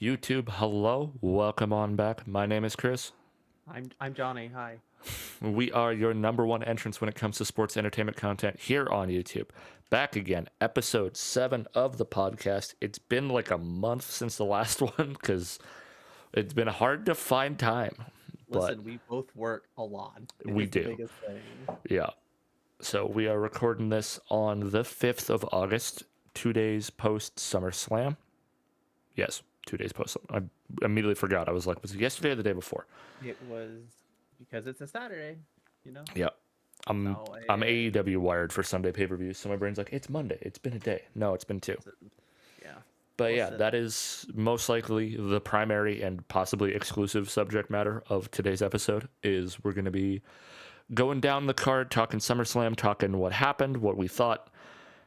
YouTube, hello, welcome on back. My name is Chris. I'm Johnny. Hi. We are your number one entrance when it comes to sports entertainment content here on YouTube. Back again, episode 7 of the podcast. It's been like a month since the last one because it's been hard to find time, but Listen, we both work a lot. It we is the do. biggest thing. Yeah. So we are recording this on the 5th of August, 2 days post SummerSlam. Yes, 2 days post. I immediately forgot. I was like, was it yesterday or the day before? It was because it's a Saturday, you know. Yeah. I'm So I'm AEW wired for Sunday pay-per-views, so my brain's like, it's Monday. It's been a day. No, it's been 2. yeah. But yeah, Listen, that is most likely the primary and possibly exclusive subject matter of today's episode. Is we're going to be going down the card, talking SummerSlam, talking what happened, what we thought,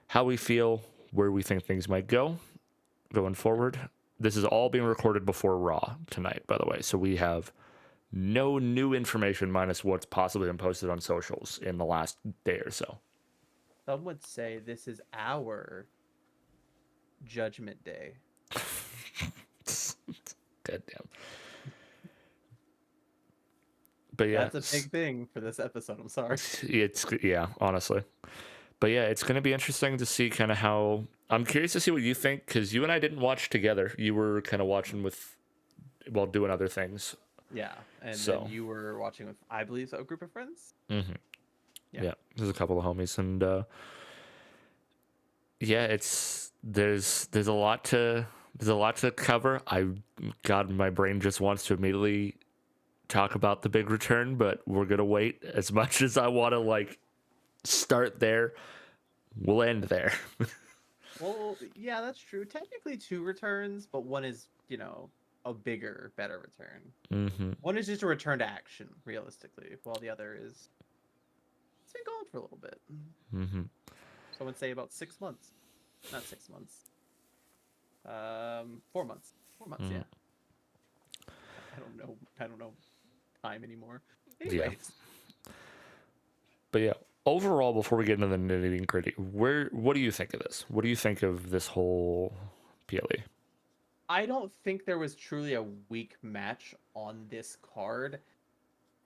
how we feel, where we think things might go going forward. This is all being recorded before Raw tonight, by the way. So we have no new information minus what's possibly been posted on socials in the last day or so. some would say this is our Judgment Day. Goddamn. But yeah, That's a big thing for this episode. I'm sorry. it's yeah, honestly. But yeah, it's going to be interesting to see kind of how. I'm curious to see what you think because you and I didn't watch together. You were kind of watching with while doing other things. Yeah, and then So you were watching with, I believe, a group of friends. mhm. Yeah. Yeah, there's a couple of homies, and yeah, it's there's a lot to cover. God, my brain just wants to immediately talk about the big return, but we're gonna wait. As much as I want to like start there, we'll end there. Well, yeah, that's true. Technically, two returns, but one is, a bigger, better return. hmm One is just a return to action, realistically, while the other is it's been going for a little bit. hmm So I would say about 6 months. Not 6 months. 4 months. 4 months, mm yeah. I don't know. I don't know time anymore. Yeah, Anyways, but yeah. Overall, before we get into the nitty gritty, what do you think of this? What do you think of this whole PLE? I don't think there was truly a weak match on this card.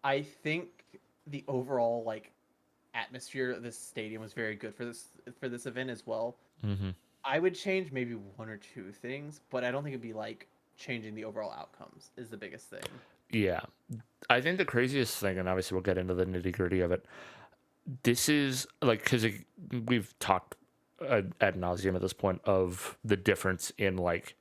I think the overall atmosphere of this stadium was very good for this event as well. hmm I would change maybe one or two things, but I don't think it'd be like changing the overall outcomes is the biggest thing. Yeah, I think the craziest thing, and obviously we'll get into the nitty gritty of it. This is like because we've talked ad nauseum at this point of the difference in like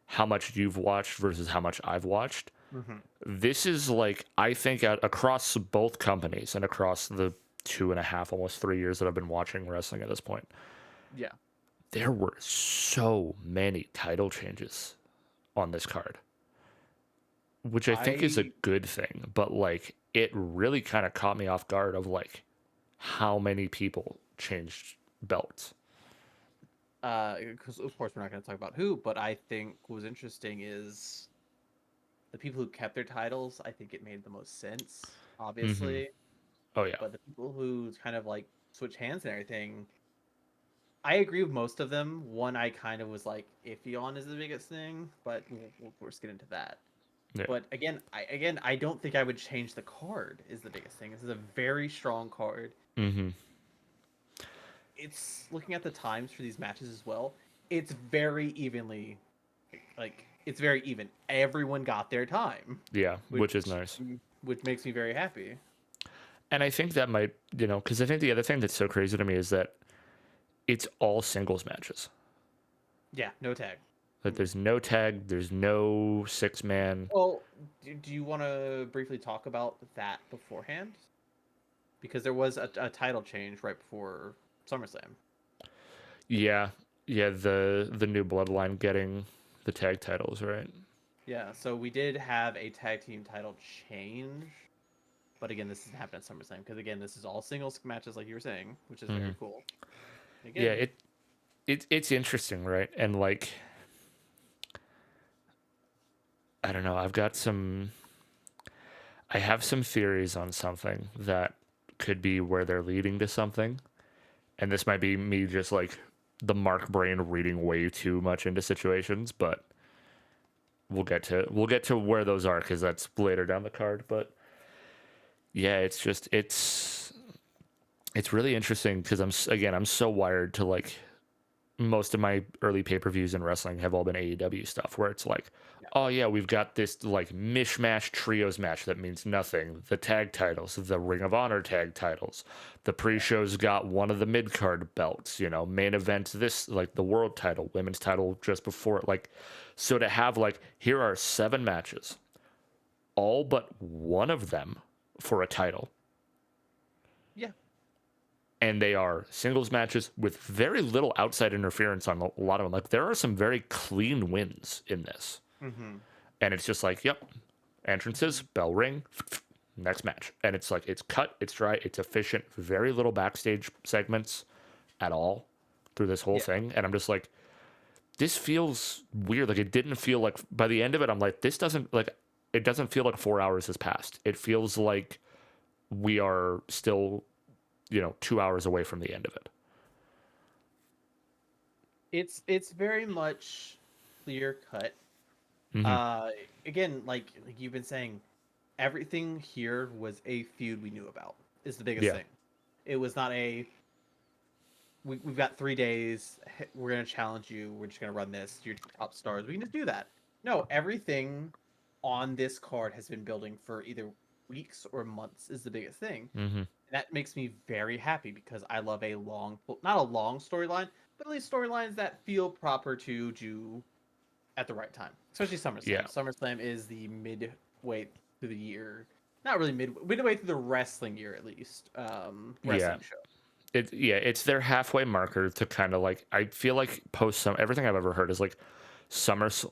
how much you've watched versus how much I've watched. Mm-hmm. This is like I think across both companies and across the 2.5, almost 3 years that I've been watching wrestling at this point, Yeah. there were so many title changes on this card, which I think is a I good thing. But like it really kind of caught me off guard of like how many people changed belts. because of course we're not going to talk about who, but I think what was interesting is the people who kept their titles. I think it made the most sense, hmm obviously, Oh yeah. but the people who kind of like switch hands and everything, I agree with most of them. One I kind of was like iffy on is the biggest thing, but we'll of course get into that. Yeah. But again, I don't think I would change the card is the biggest thing. This is a very strong card. hmm It's looking at the times for these matches as well. It's very evenly it's very even. Everyone got their time, Yeah, which which is nice. which makes me very happy. And I think that might, because I think the other thing that's so crazy to me is that it's all singles matches. Yeah, no tag. Like there's no tag, there's no 6 man. Well, do you want to briefly talk about that beforehand? Because there was a title change right before SummerSlam. Yeah, yeah, the new bloodline getting the tag titles, right? Yeah, so we did have a tag team title change, but again, this didn't happen at SummerSlam because again, this is all singles matches, like you were saying, which is hmm very cool. Yeah, Again, it's interesting, right? And like I don't know, I have some theories on something that could be where they're leading to something. And this might be me just like the Mark brain reading way too much into situations, but we'll get to where those are because that's later down the card. But yeah, it's really interesting because I'm so wired to like most of my early pay-per-views in wrestling have all been AEW stuff where it's like, Yeah. oh yeah, we've got this like mishmash trios match that means nothing. The tag titles, the Ring of Honor tag titles. The pre-show's got one of the mid-card belts, main event this like the world title, women's title just before it. Like, so to have like here are 7 matches, all but one of them for a title, Yeah. and they are singles matches with very little outside interference on a lot of them. Like there are some very clean wins in this, Mm-hmm. and it's just like, yep, entrances, bell ring, next match, and it's like it's cut, it's dry, it's efficient. Very little backstage segments at all through this whole Yeah. thing, and I'm just like, this feels weird. Like it didn't feel like by the end of it, I'm like, this doesn't like it doesn't feel like 4 hours has passed. It feels like we are still 2 hours away from the end of it. It's very much clear cut. Mm-hmm. Uh, Again, like you've been saying, everything here was a feud we knew about. Is the biggest Yeah. thing. It was not a we've got 3 days. We're gonna challenge you. We're just gonna run this. Your top stars. We can just do that. No, everything on this card has been building for either weeks or months. Is the biggest thing. Mm-hmm. That makes me very happy because I love a long, not a long storyline, but at least storylines that feel proper to do at the right time. Especially SummerSlam. Yeah. SummerSlam is the midway through the year, not really midway through the wrestling year at least. Yeah. Wrestling show. It's their halfway marker to kind of like, I feel like post some everything I've ever heard is like post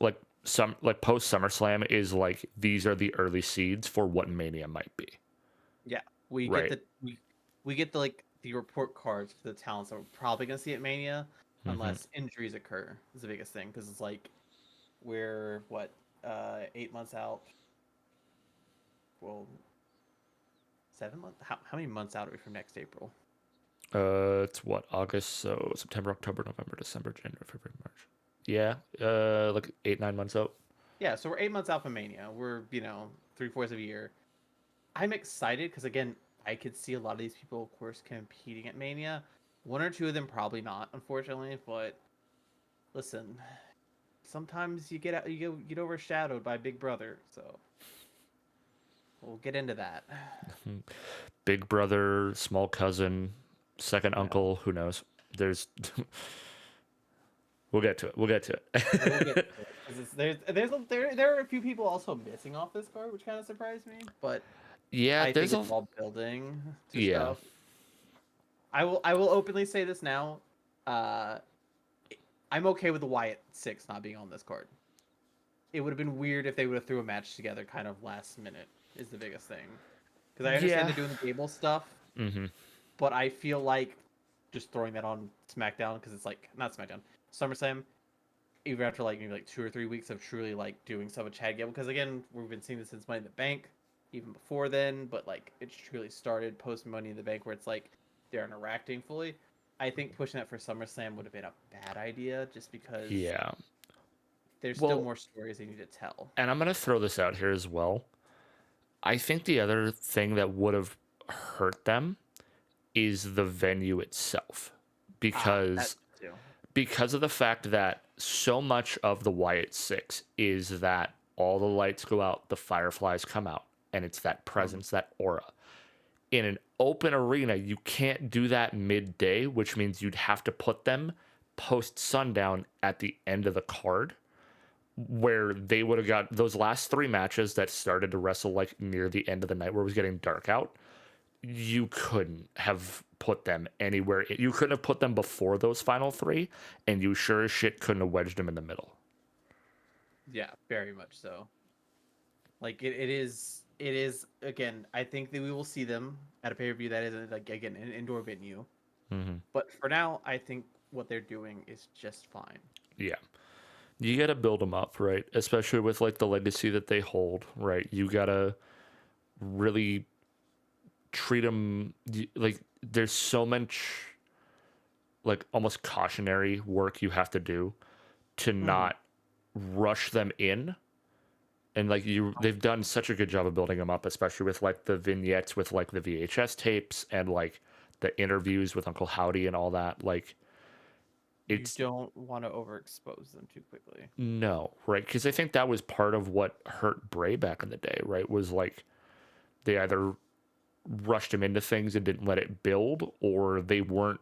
SummerSlam is like these are the early seeds for what Mania might be. Yeah, we get Right. the we get the like the report cards for the talents that we're probably gonna see at Mania, Mm-hmm. unless injuries occur. Is the biggest thing because it's like we're what 8 months out. Well, 7 months. How many months out are we from next April? It's what, August, so September, October, November, December, January, February, March. Yeah, like 8, 9 months out. Yeah, so we're 8 months out from Mania. We're 3/4 of a year. I'm excited because again, I could see a lot of these people, of course, competing at Mania. One or two of them probably not, unfortunately. But listen, sometimes you get overshadowed by Big Brother. So we'll get into that. Big brother, small cousin, second You know, uncle, who knows? There's we'll get to it. We'll get to we'll get it. to it. 'Cause there are a few people also missing off this card, which kind of surprised me. But Yeah, I think there's it's a all building to yeah. stuff. I will openly say this now. Uh, I'm okay with the Wyatt 6 not being on this card. It would have been weird if they would have threw a match together kind of last minute. Is the biggest thing because I understand Yeah. they're doing the Gable stuff, Mm-hmm. but I feel like just throwing that on SmackDown because it's like not SmackDown, SummerSlam. Even after like maybe like 2 or 3 weeks of truly like doing stuff with Chad Gable, because again we've been seeing this since Money in the Bank, even before then, but like it's truly started post Money in the Bank where it's like they're interacting fully. I think pushing that for SummerSlam would have been a bad idea just because Yeah. there's still Well, more stories they need to tell. and I'm gonna throw this out here as well. I think the other thing that would have hurt them is the venue itself, That because too. of the fact that so much of the Wyatt Six is that all the lights go out, the fireflies come out, and it's that presence, that aura. In an open arena, you can't do that midday, which means you'd have to put them post sundown at the end of the card, where they would have got those last 3 matches that started to wrestle like near the end of the night where it was getting dark out. You couldn't have put them anywhere. You couldn't have put them before those final 3, and you sure as shit couldn't have wedged them in the middle. Yeah, very much so. Like it is again. I think that we will see them at a pay per view that is like again an indoor venue. Mm-hmm. But for now, I think what they're doing is just fine. Yeah. You got to build them up, right? Especially with like the legacy that they hold, right? You got to really treat them like there's so much like almost cautionary work you have to do to Mm-hmm. not rush them in, And like they've done such a good job of building him up, especially with like the vignettes with like the VHS tapes and like the interviews with Uncle Howdy and all that. Like You it's don't want to overexpose them too quickly. no, right? Because I think that was part of what hurt Bray back in the day, right? Was like they either rushed him into things and didn't let it build, or they weren't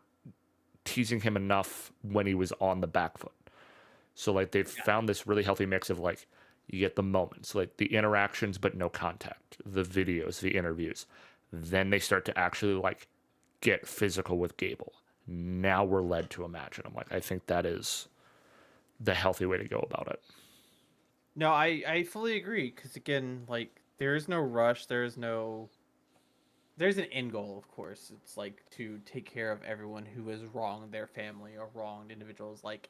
teasing him enough when he was on the back foot. So like they've Yeah. found this really healthy mix of like you get the moments, like the interactions but no contact, the videos, the interviews. Then they start to actually like get physical with Gable. Now we're led to match, and I'm like, I think that is the healthy way to go about it. No, I fully agree because again, like there is no rush. There's an end goal, of course. It's like to take care of everyone who has wronged their family or wronged individuals. Like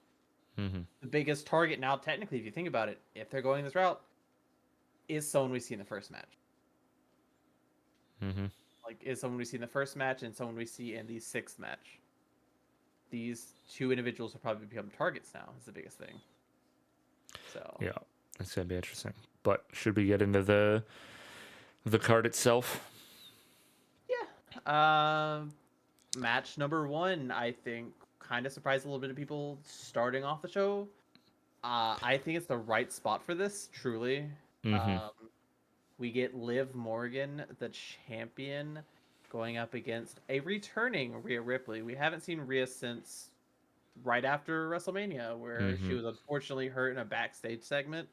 Mm-hmm. the biggest target now, technically, if you think about it, if they're going this route, is someone we see in the first match. Mm-hmm. Like is someone we see in the first match and someone we see in the sixth match. These two individuals will probably become targets now. Is the biggest thing. So Yeah, it's gonna be interesting. But should we get into the card itself? yeah, match number one, I think, kind of surprised a little bit of people starting off the show. I think it's the right spot for this. Truly, Mm-hmm. um, we get Liv Morgan, the champion, going up against a returning Rhea Ripley. We haven't seen Rhea since right after WrestleMania, where Mm-hmm. she was unfortunately hurt in a backstage segment.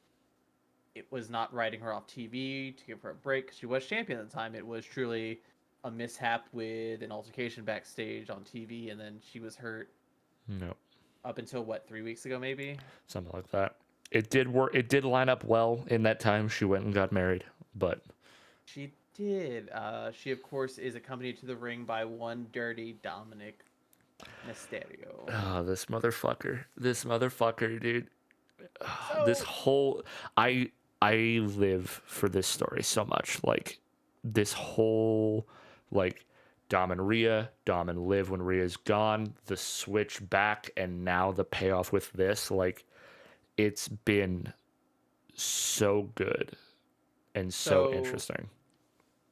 It was not writing her off TV to give her a break. She was champion at the time. It was truly a mishap with an altercation backstage on TV, and then she was hurt No, up until what, 3 weeks ago, maybe. something like that. It did work. It did line up well in that time. She went and got married, but She did. She of course is accompanied to the ring by one dirty Dominic Mysterio. this motherfucker, dude. This So, whole I I live for this story so much. Like this whole like Dom and Rhea, Dom and Liv when Rhea's gone, the switch back, and now the payoff with this. Like it's been so good and so so interesting.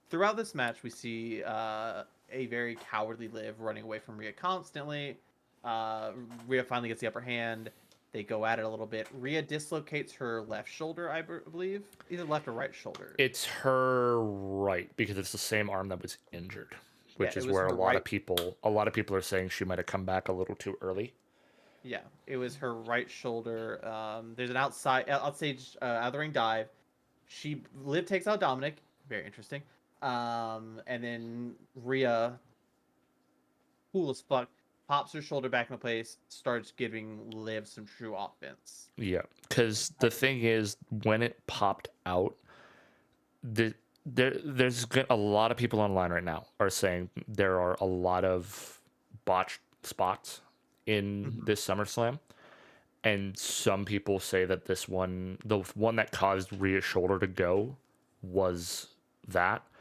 throughout this match, we see a very cowardly Liv running away from Rhea constantly. Uh, Rhea finally gets the upper hand. They go at it a little bit. Rhea dislocates her left shoulder, I believe, either left or right shoulder. It's her right because it's the same arm that was injured, Yeah, which it is was where her right. a lot of people are saying she might have come back a little too early. Yeah, it was her right shoulder. There's an outstage out of the ring dive. Liv takes out Dominic. Very interesting. And then Rhea, cool as fuck, pops her shoulder back into place, starts giving Liv some true offense. Yeah, because the thing is, when it popped out, the a lot of people online right now are saying there are a lot of botched spots in Mhm. this SummerSlam, and some people say that this one, the one that caused Rhea's shoulder to go, was that Yeah.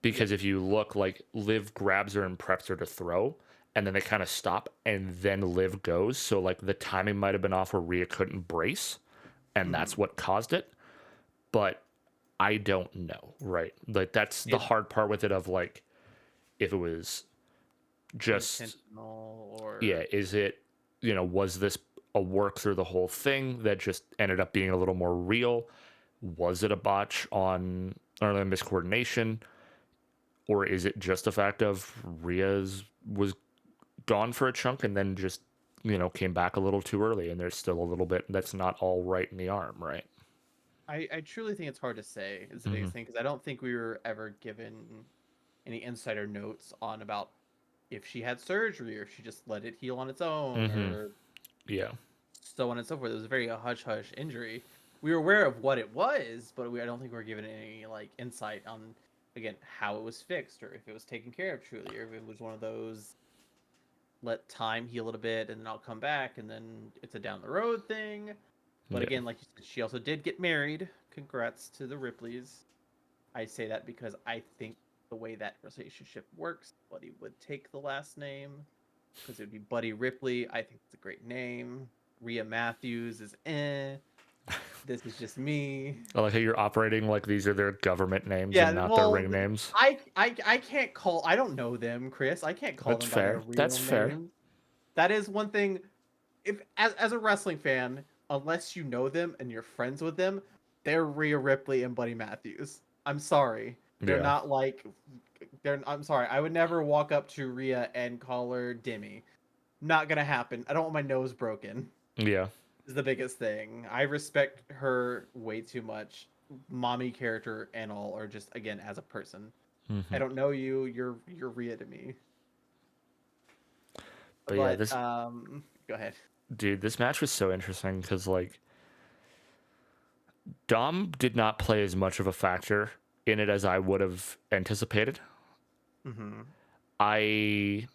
because if you look, like Liv grabs her and preps her to throw, and then they kind of stop, and then Liv goes. So like the timing might have been off where Rhea couldn't brace, and that's Mhm. what caused it. But I don't know, right? Like that's the It hard part with it of like if it was just intentional yeah, or is it was this a work through the whole thing that just ended up being a little more real? Was it a botch on or a miscoordination? Or is it just a fact of Rhea's was gone for a chunk and then just came back a little too early and there's still a little bit that's not all right in the arm, right? I truly think it's hard to say is the Hmm. biggest thing because I don't think we were ever given any insider notes on about if she had surgery or if she just let it heal on its own Hmm. or Yeah. so on and so forth. It was a very hush hush injury. We were aware of what it was, but I don't think we were given any like insight on again how it was fixed or if it was taken care of truly or if it was one of those let time heal it a bit and then I'll come back and then it's a down the road thing. But Yeah. again, like you said, she also did get married. Congrats to the Ripleys. I say that because I think the way that relationship works, Buddy would take the last name because it would be Buddy Ripley. I think it's a great name. Rhea Matthews is eh. This is just me. I like how you're operating like these are their government names and Yeah, not their well, ring names. I can't call. I don't know them, Chris. I can't call That's them by their fair. That's real fair. names. That is one thing. If as a wrestling fan, unless you know them and you're friends with them, they're Rhea Ripley and Buddy Matthews. I'm sorry. They're Yeah. not like they're I'm sorry. I would never walk up to Rhea and call her Demi. Not gonna happen. I don't want my nose broken. Yeah. Is the biggest thing. I respect her way too much. Mommy character and all, or just again as a person. I Hmm. don't know you. You're Rhea to me. But yeah, But this go ahead. dude, this match was so interesting because like Dom did not play as much of a factor in it as I would have anticipated. Hmm. I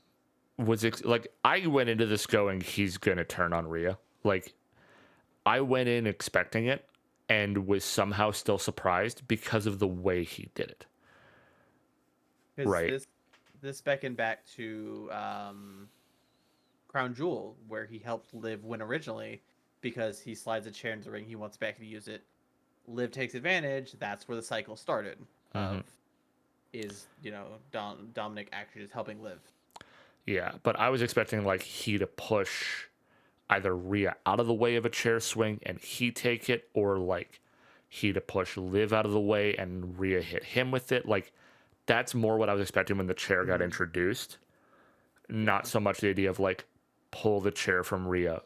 like I went into this going he's gonna turn on Rhea. Like I went in expecting it and was somehow still surprised because of the way he did it. Because Right. this beckoned back to Crown Jewel, where he helped Liv win originally, because he slides a chair into the ring. He wants Becky to use it. Liv takes advantage. That's where the cycle started. Hmm. Of is Dominic actually just helping Liv. Yeah, but I was expecting like he to push either Rhea out of the way of a chair swing and he take it, or like he to push Liv out of the way and Rhea hit him with it. Like that's more what I was expecting when the chair got Hmm. introduced. Not Yeah. so much the idea of like pull the chair from Rhea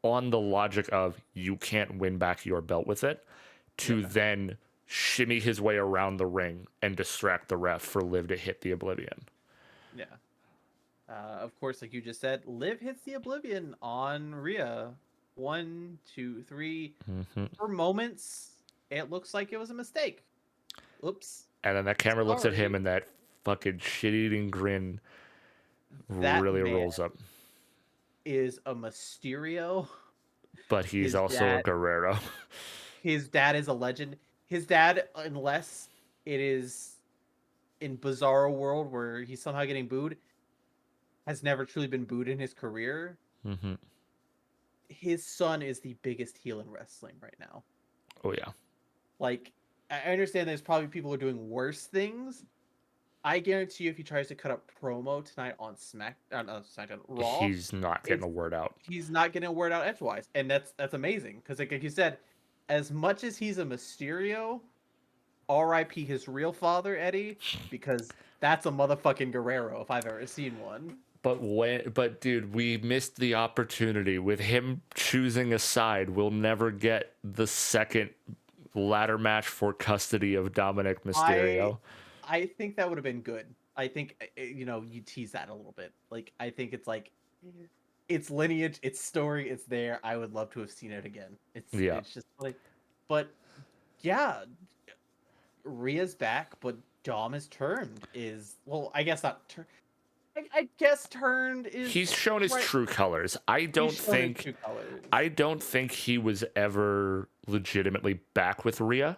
on the logic of you can't win back your belt with it, to Yeah. then shimmy his way around the ring and distract the ref for Liv to hit the Oblivion. Yeah. Of course, like you just said, Liv hits the Oblivion on Rhea. One, two, three. Hmm. For moments, it looks like it was a mistake. Oops. And then that camera looks at him Sorry. and that fucking shit eating grin That really man rolls up. is a Mysterio. But he's His also a dad, Guerrero. his dad is a legend. His dad, unless it is in Bizarro World where he's somehow getting booed, has never truly been booed in his career. Hmm. His son is the biggest heel in wrestling right now. Oh yeah, Like, I understand there's probably people who are doing worse things. I guarantee you, if he tries to cut a promo tonight on SmackDown, Raw, he's not getting it's a word out. he's not getting a word out edgewise, and that's amazing. Because like you said, as much as he's a Mysterio, R.I.P. his real father Eddie, because that's a motherfucking Guerrero if I've ever seen one. But dude, we missed the opportunity with him choosing a side. We'll never get the second ladder match for custody of Dominic I Mysterio. I think that would have been good. I think you tease that a little bit. Like I think it's like it's lineage, it's story, it's there. I would love to have seen it again. Yeah, It's just like, but yeah, Rhea's back, but Dom is turned. Is well, I guess not. I guess turned he's is shown his right. true colors. He's shown his true colors. I don't think he was ever legitimately back with Rhea.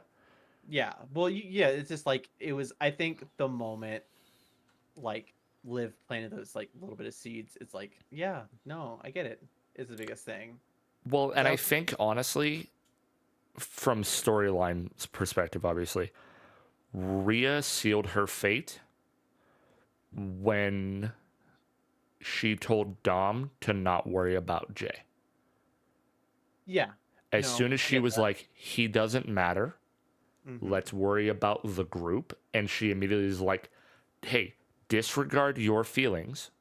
Yeah. Well, yeah. It's just like it was. I think the moment like Liv planted those like little bit of seeds. It's like, yeah, no, I get it. Is the biggest thing. Well, and That I was, think honestly, from storyline perspective, obviously, Rhea sealed her fate when she told Dom to not worry about Jay. yeah. As No, soon as I she get was that. like, he doesn't matter, let's Hmm. worry about the group. And she immediately is like, hey, disregard your feelings.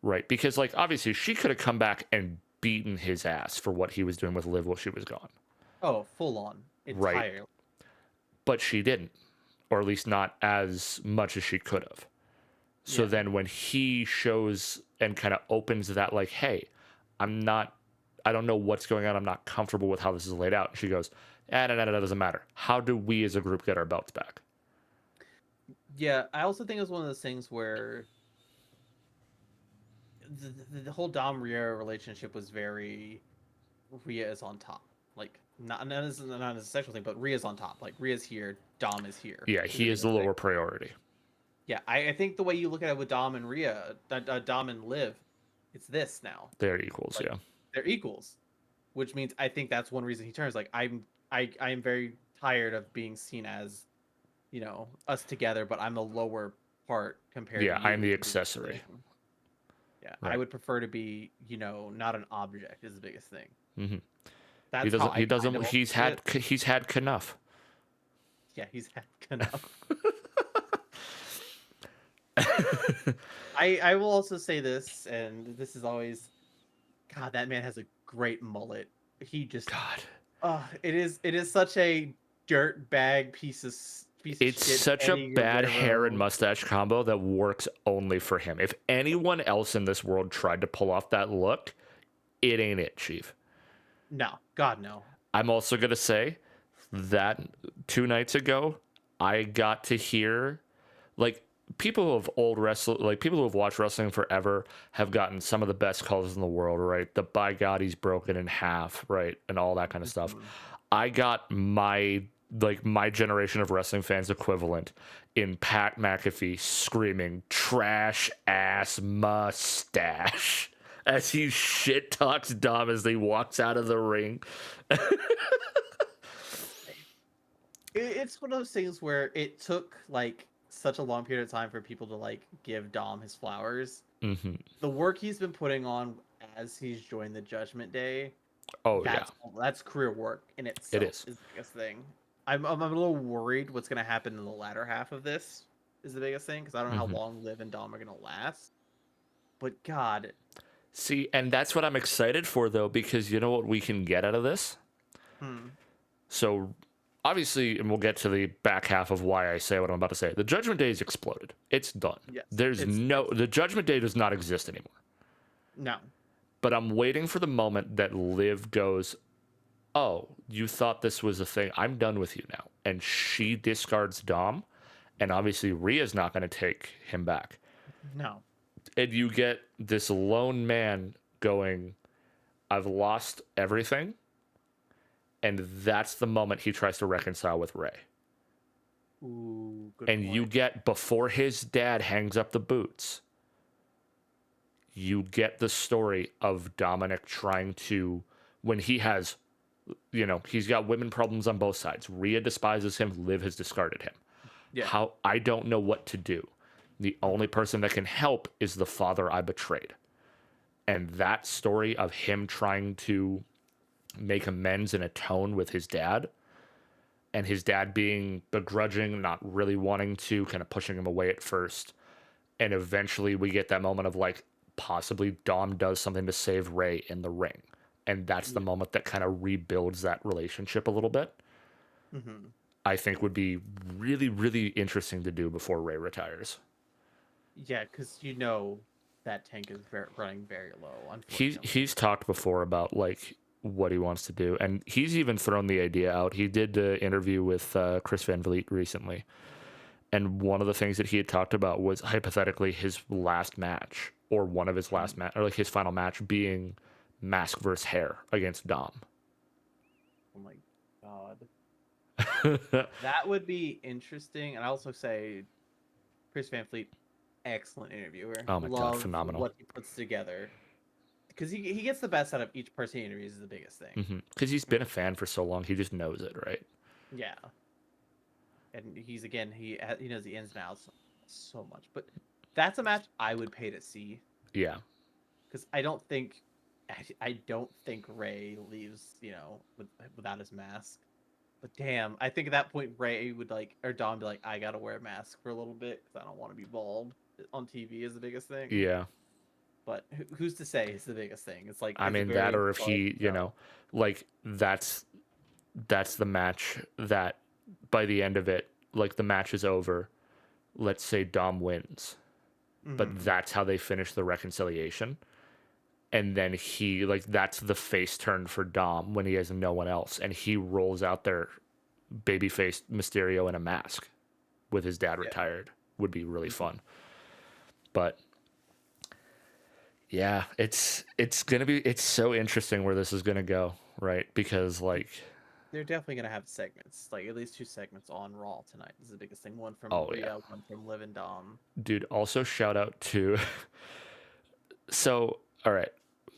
Right. Because, like, obviously, she could have come back and beaten his ass for what he was doing with Liv while she was gone. Oh, full on, Right. entire. But she didn't, or at least not as much as she could have. So Yeah. then when he shows and kind of opens that, like, hey, I'm not, I don't know what's going on. I'm not comfortable with how this is laid out. She goes, no, no, no, that doesn't matter. How do we as a group get our belts back? Yeah. I also think it was one of those things where the whole Dom Rhea relationship was very Rhea is on top. Like not as a sexual thing, but Rhea's on top. Like Rhea's here, Dom is here. Yeah, Is the he is the biggest thing. lower priority. Yeah, I think the way you look at it with Dom and Rhea, Dom and Liv, it's this now. They're equals, Like yeah. they're equals. which means I think that's one reason he turns. Like I'm very tired of being seen as, us together, but I'm the lower part compared to Yeah, I'm you. the Is the biggest accessory. thing. Yeah, I Right. would prefer to be, not an object. Is the biggest thing. Hmm. He That's how doesn't. I He kind doesn't. of He's see it. had. He's had enough. Yeah, he's had enough. I will also say this, and this is always, God, that man has a great mullet. He just, God, it is such a dirt bag piece of it's shit such a Eddie bad hair and Guerrero. mustache combo that works only for him. If anyone else in this world tried to pull off that look, it ain't it, Chief. No, God no. I'm also gonna say that 2 nights ago, I got to hear like people of old wrestling, like people who have watched wrestling forever, have gotten some of the best calls in the world, right? The by God, he's broken in half, right, and all that kind of stuff. Mhm. I got my generation of wrestling fans equivalent in Pat McAfee screaming trash ass mustache as he shit talks Dom as he walks out of the ring. It's one of those things where it took like such a long period of time for people to like give Dom his flowers. Hmm. The work he's been putting on as he's joined the Judgment Day, Oh yeah, that's career work in it itself is. is the biggest thing. I'm a little worried what's gonna happen in the latter half of this is the biggest thing because I don't know how Hmm. long Liv and Dom are gonna last. But God, See, and that's what I'm excited for though, because you know what we can get out of this. hmm, So obviously, and we'll get to the back half of why I say what I'm about to say. The Judgment Day is exploded. It's done. yes, There's no it's the Judgment Day does not exist anymore. no, But I'm waiting for the moment that Liv goes, "Oh, you thought this was a thing. I'm done with you now." And she discards Dom, and obviously Rhea's not going to take him back. no, And you get this lone man going, "I've lost everything." And that's the moment he tries to reconcile with Ray. ooh, good And you point. get, before his dad hangs up the boots, you get the story of Dominic trying to, when he has, he's got women problems on both sides. Rhea despises him, Liv has discarded him. Yeah, How I don't know what to do. The only mhm, person that can help is the father I betrayed. And that story of him trying to make amends and atone with his dad, and his dad being begrudging, not really wanting to, kind of pushing him away at first. And eventually we get that moment of like, possibly Dom does something to save Ray in the ring. And that's the yeah, moment that kind of rebuilds that relationship a little bit. hmm, I think would be really, really interesting to do before Ray retires. yeah, because that tank is running very low, unfortunately. He's talked before about like what he wants to do, and he's even thrown the idea out. He did an interview with Chris Van Vliet recently, and one of the things that he had talked about was hypothetically his last match, or one of his last Mhm. match, or like his final match being Mask versus Hair against Dom. Oh my God. That would be interesting. And I also say Chris Van Fleet, excellent interviewer. Oh my god, Love phenomenal. what he puts together. Because he gets the best out of each person he interviews is the biggest thing. Because he's been a fan for so long, he just knows it, right? Yeah. And he's again he knows the ins and outs so much. But that's a match I would pay to see. Yeah. Because I don't think Ray leaves, without his mask. But damn, I think at that point Ray would like, or Don be like, I gotta wear a mask for a little bit because I don't want to be bald on TV is the biggest thing. Yeah. But who's to say is the biggest thing? It's like I it's a mean that, very or if hard he, to tell. like that's the match that by the end of it, like the match is over. Let's say Dom wins, but Hmm. that's how they finish the reconciliation. And then he, like, that's the face turn for Dom when he has no one else, and he rolls out there babyface Mysterio in a mask with his dad Yeah. retired. Would be really Hmm. fun. But yeah, it's so interesting where this is gonna go, right? Because like, They're definitely gonna have segments, like at least two segments on Raw tonight. This is the biggest thing. One from oh yeah, Rhea, one from Liv and Dom. dude. Also shout out to so all right,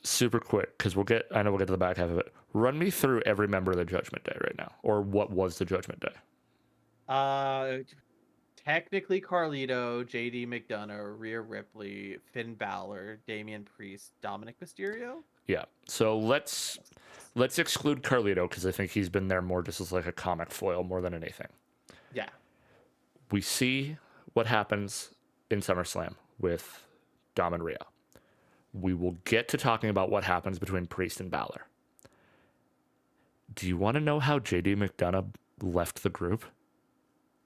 super quick because I know we'll get to the back half of it. Run me through every member of the Judgment Day right now, or what was the Judgment Day. Technically Carlito, JD McDonough, Rhea Ripley, Finn Balor, Damian Priest, Dominic Mysterio. Yeah. So let's exclude Carlito because I think he's been there more just as like a comic foil more than anything. Yeah. We see what happens in SummerSlam with Dom and Rhea. We will get to talking about what happens between Priest and Balor. Do you want to know how JD McDonough left the group?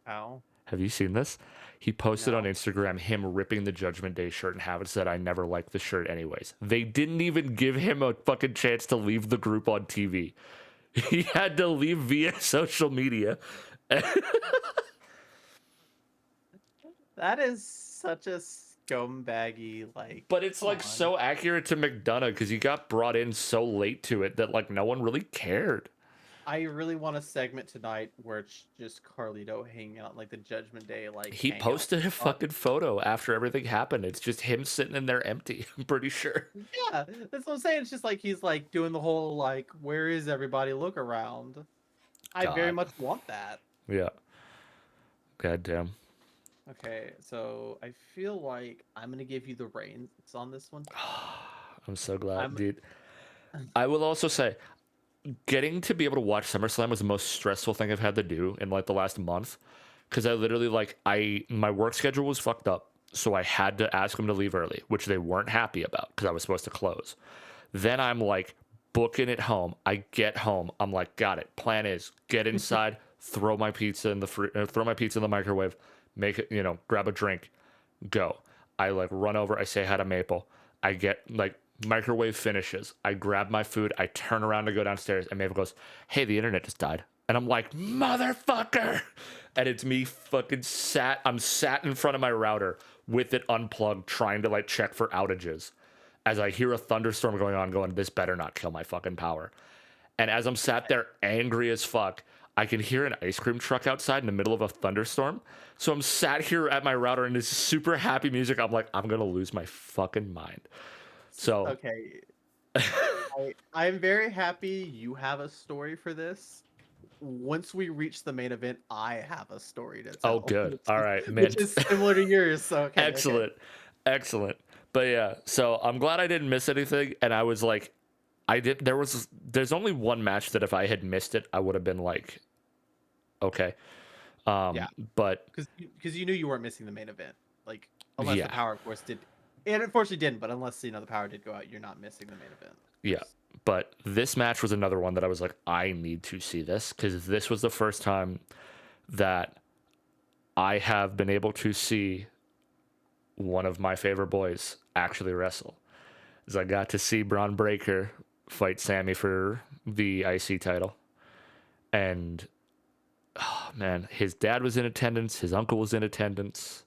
How? Have you seen this? He posted No. on Instagram him ripping the Judgment Day shirt and have it said, "I never liked the shirt anyways." They didn't even give him a fucking chance to leave the group on TV. He had to leave via social media. That is such a scumbaggy, like. But it's come like on. so accurate to McDonough because he got brought in so late to it that like no one really cared. I really want a segment tonight where it's just Carlito hanging out like the Judgment Day, like He hangout posted a spot. fucking photo after everything happened. It's just him sitting in there empty, I'm pretty sure. Yeah, that's what I'm saying. It's just like he's like doing the whole like, where is everybody? Look around. I very God. much want that. Yeah. God damn. Okay, so I feel like I'm gonna give you the reins on this one. I'm so glad, I'm dude. I will also say, getting to be able to watch SummerSlam was the most stressful thing I've had to do in like the last month. Because I literally my work schedule was fucked up. So I had to ask them to leave early, which they weren't happy about because I was supposed to close. Then I'm like booking it home. I get home. I'm like, got it. Plan is get inside, throw my pizza in the microwave, make it, grab a drink, go. I like run over. I say hi to Maple. I get like microwave finishes. I grab my food. I turn around to go downstairs, and Maple goes, "Hey, the internet just died." And I'm like, "Motherfucker!" And it's me fucking I'm sat in front of my router with it unplugged, trying to like check for outages. As I hear a thunderstorm going, "This better not kill my fucking power." And as I'm sat there angry as fuck, I can hear an ice cream truck outside in the middle of a thunderstorm. So I'm sat here at my router and this super happy music. I'm like, I'm going to lose my fucking mind. So, okay. I'm very happy you have a story for this. Once we reach the main event, I have a story to tell. oh, good. All right, man. Which is similar to yours. So okay. Excellent. Okay. Excellent. But yeah, so I'm glad I didn't miss anything. And I was like, there's only one match that if I had missed it, I would have been like, okay. Yeah. But because you knew you weren't missing the main event, like unless Yeah. the power, of course, did. It unfortunately didn't, but unless the power did go out, you're not missing the main event. yeah, but this match was another one that I was like, I need to see this because this was the first time that I have been able to see one of my favorite boys actually wrestle. As I got to see Braun Breaker fight Sammy for the IC title. And, oh man, his dad was in attendance. His uncle was in attendance.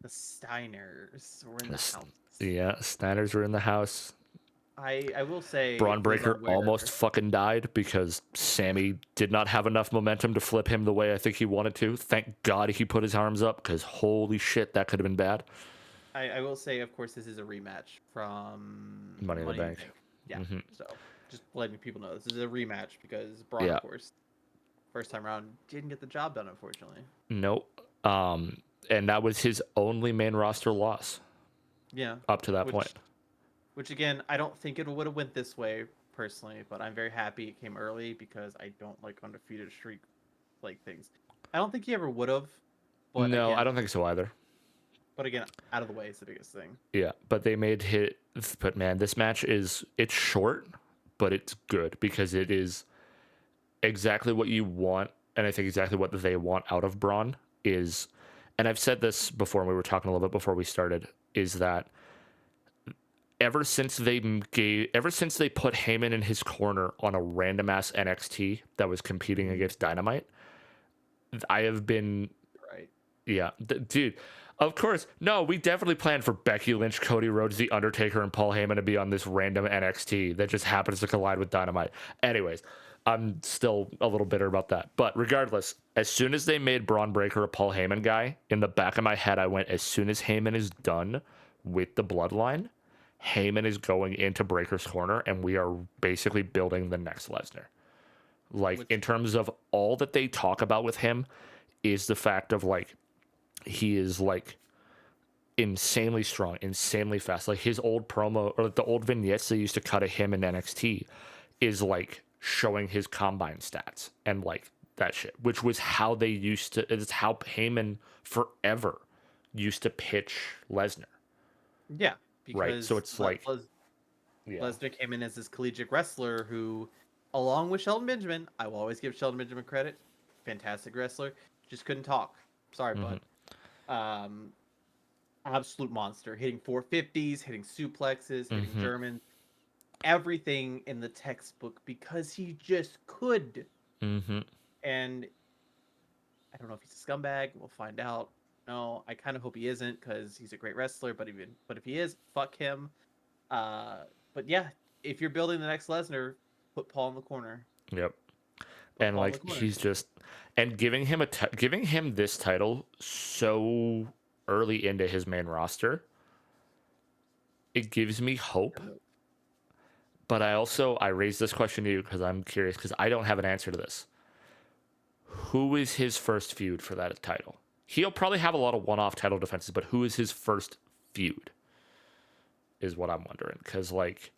The Steiners were in the house. Yeah, Steiners were in the house. I will say Braun Breaker almost fucking died because Sammy did not have enough momentum to flip him the way I think he wanted to. Thank God he put his arms up because holy shit, that could have been bad. I will say, of course, this is a rematch from Money in the Bank. Yeah, Mhm. so just letting people know this is a rematch because Braun, of course, first time around didn't get the job done, unfortunately. Nope. And that was his only main roster loss. Yeah. Up to that point. Which again, I don't think it would have went this way personally, but I'm very happy it came early because I don't like undefeated streak like things. I don't think he ever would have. No, again, I don't think so either. But again, out of the way is the biggest thing. Yeah, but they made hit. But man, this match it's short, but it's good because it is exactly what you want, and I think exactly what they want out of Braun is. And I've said this before, and we were talking a little bit before we started, is that ever since they put Heyman in his corner on a random ass NXT that was competing against Dynamite, I have been right. Yeah, dude. Of course, no. We definitely planned for Becky Lynch, Cody Rhodes, The Undertaker, and Paul Heyman to be on this random NXT that just happens to collide with Dynamite. Anyways, I'm still a little bitter about that. But regardless, as soon as they made Braun Breaker a Paul Heyman guy, in the back of my head, I went, as soon as Heyman is done with the Bloodline, Heyman is going into Breaker's Corner, and we are basically building the next Lesnar. Like, Which in terms of all that they talk about with him, is the fact of like he is like insanely strong, insanely fast. Like his old promo or the old vignettes they used to cut of him in NXT is like showing his combine stats and like that shit, which was how they used to. It's how Heyman forever used to pitch Lesnar, yeah, right? So because it's like, yeah, Lesnar came in as this collegiate wrestler who, along with Sheldon Benjamin, I will always give Sheldon Benjamin credit, fantastic wrestler, just couldn't talk. Sorry, hmm bud. Um, Absolute monster, hitting 450s, hitting suplexes, hitting hmm German, everything in the textbook because he just could. hmm And I don't know if he's a scumbag. We'll find out. No, I kind of hope he isn't because he's a great wrestler. But if he is, fuck him. Uh, but yeah, if you're building the next Lesnar, put Paul in the corner. yep. Put And Paul in the like corner. he's just and giving him this title so early into his main roster, it gives me hope. But I raised this question to you because I'm curious because I don't have an answer to this. Who is his first feud for that title? He'll probably have a lot of one-off title defenses, but who is his first feud? Is what I'm wondering. Because like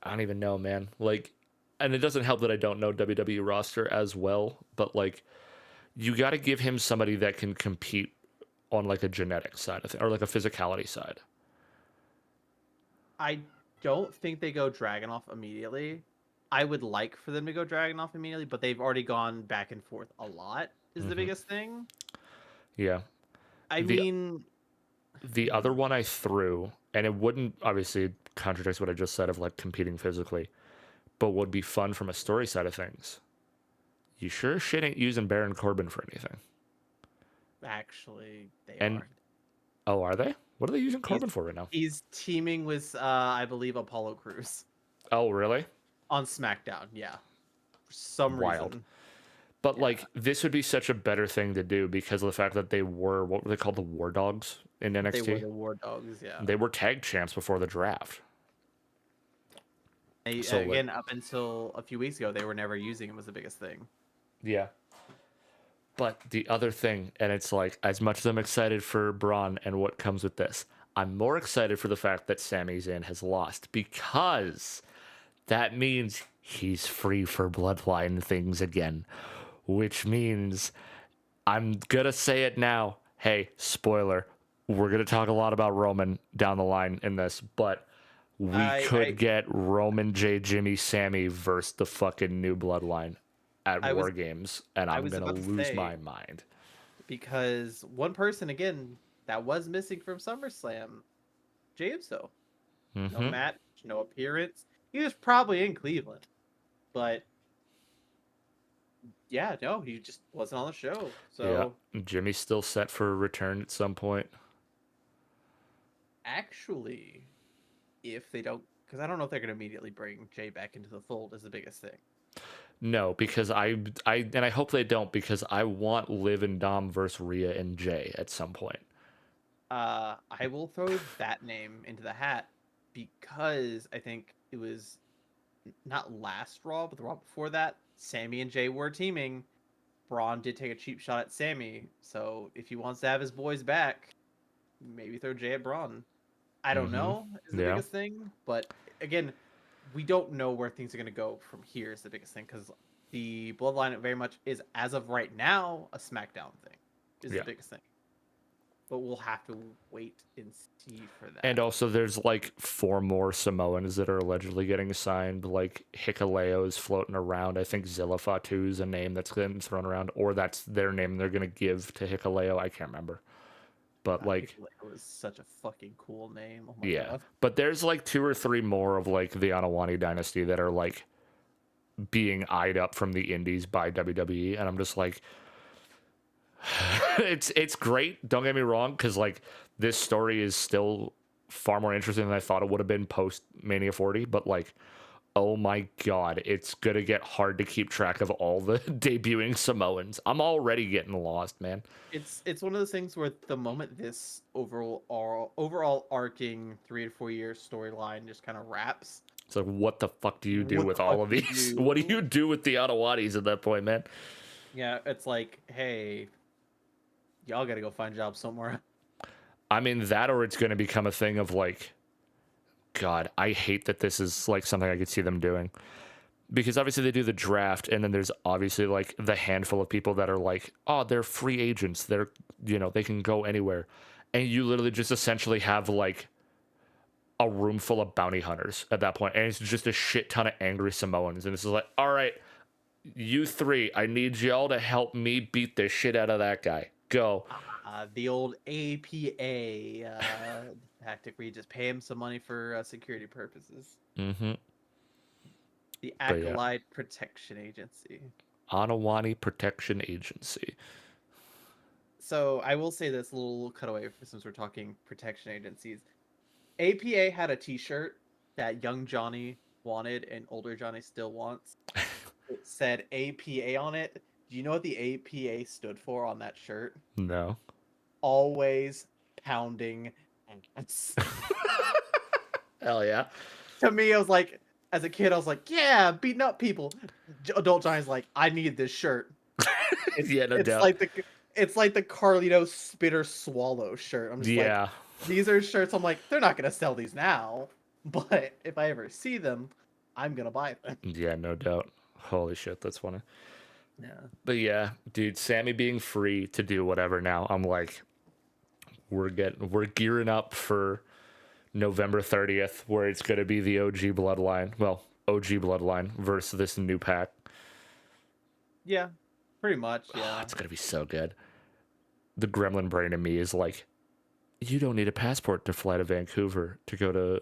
I don't even know, man. Like, and it doesn't help that I don't know WWE roster as well, but like you got to give him somebody that can compete on like a genetic side of or like a physicality side. I don't think they go Dragonoff immediately. I would like for them to go Dragonoff immediately, but they've already gone back and forth a lot. Is the hmm biggest thing. Yeah. I The mean, the other one I threw, and it wouldn't obviously contradicts what I just said of like competing physically, but would be fun from a story side of things. You sure as shit ain't using Baron Corbin for anything. actually, they And are. oh, are they? What are they using He's Corbin for right now? he's teaming with I believe Apollo Crews Oh, really? on SmackDown. Yeah, for some Wild. reason. But Yeah, like this would be such a better thing to do because of the fact that they were what were they called, the War Dogs in they were NXT. the War Dogs. Yeah, They were tag champs before the draft. they, So like, again up until a few weeks ago, they were never using him was the biggest thing. yeah. But the other thing, and it's like, as much as I'm excited for Braun and what comes with this, I'm more excited for the fact that Sami Zayn has lost because that means he's free for bloodline things again, which means I'm gonna say it now. Hey, spoiler, we're gonna talk a lot about Roman down the line in this, but we I could get Roman J. Jimmy Sammy versus the fucking new bloodline at I War was Games, and I I'm was gonna about to lose my say mind. because one person again that was missing from SummerSlam, Jey Uso. No Mm-hmm. match, no appearance. He was probably in Cleveland, but yeah, no, he just wasn't on the show. Yeah, So Jimmy's still set for a return at some point. actually, if they don't, because I don't know if they're going to immediately bring Jay back into the fold is the biggest thing. No, because I hope they don't because I want Liv and Dom versus Rhea and Jay at some point. I will throw that name into the hat because I think it was not last Raw, but the Raw before that, Sammy and Jay were teaming. Braun did take a cheap shot at Sammy, so if he wants to have his boys back, maybe throw Jay at Braun. I don't Mm-hmm. know is the Yeah. biggest thing, but again, we don't know where things are going to go from here is the biggest thing because the Bloodline very much is as of right now a SmackDown thing is the Yeah. biggest thing, but we'll have to wait and see for And that. also, there's like four more Samoans that are allegedly getting signed. Like Hikuleo is floating around. I think Zilla Fatu is a name that's getting thrown around, or that's their name they're gonna give to Hikuleo. I can't remember. But God, like, Hikuleo was such a fucking cool name. Oh my yeah. god. But there's like two or three more of like the Anawani dynasty that are like being eyed up from the indies by WWE, and I'm just like, it's great. Don't get me wrong, because like this story is still far more interesting than I thought it would have been post Mania 40. But like, oh my god, it's gonna get hard to keep track of all the debuting Samoans. I'm already getting lost, man. It's one of those things where the moment this overall arcing 3 to 4 year storyline just kind of wraps, It's like, what the fuck do you do what the with fuck all of do you these? What do you do? do with the Ottawatis at that point, man? Yeah, it's like, hey, y'all gotta go find jobs somewhere. I mean, that or it's gonna become a thing of like, God, I hate that this is like something I could see them doing. Because obviously they do the draft, and then there's obviously like the handful of people that are like, oh, they're free agents. They're, they can go anywhere. And you literally just essentially have like a room full of bounty hunters at that point, and it's just a shit ton of angry Samoans, and it's just like, all right, you three, I need y'all to help me beat the shit out of that guy. Go. The old APA tactic where you just pay him some money for security purposes. Mm-hmm. The But yeah, Acolyte Protection Agency. Anawani Protection Agency. So I will say this little cutaway since we're talking protection agencies. APA had a T-shirt that young Johnny wanted and older Johnny still wants. It said APA on it. Do you know what the APA stood for on that shirt? No. Always pounding ass. Hell yeah. To me, I was like, as a kid, I was like, yeah, beating up people. Adult Johnny's like, I need this shirt. It's Yeah, no it's doubt. like the Carlito Spitter Swallow shirt. I'm just like, Yeah. these are shirts. I'm like, they're not gonna sell these now, but if I ever see them, I'm gonna buy them. Yeah, no doubt. Holy shit, that's funny. Yeah. But yeah, dude, Sammy being free to do whatever now, I'm like, we're gearing up for November 30th, where it's gonna be the OG bloodline. Well, OG bloodline versus this new pack. Yeah, pretty much. Oh, Yeah. it's gonna be so good. The gremlin brain in me is like, you don't need a passport to fly to Vancouver to go to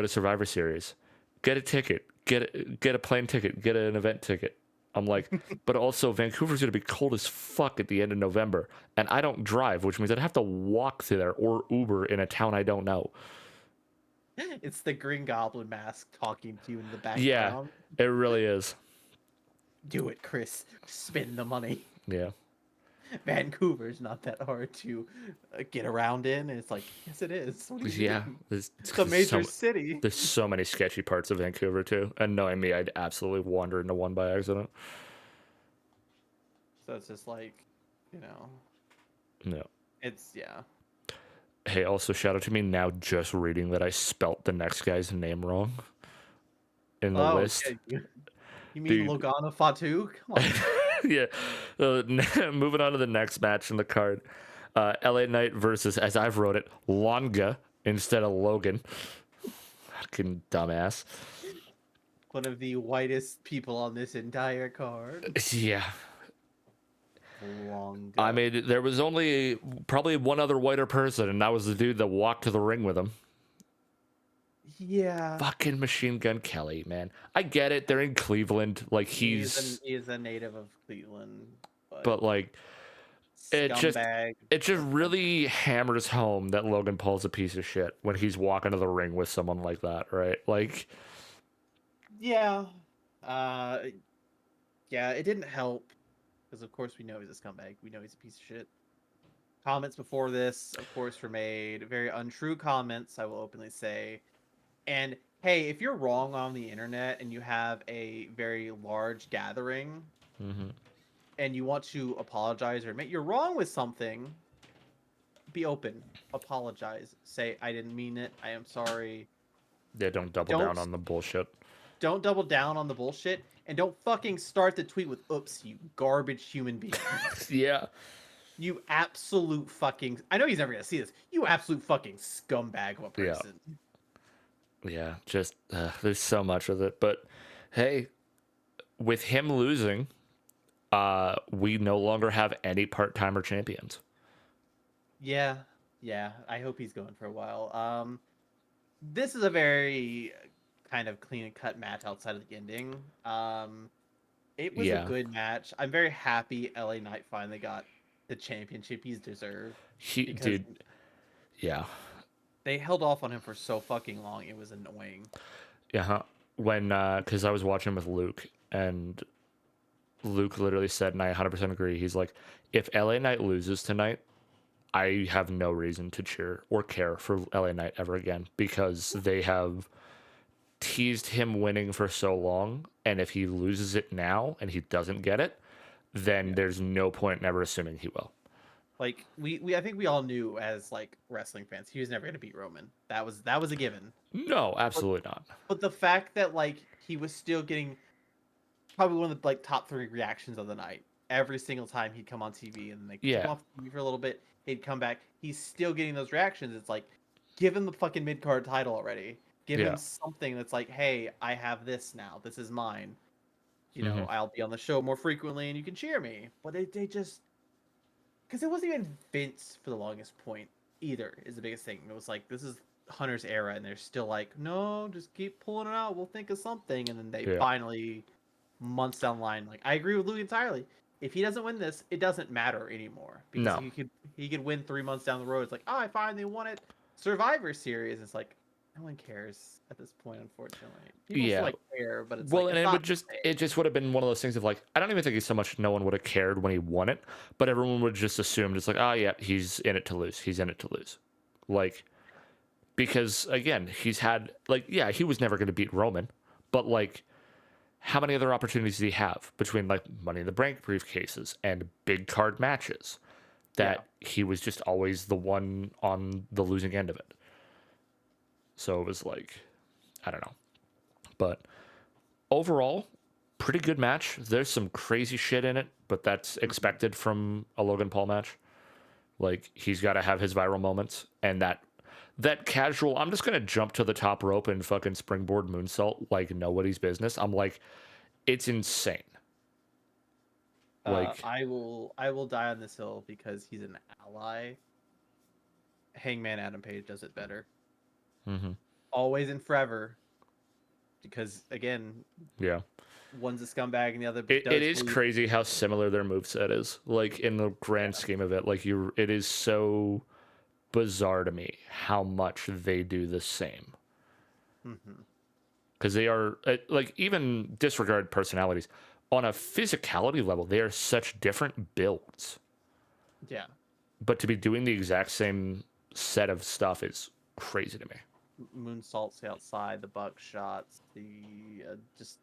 Survivor Series. Get a ticket. Get a plane ticket. Get an event ticket. I'm like, but also Vancouver's gonna be cold as fuck at the end of November, and I don't drive, which means I'd have to walk through there or Uber in a town I don't know. It's the Green Goblin mask talking to you in the Yeah, background. it really is. Do it, Chris. Spend the money. Yeah, Vancouver's not that hard to get around in. And it's like, yes, it is. What do you yeah. mean? There's, It's a major so city. there's so many sketchy parts of Vancouver too, and knowing me, I'd absolutely wander into one by accident. So it's just like, you know, No. it's yeah. Hey, also shout out to me now just reading that I spelt the next guy's name wrong in the Oh, list. yeah, you mean Dude. Logano Fatu? Come on. Yeah. Moving on to the next match in the card. LA Knight versus, as I've wrote it, Longa instead of Logan. Fucking dumbass. One of the whitest people on this entire card. Yeah. I Longa. mean, there was only probably one other whiter person, and that was the dude that walked to the ring with him. Yeah. Fucking Machine Gun Kelly, man. I get it. They're in Cleveland. Like, He is a native of Cleveland, but but like, it just scumbag. it just really hammers home that Logan Paul's a piece of shit when he's walking to the ring with someone like that, right? Like, Yeah. Uh yeah, it didn't help because of course we know he's a scumbag. We know he's a piece of shit. Comments before this, of course, were made very untrue comments, I will openly say. And hey, if you're wrong on the internet and you have a very large gathering mhm. and you want to apologize or admit you're wrong with something, be open, apologize, say I didn't mean it, I am sorry. Yeah, don't double down Don't on the bullshit. don't double down on the bullshit and don't fucking start the tweet with oops, you garbage human being. Yeah, You absolute fucking I know he's never gonna see this. You absolute fucking scumbag of a yeah, person. yeah. Just there's so much of it, but hey, with him losing, we no longer have any part timer champions. Yeah, yeah. I hope he's going for a while. This is a very kind of clean and cut match outside of the ending. It was a Yeah, good match. I'm very happy LA Knight finally got the championship he's deserved because dude. Yeah, They held off on him for so fucking long. It was annoying. Yeah, huh? When because I was watching with Luke, and Luke literally said, and I 100% agree. He's like, if LA Knight loses tonight, I have no reason to cheer or care for LA Knight ever again because they have teased him winning for so long, and if he loses it now and he doesn't get it, then Yeah. there's no point in ever assuming he will. Like we I think we all knew as like wrestling fans he was never gonna beat Roman. That was a given. No, But absolutely not. but the fact that like he was still getting probably one of the like top three reactions of the night every single time he'd come on TV, and then they took him Yeah, off TV for a little bit, he'd come back. He's still getting those reactions. It's like, give him the fucking mid card title already. Give him yeah, something that's like, hey, I have this now. This is mine. hmm I'll be on the show more frequently, and you can cheer me. But they just because it wasn't even Vince for the longest point either. Is the biggest thing. It was like this is Hunter's era, and they're still like, no, just keep pulling it out. We'll think of something, and then they yeah, finally months down the line. Like I agree with Louis entirely. If he doesn't win this, it doesn't matter anymore because no, he could win 3 months down the road. It's like, oh, I finally won it. Survivor Series. It's like no one cares at this point, unfortunately. People still yeah. like care, but it's like Well, and it's not the it same. just would have been one of those things of like, I don't even think it's so much no one would have cared when he won it, but everyone would just assumed it's like, oh yeah, he's in it to lose. He's in it to lose. Like, because again, he's had like, yeah, he was never going to beat Roman, but like, how many other opportunities did he have between like Money in the Bank briefcases and big card matches Yeah. that he was just always the one on the losing end of it? So it was like, I don't know, but overall, pretty good match. There's some crazy shit in it, but that's Mhm. expected from a Logan Paul match. Like he's got to have his viral moments, and that casual. I'm just gonna jump to the top rope and fucking springboard moonsault like nobody's business. I'm like, it's insane. Like, I will die on this hill because he's an ally. Hangman Adam Page does it better. mhm, Always and forever. Because again, yeah. one's a scumbag and the other It does is believe. crazy how similar their moveset is. Like in the grand Yeah. scheme of it, like it is so bizarre to me how much they do the same. Hmm. Because they are like even disregard personalities on a physicality level they are such different builds, Yeah. but to be doing the exact same set of stuff is crazy to me. Moonsaults outside, the buckshots, the just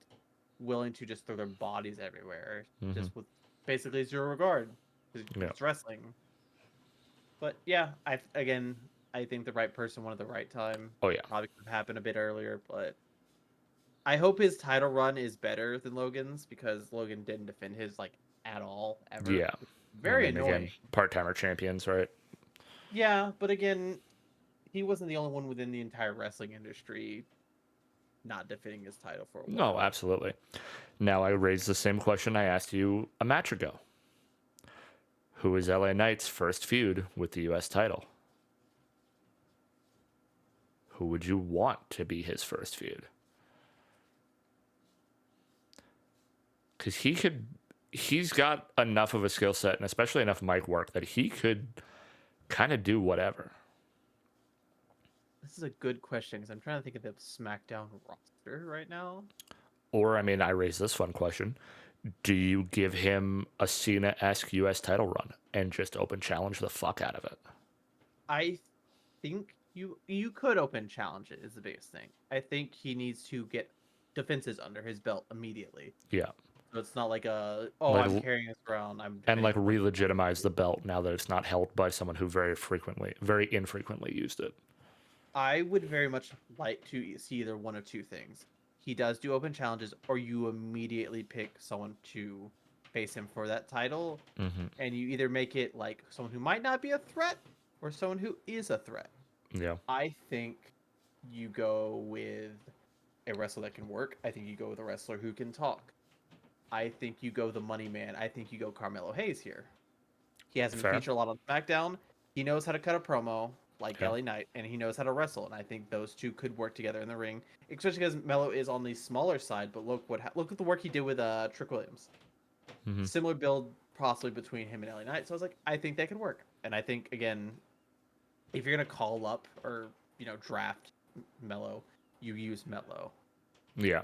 willing to just throw their bodies everywhere, Hmm. just with basically zero regard because Yeah. it's wrestling. But yeah, I think the right person wanted the right time. Oh yeah. Probably could have happened a bit earlier, but I hope his title run is better than Logan's because Logan didn't defend his like at all ever. Yeah, I Very mean again, annoying. part-timer champions, right? Yeah, but again, he wasn't the only one within the entire wrestling industry not defending his title for a No, while. absolutely. Now I raise the same question I asked you a match ago. Who is LA Knight's first feud with the US title? Who would you want to be his first feud? Because he's got enough of a skill set and especially enough mic work that he could kind of do whatever. This is a good question because I'm trying to think of the SmackDown roster right now. Or, I mean, I raise this fun question. Do you give him a Cena esque US title run and just open challenge the fuck out of it? I think you could open challenge it is the biggest thing. I think he needs to get defenses under his belt immediately. Yeah. So it's not like oh, Like, I'm carrying this around, I'm and defending like for one. re legitimize the belt now that it's not held by someone who very infrequently used it. I would very much like to see either one of two things. He does do open challenges, or you immediately pick someone to face him for that title, Hmm. and you either make it like someone who might not be a threat or someone who is a threat. Yeah. I think you go with a wrestler that can work. I think you go with a wrestler who can talk. I think you go the money man. I think you go Carmelo Hayes here. He hasn't been Fair. featured a lot on SmackDown. He knows how to cut a promo like Yeah. LA Knight, and he knows how to wrestle. And I think those two could work together in the ring, especially because Melo is on the smaller side. But look at the work he did with Trick Williams. Hmm. Similar build possibly between him and LA Knight. So I was like, I think that could work. And I think again, if you're gonna call up or draft Mello, you use Mello. Yeah.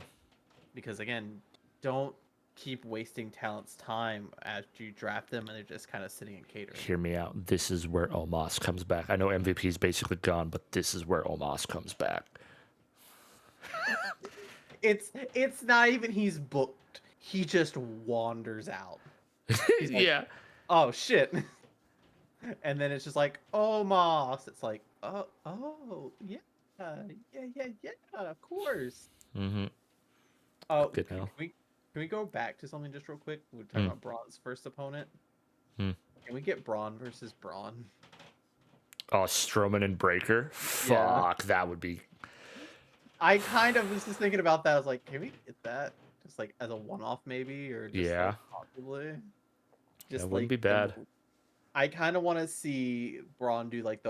Because again, don't keep wasting talent's time as you draft them and they're just kind of sitting and catering. Hear me out. This is where Omos comes back. I know MVP is basically gone, but this is where Omos comes back. It's not even he's booked. He just wanders out. He's like, Yeah. oh shit. And then it's just like, oh Moss. It's like, yeah, yeah, of course. Mm-hmm. Oh, Good can now. we go back to something just real quick? We were talking Mm. about Braun's first opponent. Mm. Can we get Braun versus Braun? Oh, Strowman and Breaker? Yeah. Fuck, that would be... I kind of was just thinking about that. I was like, can we get that just like as a one-off maybe, or just like Yeah. possibly, That just wouldn't like be them. bad. I kind of want to see Braun do like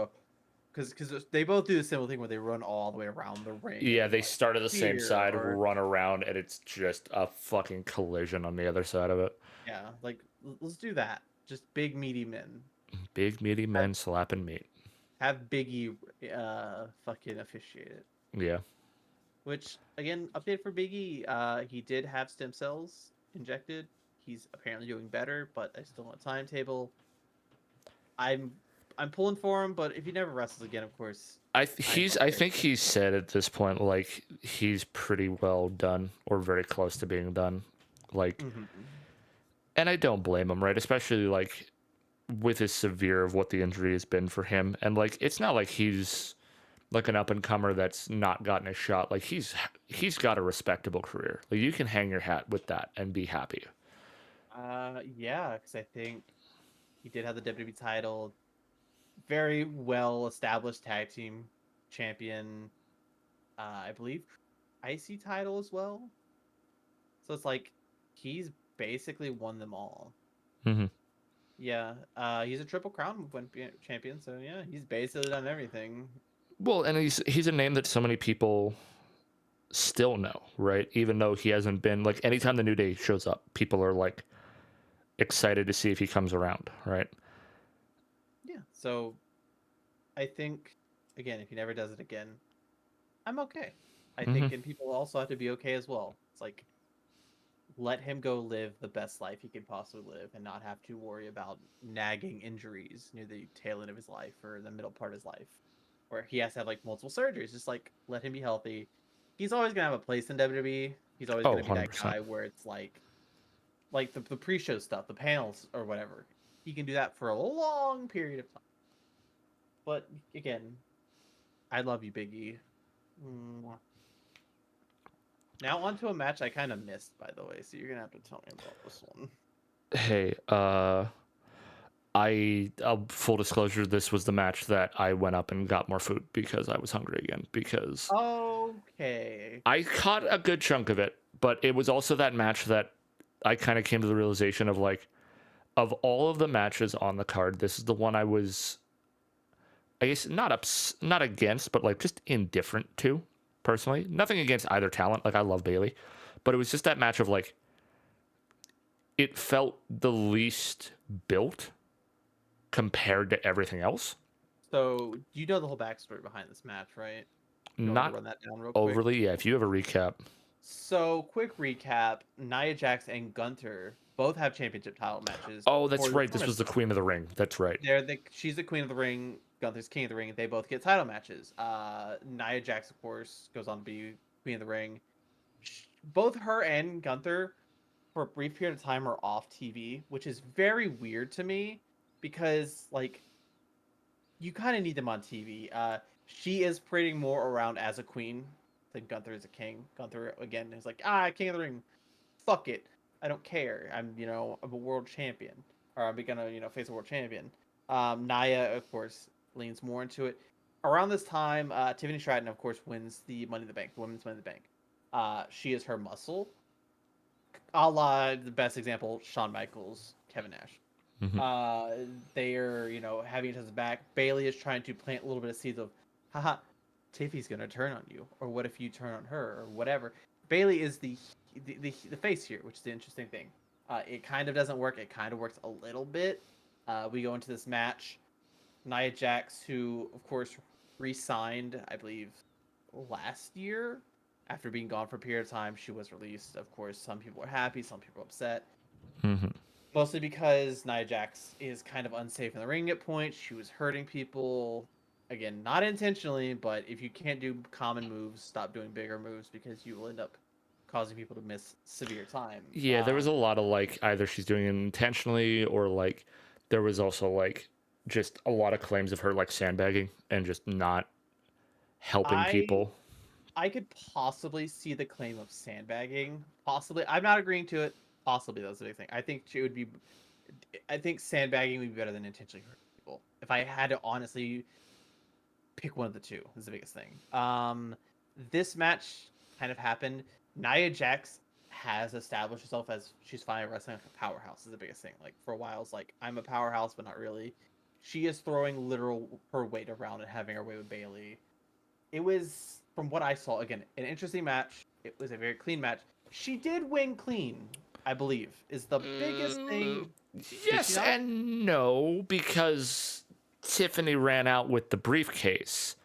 because they both do the similar thing where they run all the way around the ring and Yeah, then they like start at the same spear side, or run around, and it's just a fucking collision on the other side of it. yeah, like let's do that. Just big meaty men. Big, meaty Have, men slapping meat. have Biggie fucking officiate it. Yeah. Which again, update for Biggie. He did have stem cells injected. He's apparently doing better, but I still want a timetable. I'm I'm pulling for him, but if he never wrestles again, of course, I I he's don't I care. think he's said at this point like he's pretty well done or very close to being done. Like, Mm-hmm. and I don't blame him, right? Especially like with his severe of what the injury has been for him, and like it's not like he's like an up and comer that's not gotten a shot. Like he's got a respectable career. Like you can hang your hat with that and be happy. Yeah, because I think he did have the WWE title, very well established tag team champion. I believe IC title as well. So it's like he's basically won them all. Hmm. Yeah, he's a triple crown champion, so yeah, he's basically done everything. Well, and he's a name that so many people still know, right? Even though he hasn't been like anytime the New Day shows up, people are like excited to see if he comes around, right? Yeah, so I think again, if he never does it again, I'm okay. I Hmm. think, and people also have to be okay as well. It's like let him go live the best life he can possibly live and not have to worry about nagging injuries near the tail end of his life or the middle part of his life where he has to have like multiple surgeries. Just like let him be healthy. He's always gonna have a place in WWE. He's always Oh, gonna be that 100%. guy where it's like the pre-show stuff, the panels or whatever. He can do that for a long period of time. But again, I love you, Biggie. Mwah. Now onto a match I kind of missed, by the way. So you're gonna have to tell me about this one. Hey, full disclosure, this was the match that I went up and got more food because I was hungry again because Okay. I caught a good chunk of it, but it was also that match that I kind of came to the realization of like of all of the matches on the card, this is the one I was I guess not against, but like just indifferent to personally. Nothing against either talent. Like I love Bailey, but it was just that match of like it felt the least built compared to everything else. So you know the whole backstory behind this match, right? You want me to Not run that down real quick? overly. Yeah, if you have a recap. So quick recap: Nia Jax and Gunther both have championship title matches Oh, that's for the right. This was the SummerSlam. Queen of the Ring. That's right. She's the queen of the ring. Gunther's king of the ring. They both get title matches. Nia Jax, of course, goes on to be queen of the ring. Both her and Gunther, for a brief period of time, are off TV, which is very weird to me because like you kind of need them on TV. She is parading more around as a queen than Gunther is a king. Gunther again is like, king of the ring, fuck it, I don't care. I'm a world champion, or I'm gonna face a world champion. Naya, of course, leans more into it. Around this time, Tiffany Stratton, of course, wins the Money in the Bank, the Women's Money in the Bank. She is her muscle, a la the best example, Shawn Michaels, Kevin Nash. Hmm. They are, having each other's back. Bailey is trying to plant a little bit of seeds of, haha, Tiffy's gonna turn on you, or what if you turn on her, or whatever. Bailey is the face here, which is the interesting thing. It kind of doesn't work. It kind of works a little bit. We go into this match. Nia Jax, who of course re-signed, I believe, last year. After being gone for a period of time, she was released. Of course, some people are happy, some people are upset. Mm-hmm. Mostly because Nia Jax is kind of unsafe in the ring at points. She was hurting people. Again, not intentionally, but if you can't do common moves, stop doing bigger moves because you will end up causing people to miss severe time. Yeah, there was a lot of like either she's doing it intentionally or like there was also like just a lot of claims of her like sandbagging and just not helping I people. I could possibly see the claim of sandbagging. Possibly, I'm not agreeing to it. Possibly, that's the big thing. I think it would be. I think sandbagging would be better than intentionally hurting people. If I had to honestly pick one of the two, is the biggest thing. This match kind of happened. Nia Jax has established herself as she's finally wrestling like a powerhouse. Is the biggest thing. Like for a while, it's like I'm a powerhouse, but not really. She is throwing literal her weight around and having her way with Bailey. It was, from what I saw, again, an interesting match. It was a very clean match. She did win clean, I believe, is the biggest thing. Did she Yes not? and no, because Tiffany ran out with the briefcase.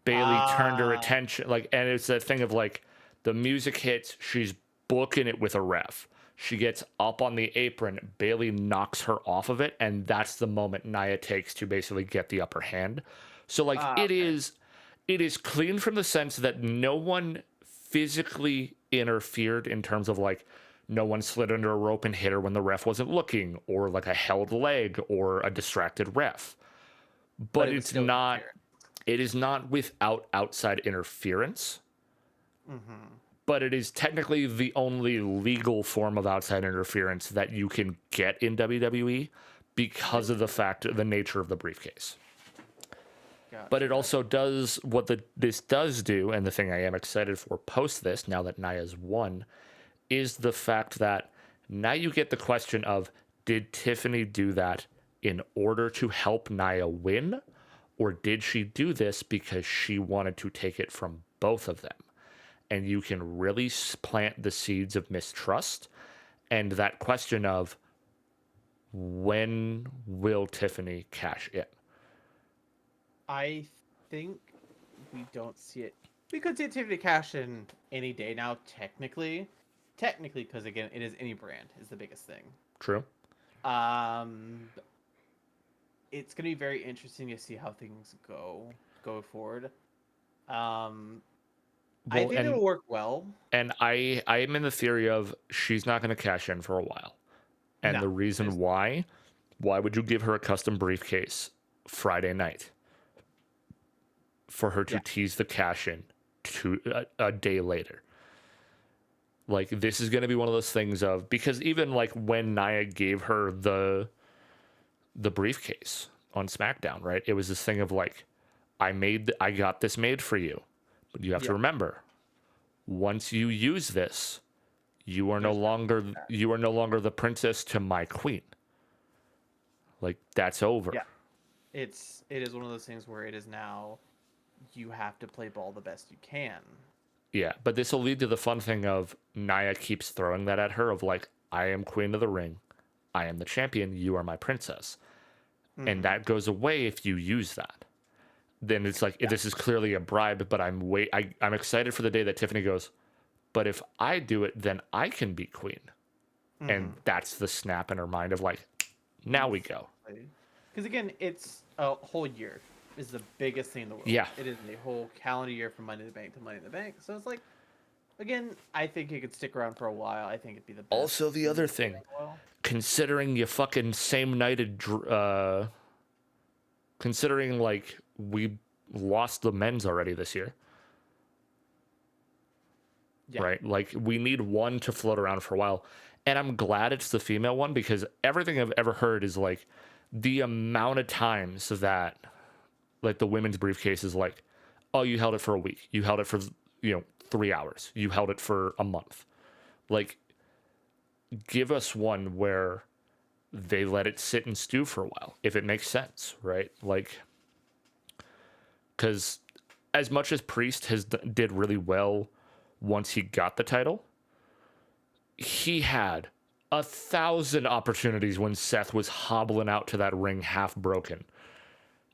Bailey turned her Ah, attention, like, and it's that thing of like the music hits, she's booking it with a ref. She gets up on the apron, Bailey knocks her off of it, and that's the moment Nia takes to basically get the upper hand. So like okay. it is clean from the sense that no one physically interfered in terms of like no one slid under a rope and hit her when the ref wasn't looking, or like a held leg or a distracted ref. But But it was it's still not interference. it is not without outside interference, Mm-hmm. but it is technically the only legal form of outside interference that you can get in WWE Okay. because of the fact the nature of the briefcase. But Gotcha, it gotcha. also does what this does do, and the thing I am excited for post this, now that Nia's won, is the fact that now you get the question of did Tiffany do that in order to help Nia win, or did she do this because she wanted to take it from both of them? And you can really plant the seeds of mistrust and that question of when will Tiffany cash in? I think we don't see it. We could see Tiffany cash in any day now, technically. Technically, because again, it is any brand is the biggest thing. True. Um, it's gonna be very interesting to see how things go forward. Um, I Well, think it'll work well. and I am in the theory of she's not going to cash in for a while. And No, the reason there's why would you give her a custom briefcase Friday night for her to yeah, tease the cash in a day later? Like this is going to be one of those things of because even like when Nia gave her the briefcase on SmackDown, right? It was this thing of like I got this made for you. But you have to yeah. remember, once you use this, There's you are no longer the princess to my queen. Like that's over. yeah. It is one of those things where it is now you have to play ball the best you can. Yeah, but this will lead to the fun thing of Nia keeps throwing that at her of like, I am queen of the ring. I am the champion. You are my princess. And Mm-hmm. that goes away if you use that. Then it's like, Yeah. this is clearly a bribe, but I'm excited for the day that Tiffany goes, but if I do it, then I can be queen. And Mm-hmm. that's the snap in her mind of like, now we go. Because again, it's a whole year is the biggest thing in the world. Yeah. It is a whole calendar year from Money in the Bank to Money in the Bank. So it's like, again, I think it could stick around for a while. I think it'd be the best. Also, the other thing, considering you fucking same nighted, considering like we lost the men's already this year, Yeah. right? Like we need one to float around for a while. And I'm glad it's the female one because everything I've ever heard is like the amount of times that like the women's briefcase is like, oh, you held it for a week. You held it for, 3 hours. You held it for a month. Like, give us one where they let it sit and stew for a while, if it makes sense, right? Like, because as much as Priest did really well once he got the title, he had 1,000 opportunities when Seth was hobbling out to that ring half broken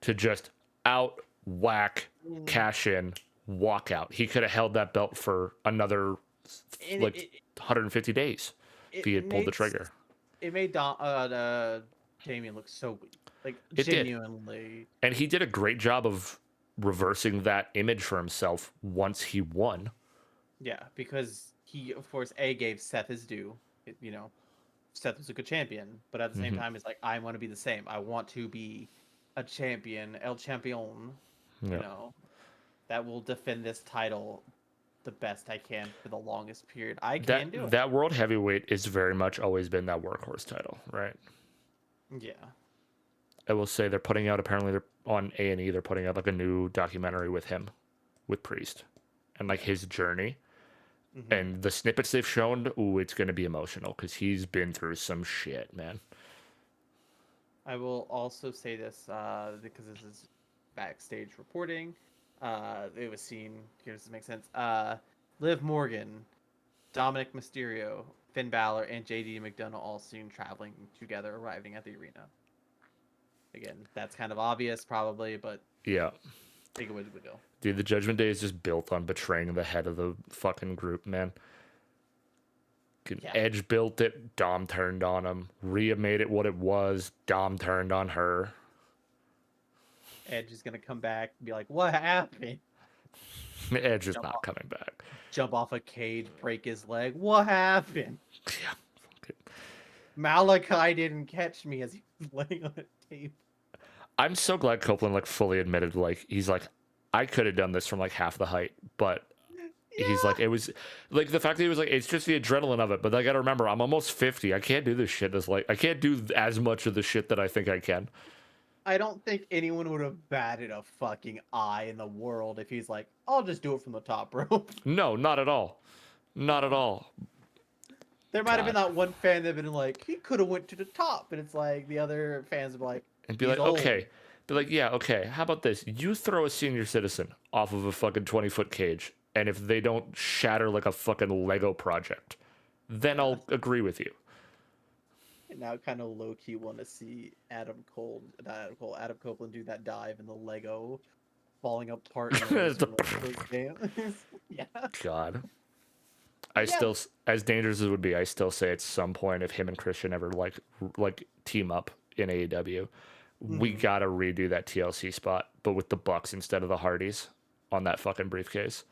to just out whack, Mm. cash in, walk out. He could have held that belt for another And like 150 days if it he had pulled the made trigger. it made Damien look so weak, like It did. genuinely. And he did a great job of reversing that image for himself once he won. Yeah, because he, of course, gave Seth his due. You know, Seth was a good champion, but at the same Hmm. time, it's like I want to be the same. I want to be a champion, El Champion. You Yeah. know, that will defend this title the best I can for the longest period I That can do it. that world heavyweight is very much always been that workhorse title, right? Yeah. I will say they're putting out, apparently they're on A&E, they're putting out like a new documentary with him, with Priest, and like Yeah. his journey. Hmm. And the snippets they've shown, ooh, it's going to be emotional because he's been through some shit, man. I will also say this because this is backstage reporting. It was seen. Here, does this make sense? Liv Morgan, Dominic Mysterio, Finn Balor, and JD McDonough all seen traveling together, arriving at the arena. Again, that's kind of obvious, probably, but Yeah. take it with we go. Dude, the Judgment Day is just built on betraying the head of the fucking group, man. Yeah, Edge built it, Dom turned on him. Rhea made it what it was, Dom turned on her. Edge is gonna come back and be like, "What happened?" Edge is Jump not off, coming back. jump off a cage, break his leg. What happened? Yeah. Malachi didn't catch me as he was laying on a table. I'm so glad Copeland like fully admitted like he's like I could have done this from like half the height, but he's Yeah, like it was like the fact that he was like it's just the adrenaline of it. But I got to remember I'm almost 50. I can't do this shit as like I can't do as much of the shit that I think I can. I don't think anyone would have batted a fucking eye in the world if he's like, "I'll just do it from the top rope." No, not at all. Not at No. all. There might have been God. that one fan that been like, "He could have went to the top," and it's like the other fans would be like, And be "He's like, old." okay. Be like, yeah, okay. How about this? You throw a senior citizen off of a fucking 20-foot cage, and if they don't shatter like a fucking Lego project, then Yeah. I'll agree with you. And now kind of low key want to see Adam Copeland do that dive in the Lego falling apart noise from those games. Yeah. God. I But yeah. still, as dangerous as it would be, I still say at some point if him and Christian ever like team up in AEW, we Mhm. gotta redo that TLC spot, but with the Bucks instead of the Hardys on that fucking briefcase.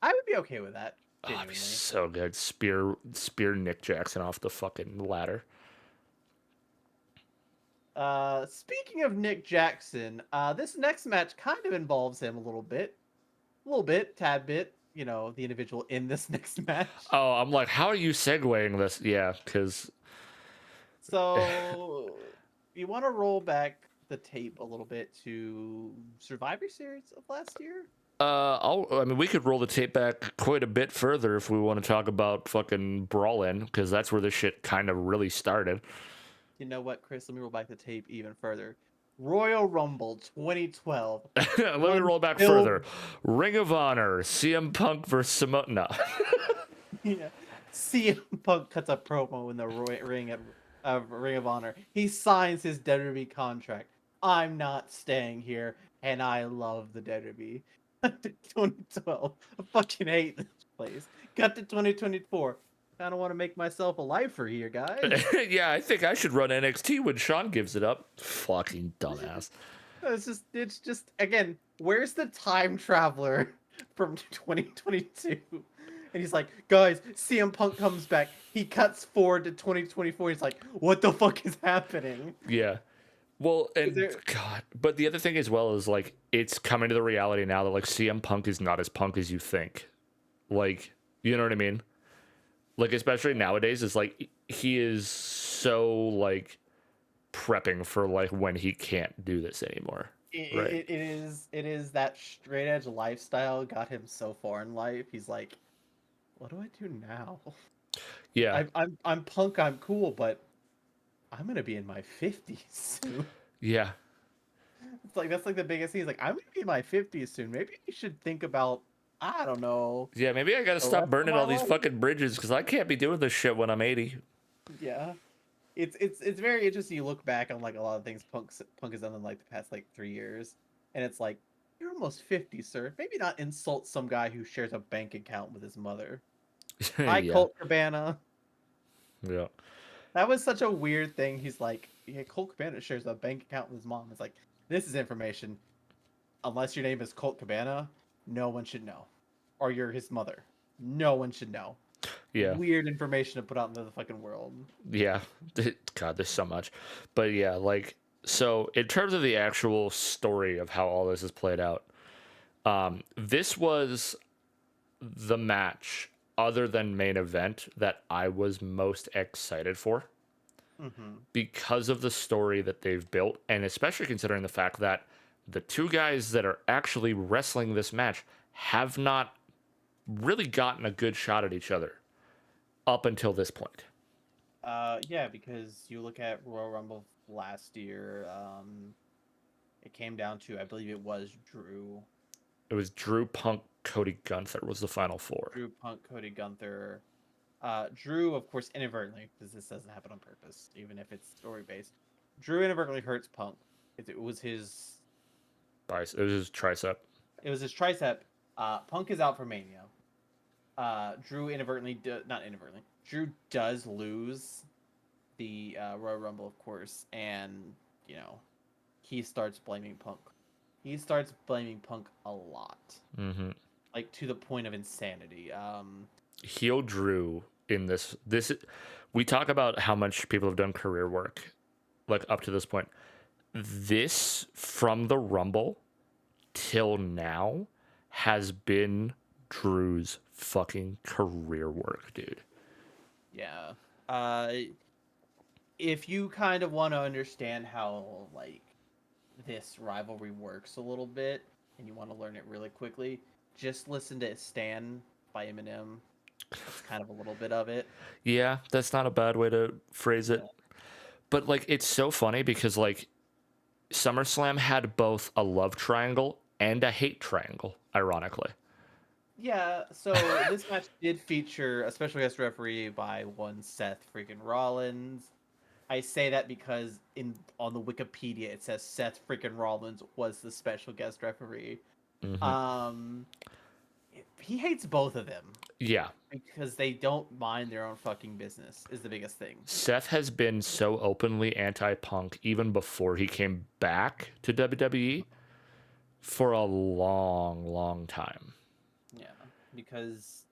I would be okay with that, Oh, it'd be genuinely. so good. Spear Nick Jackson off the fucking ladder. Speaking of Nick Jackson, this next match kind of involves him a little bit, tad bit. You know, the individual in this next match. Oh, I'm like, how are you segueing this? Yeah, because So you want to roll back the tape a little bit to Survivor Series of last year? I mean, we could roll the tape back quite a bit further if we want to talk about fucking Brawlin, because that's where this shit kind of really started. You know what, Chris? Let me roll back the tape even further. Royal Rumble 2012. Let me One roll back Bill, further. Ring of Honor, CM Punk versus Samoa. No. yeah, CM Punk cuts a promo in the Ring of Honor. He signs his WWE contract. I'm not staying here, and I love the WWE. 2012. I fucking hate this place. Cut to 2024. Kind of want to make myself a lifer here, guys. Yeah, I think I should run NXT when Sean gives it up. Fucking dumbass. It's just again, where's the time traveler from 2022? And he's like, guys, CM Punk comes back. He cuts forward to 2024. He's like, what the fuck is happening? Yeah. Well, Is and there God, but the other thing as well is like it's coming to the reality now that like CM Punk is not as punk as you think. Like, you know what I mean? Like especially nowadays, it's like he is so like prepping for like when he can't do this anymore. Right? it is that straight edge lifestyle got him so far in life. He's like, what do I do now? Yeah. I'm Punk. I'm cool, but I'm gonna be in my 50s soon. Yeah. It's like that's like the biggest thing. He's like, I'm gonna be in my 50s soon. Maybe we should think about, I don't know, Yeah, maybe I got to the stop rest of burning my all these life. fucking bridges cuz I can't be doing this shit when I'm 80. Yeah, it's very interesting. You look back on like a lot of things Punk has done in like the past like 3 years. And it's like, you're almost 50, sir. Maybe not insult some guy who shares a bank account with his mother. Hi, Yeah. Colt Cabana. Yeah. That was such a weird thing. He's like, yeah, Colt Cabana shares a bank account with his mom. It's like, this is information. Unless your name is Colt Cabana, no one should know. Or you're his mother. No one should know. Yeah. Weird information to put out into the fucking world. Yeah. God, there's so much. But yeah, like, so in terms of the actual story of how all this is played out, this was the match other than main event that I was most excited for Mm-hmm. because of the story that they've built, and especially considering the fact that the two guys that are actually wrestling this match have not really gotten a good shot at each other up until this point. Yeah, because you look at Royal Rumble last year, it came down to, I believe it was It was Drew, Punk, Cody, Gunther was the final four. Drew Punk, Cody Gunther. Drew, of course, inadvertently, because this doesn't happen on purpose, even if it's story based. Drew inadvertently hurts Punk. It was his. It was his tricep. It was his tricep. Punk is out for Mania. Drew inadvertently, not inadvertently. Drew does lose the Royal Rumble, of course, and you know, he starts blaming Punk. He starts blaming Punk a lot, Mm-hmm. like to the point of insanity. Heel Drew in this we talk about how much people have done career work like up to this point. This from the Rumble till now has been Drew's fucking career work, dude. Yeah. If you kind of want to understand how like this rivalry works a little bit, and you want to learn it really quickly, just listen to "Stan" by Eminem. That's kind of a little bit of it. Yeah, that's not a bad way to phrase it. Yeah. But like it's so funny because like SummerSlam had both a love triangle and a hate triangle, ironically. Yeah, so this match did feature a special guest referee by one Seth freaking Rollins. I say that because on the Wikipedia it says Seth freaking Rollins was the special guest referee. Mm-hmm. Um, he hates both of them Yeah. because they don't mind their own fucking business is the biggest thing. Seth has been so openly anti-Punk even before he came back to WWE for a long, long time. Yeah, because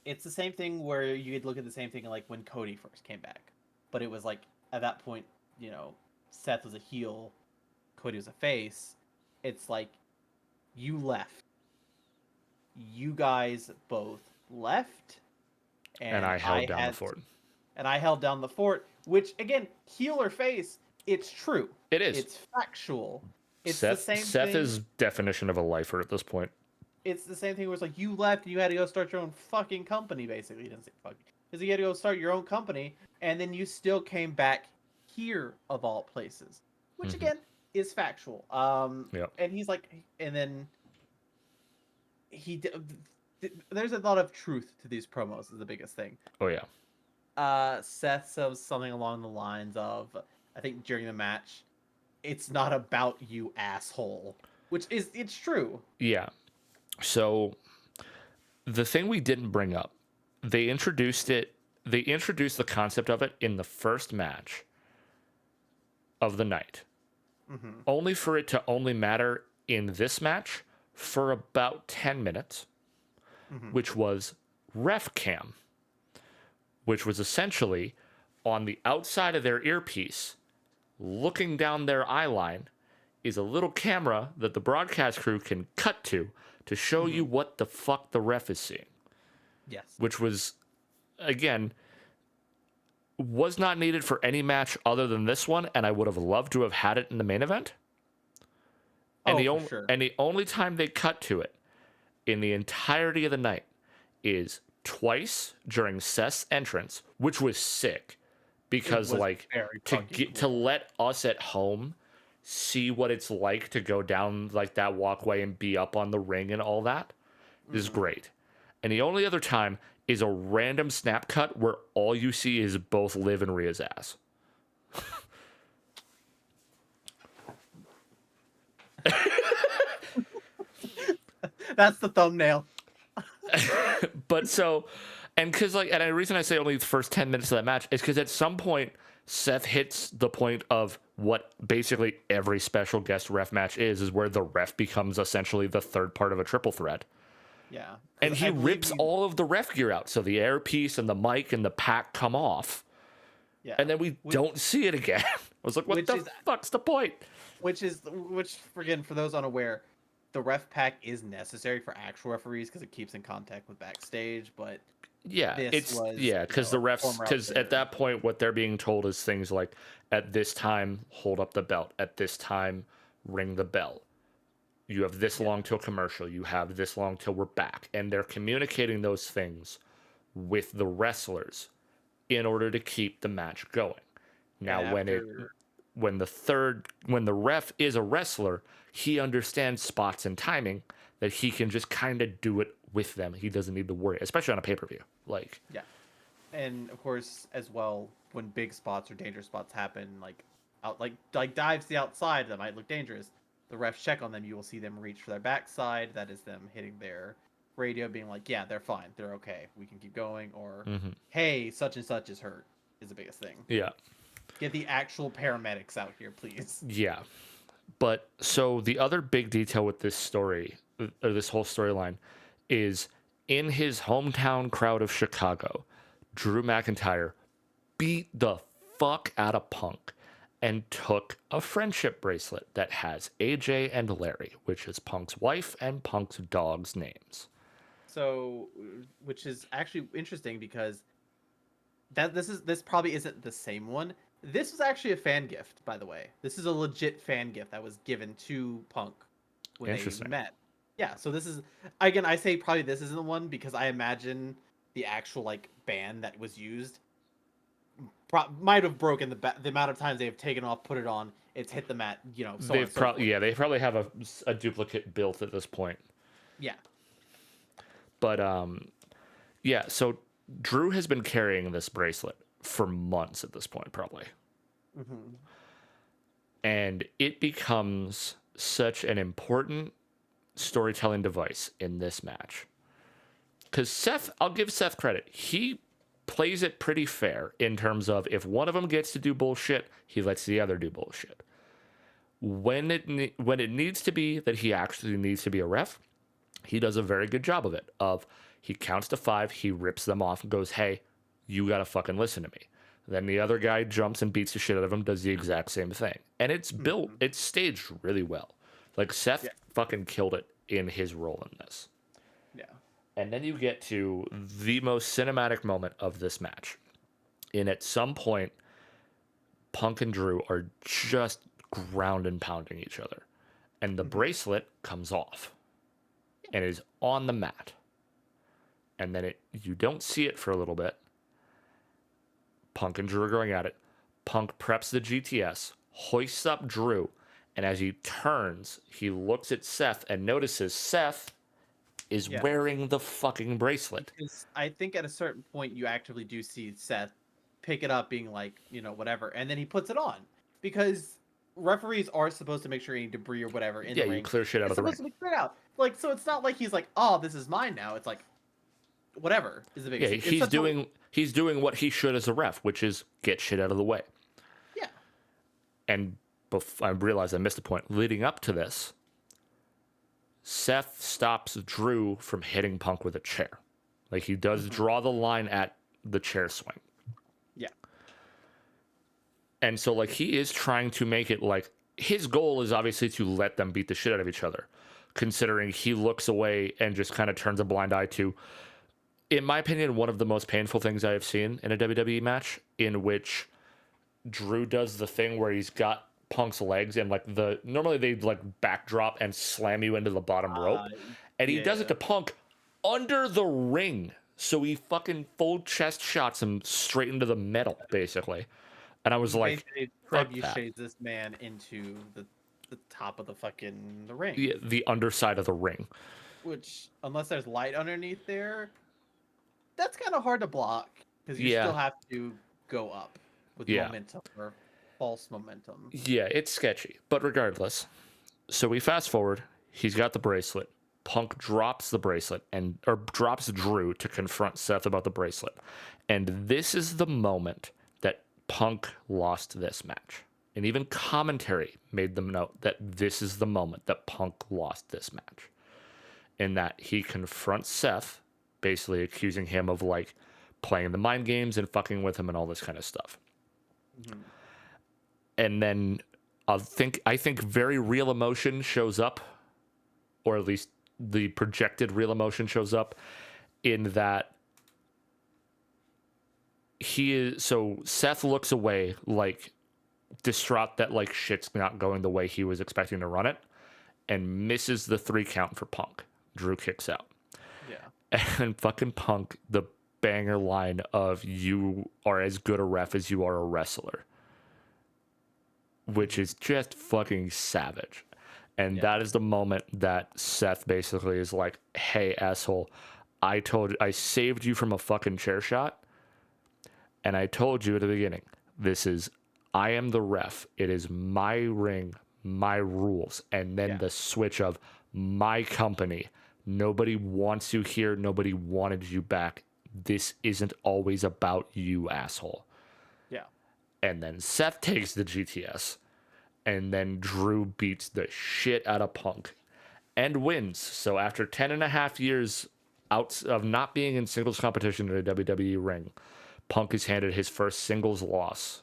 it's the same thing where you could look at the same thing like when Cody first came back, but it was like at that point, you know, Seth was a heel, Cody was a face. It's like you left, you guys both left, And and I held down the fort. and I held down the fort. Which again, heel or face, it's true. It is. It's factual. It's Seth, the same Seth thing. is definition of a lifer at this point. It's the same thing where it's like you left and you had to go start your own fucking company, basically. He doesn't say fucking. Because you had to go start your own company, and then you still came back here, of all places. Which, again, is factual. Yep. And he's like, and then there's a lot of truth to these promos, is the biggest thing. Oh, yeah. Seth says something along the lines of, I think during the match, it's not about you, asshole. Which is, it's true. Yeah. So the thing we didn't bring up, they introduced the concept of it in the first match of the night. Mm-hmm. Only for it to only matter in this match for about 10 minutes, which was ref cam, which was essentially on the outside of their earpiece, looking down their eye line, is a little camera that the broadcast crew can cut to show you what the fuck the ref is seeing. Yes. Which was, again, was not needed for any match other than this one, and I would have loved to have had it in the main event. And for sure. And the only time they cut to it in the entirety of the night is twice during Seth's entrance, which was sick because like to let us at home see what it's like to go down like that walkway and be up on the ring and all that is great. And the only other time is a random snap cut where all you see is both Liv and Rhea's ass. That's the thumbnail. But so, and because like, and the reason I say only the first 10 minutes of that match is because at some point Seth hits the point of what basically every special guest ref match is where the ref becomes essentially the third part of a triple threat. Yeah, And because he I believe rips he's all of the ref gear out, so the airpiece and the mic and the pack come off, yeah, and then we don't see it again. I was like, what which the is fuck's the point? which again, for those unaware, the ref pack is necessary for actual referees because it keeps in contact with backstage. But Yeah, this it's was, yeah, because the a refs, former out because at there. that point, what they're being told is things like, at this time, hold up the belt. At this time, ring the bell. You have this Yeah, long till commercial. You have this long till we're back. And they're communicating those things with the wrestlers in order to keep the match going. Now, and after when the ref is a wrestler, he understands spots and timing that he can just kind of do it with them. He doesn't need to worry, especially on a pay-per-view. Like, yeah, and of course as well when big spots or dangerous spots happen, like out like dives to the outside that might look dangerous. The refs check on them. You will see them reach for their backside. That is them hitting their radio, being like, "Yeah, they're fine. They're okay. We can keep going." Or, "Hey, such and such is hurt." Is the biggest thing. yeah. Get the actual paramedics out here, please. Yeah. But so the other big detail with this story, or this whole storyline, is in his hometown crowd of Chicago, Drew McIntyre beat the fuck out of Punk and took a friendship bracelet that has AJ and Larry, which is Punk's wife and Punk's dog's names. So, which is actually interesting because this probably isn't the same one. This was actually a fan gift, by the way. This is a legit fan gift that was given to Punk when they Interesting. met. Yeah, so this is, again, I say probably this isn't the one because I imagine the actual like band that was used might have broken the amount of times they've taken off, put it on, it's hit the mat, so on and They've so probably forth. they probably have a duplicate built at this point. Yeah. But yeah, so Drew has been carrying this bracelet for months at this point, probably. Hmm. And it becomes such an important storytelling device in this match. Because Seth, I'll give Seth credit. He plays it pretty fair in terms of if one of them gets to do bullshit, he lets the other do bullshit. When it needs to be that he actually needs to be a ref, he does a very good job of it. Of he counts to 5, he rips them off and goes, "Hey, you gotta fucking listen to me." Then the other guy jumps and beats the shit out of him, does the exact same thing. And it's built, Hmm. it's staged really well. Like Seth Yeah. fucking killed it in his role in this. Yeah. And then you get to the most cinematic moment of this match. And at some point, Punk and Drew are just ground and pounding each other. And the Hmm. bracelet comes off and is on the mat. And then you don't see it for a little bit. Punk and Drew are going at it. Punk preps the GTS, hoists up Drew, and as he turns, he looks at Seth and notices Seth is Yeah. wearing the fucking bracelet. Because I think at a certain point you actively do see Seth pick it up, being like, whatever, and then he puts it on because referees are supposed to make sure any debris or whatever in Yeah, the you ring clear shit out is of the ring. supposed to be cleared out. Like, so it's not like he's like, oh, this is mine now. It's like, whatever is the Yeah, biggest thing. It's such a he's doing what he should as a ref, which is get shit out of the way. yeah. And I realized I missed a point. Leading up to this, Seth stops Drew from hitting Punk with a chair. Like he does Hmm. draw the line at the chair swing. Yeah. And so like he is trying to make it like his goal is obviously to let them beat the shit out of each other. Considering he looks away and just kind of turns a blind eye to, in my opinion, one of the most painful things I have seen in a WWE match, in which Drew does the thing where he's got Punk's legs and like normally they like backdrop and slam you into the bottom Uh, rope, and he does it yeah. to Punk under the ring. So he fucking full chest shots him straight into the metal, basically. And I was He like, basically fuck that. trebuchets this man into the top of the ring, The underside of the ring. which unless there's light underneath there, that's kind of hard to block because you Yeah, still have to go up with yeah, momentum or false momentum. yeah. It's sketchy, but regardless. So we fast forward. He's got the bracelet. Punk drops the bracelet or drops Drew to confront Seth about the bracelet. And this is the moment that Punk lost this match. And even commentary made them note that this is the moment that Punk lost this match. In that he confronts Seth, basically accusing him of like playing the mind games and fucking with him and all this kind of stuff. Mm-hmm. And then I think very real emotion shows up, or at least the projected real emotion shows up, in that Seth looks away like distraught that like shit's not going the way he was expecting to run it, and misses the 3 count for Punk. Drew kicks out. Yeah. And fucking Punk, the banger line of "You are as good a ref as you are a wrestler," which is just fucking savage. And that is the moment that Seth basically is like, "Hey, asshole, I saved you from a fucking chair shot. And I told you at the beginning, I am the ref. It is my ring, my rules." And then the switch of my company. Nobody wants you here. Nobody wanted you back. This isn't always about you, asshole. Yeah. And then Seth takes the GTS. And then Drew beats the shit out of Punk and wins. So after 10 and a half years out of not being in singles competition in a WWE ring, Punk is handed his first singles loss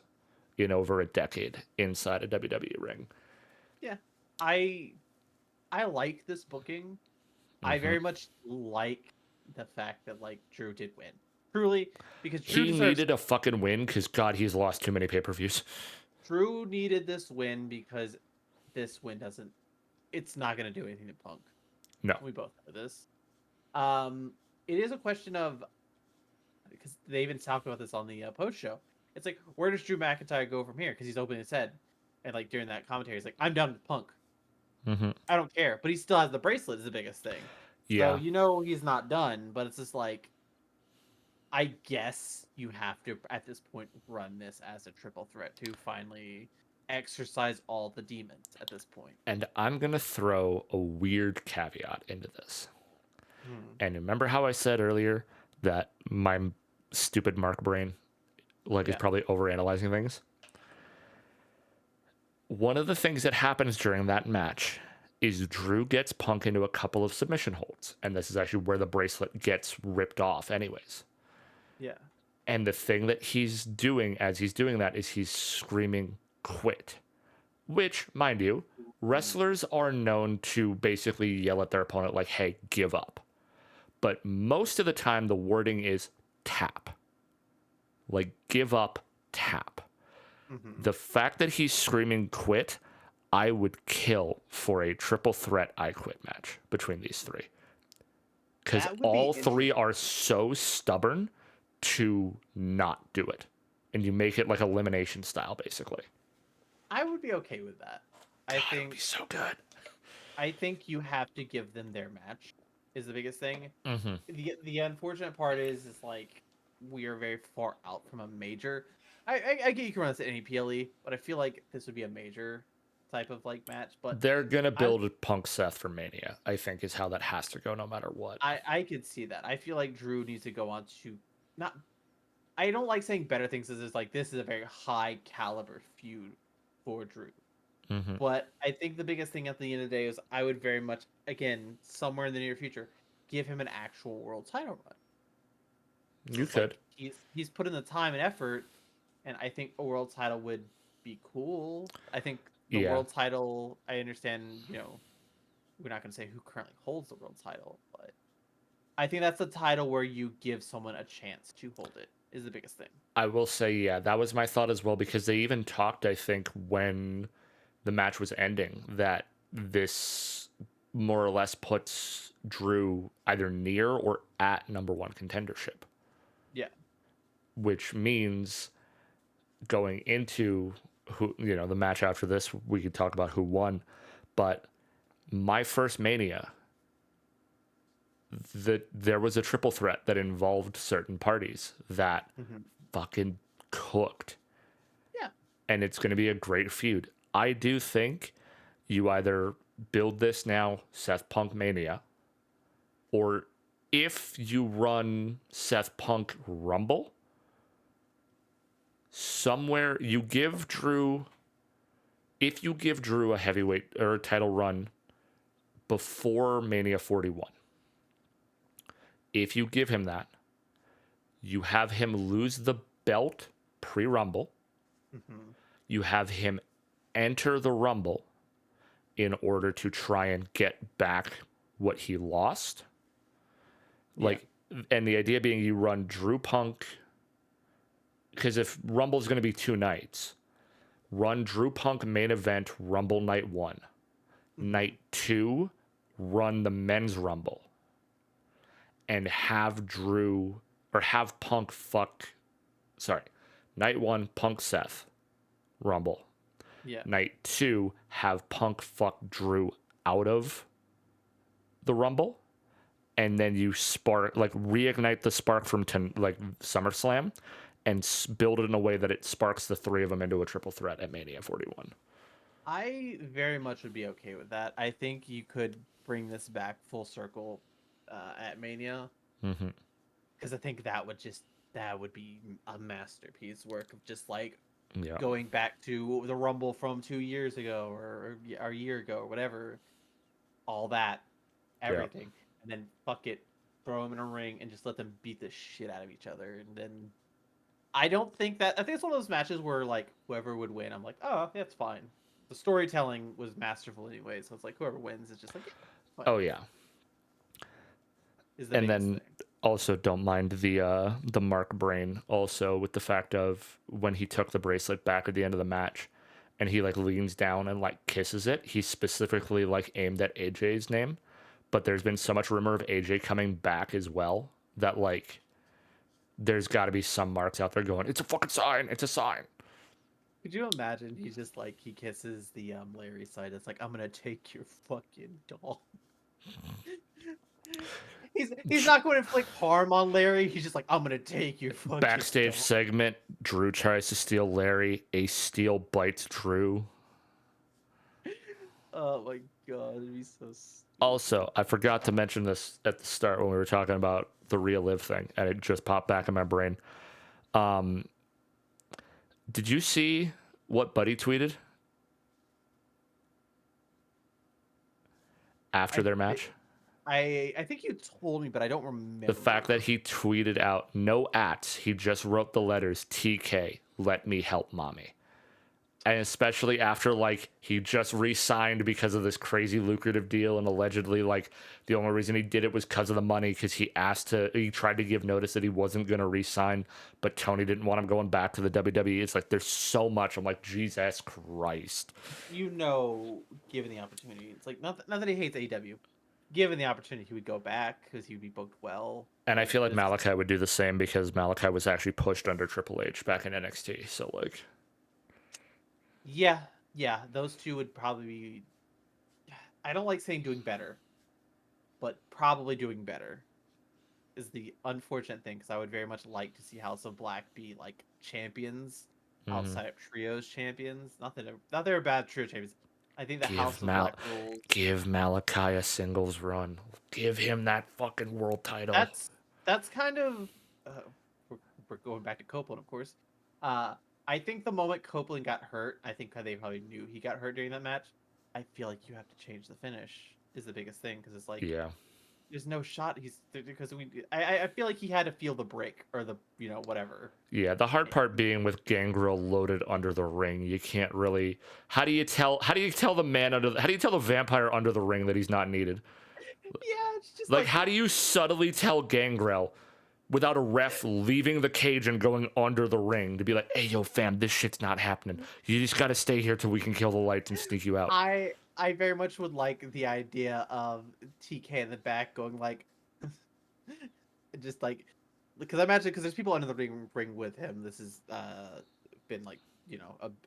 in over a decade inside a WWE ring. Yeah. I like this booking. I very much like the fact that like Drew did win. Truly, because He needed a fucking win because God, he's lost too many pay-per-views. Drew needed this win because this win it's not going to do anything to Punk. No. We both know this. It is a question of, because they even talked about this on the post show. It's like, where does Drew McIntyre go from here? Because he's opening his head, and like during that commentary, he's like, "I'm down with Punk. I don't care," but he still has the bracelet. Is the biggest thing. Yeah. So he's not done, but it's just like, I guess you have to at this point run this as a triple threat to finally exercise all the demons at this point. And I'm going to throw a weird caveat into this. And remember how I said earlier that my stupid Mark brain is probably overanalyzing things? One of the things that happens during that match is Drew gets Punk into a couple of submission holds. And this is actually where the bracelet gets ripped off anyways. Yeah. And the thing that he's doing as he's doing that is he's screaming, "Quit." Which, mind you, wrestlers are known to basically yell at their opponent like, "Hey, give up." But most of the time, the wording is tap. Like, give up, tap. The fact that he's screaming "quit," I would kill for a triple threat I Quit match between these 3. Because all 3 are so stubborn to not do it. And you make it like elimination style, basically. I would be okay with that. I think it would be so good. I think you have to give them their match is the biggest thing. The unfortunate part is like we are very far out from a major. I get you can run this at any PLE, but I feel like this would be a major type of like match. But they're gonna build Punk Seth for Mania, I think, is how that has to go no matter what. I could see that. I feel like Drew needs to go on to not. I don't like saying better things as like this is a very high caliber feud for Drew. But I think the biggest thing at the end of the day is I would very much, again, somewhere in the near future, give him an actual world title run. You could. Like he's put in the time and effort, and I think a world title would be cool. I think the world title, I understand, we're not going to say who currently holds the world title, but I think that's the title where you give someone a chance to hold it is the biggest thing. I will say, that was my thought as well, because they even talked, I think, when the match was ending, that this more or less puts Drew either near or at number 1 contendership. Yeah. Which means going into the match after this, we could talk about who won. But my first Mania, there was a triple threat that involved certain parties that fucking cooked. Yeah. And it's going to be a great feud. I do think you either build this now, Seth Punk Mania, or if you run Seth Punk Rumble, somewhere you give Drew, if you give Drew a heavyweight or a title run before Mania 41, if you give him that, you have him lose the belt pre-Rumble, Mm-hmm. you have him enter the Rumble in order to try and get back what he lost. Yeah. Like, and the idea being you run Drew Punk, because if Rumble's going to be 2 nights, run Drew Punk main event Rumble night 1. Mm-hmm. Night 2, run the men's Rumble. And have Drew, or have Punk night 1, Punk Seth Rumble. Yeah. Night 2, have Punk fuck Drew out of the Rumble. And then you reignite the spark from SummerSlam and build it in a way that it sparks the three of them into a triple threat at Mania 41. I very much would be okay with that. I think you could bring this back full circle at Mania, Mm-hmm. because I think that would be a masterpiece work of just like Yeah. going back to the Rumble from 2 years ago or a year ago or whatever, all that, Yeah. everything, and then fuck it, throw them in a ring and just let them beat the shit out of each other, and then I think it's one of those matches where like whoever would win, I'm like, oh, that's fine. The storytelling was masterful anyway, so it's like whoever wins is just like, yeah, fine, Oh yeah. is the And biggest then thing. also don't mind the Mark Brain also with the fact of when he took the bracelet back at the end of the match and he like leans down and like kisses it, he specifically like aimed at AJ's name. But there's been so much rumor of AJ coming back as well that like there's got to be some marks out there going, it's a fucking sign, it's a sign. Could you imagine he's just like he kisses the Larry side? It's like I'm gonna take your fucking doll. He's not going to inflict harm on Larry. He's just like I'm gonna take your fucking Backstage doll. segment, Drew tries to steal Larry, Ace Steel bites Drew. Oh my god, it'd be so stupid. Also, I forgot to mention this at the start when we were talking about the Real Live thing, and it just popped back in my brain. Did you see what Buddy tweeted after I their think match? I think you told me, but I don't The fact that remember. he tweeted out no ats, he just wrote the letters TK, let me help mommy. And especially after like he just re-signed because of this crazy lucrative deal, and allegedly like the only reason he did it was because of the money, because he tried to give notice that he wasn't going to re-sign, but Tony didn't want him going back to the WWE. It's like there's so much. I'm like, Jesus Christ. You know, given the opportunity, it's like not that he hates AEW. Given the opportunity, he would go back because he would be booked well. And I feel like But it's Malachi would do the same because Malachi was actually pushed under Triple H back in NXT. So like, yeah, yeah, those two would probably be. I don't like saying doing better, but probably doing better is the unfortunate thing, because I would very much like to see House of Black be like champions mm-hmm. outside of trios champions. Not that they're bad trio champions. I think the give House of Mal, Black rules. give Malachi a singles run. Give him that fucking world title. That's that's kind of uh, we're, we're going back to Copeland, of course. Uh, I think the moment Copeland got hurt, I think they probably knew he got hurt during that match. I feel like you have to change the finish is the biggest thing, because it's like Yeah. there's no shot. I feel like he had to feel the break or the whatever. Yeah, the hard part being with Gangrel loaded under the ring, you can't really. How do you tell the man under? How do you tell the vampire under the ring that he's not needed? Yeah, it's just Like, like how do you subtly tell Gangrel without a ref leaving the cage and going under the ring to be like, "Hey, yo, fam, this shit's not happening. You just got to stay here till we can kill the lights and sneak you out." I very much would like the idea of TK in the back going like, just like, because I imagine, because there's people under the ring with him. This has been like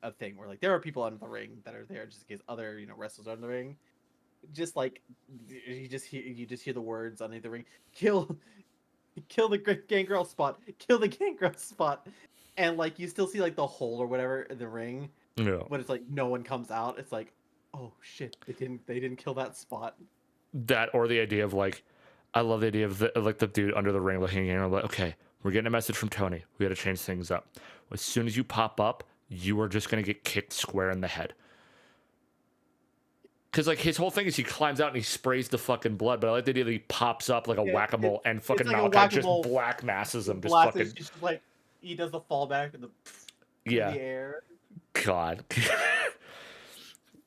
a thing where like there are people under the ring that are there just in case other wrestlers are in the ring. Just like you just hear the words underneath the ring, kill kill the Gangrel spot, kill the Gangrel spot, and like you still see like the hole or whatever in the ring, Yeah. but it's like no one comes out. It's like, oh shit, they didn't kill that spot. That or the idea of like, I love the idea of the dude under the ring looking in, like, okay, we're getting a message from Tony. We got to change things up. As soon as you pop up, you are just gonna get kicked square in the head. Because, like, his whole thing is he climbs out and he sprays the fucking blood, but I like the idea that he pops up like a Yeah, whack-a-mole and it's fucking like a Malachi just whack-a-mole black masses him, just blast. It's fucking, just like he does the fallback and the through yeah. the air. God.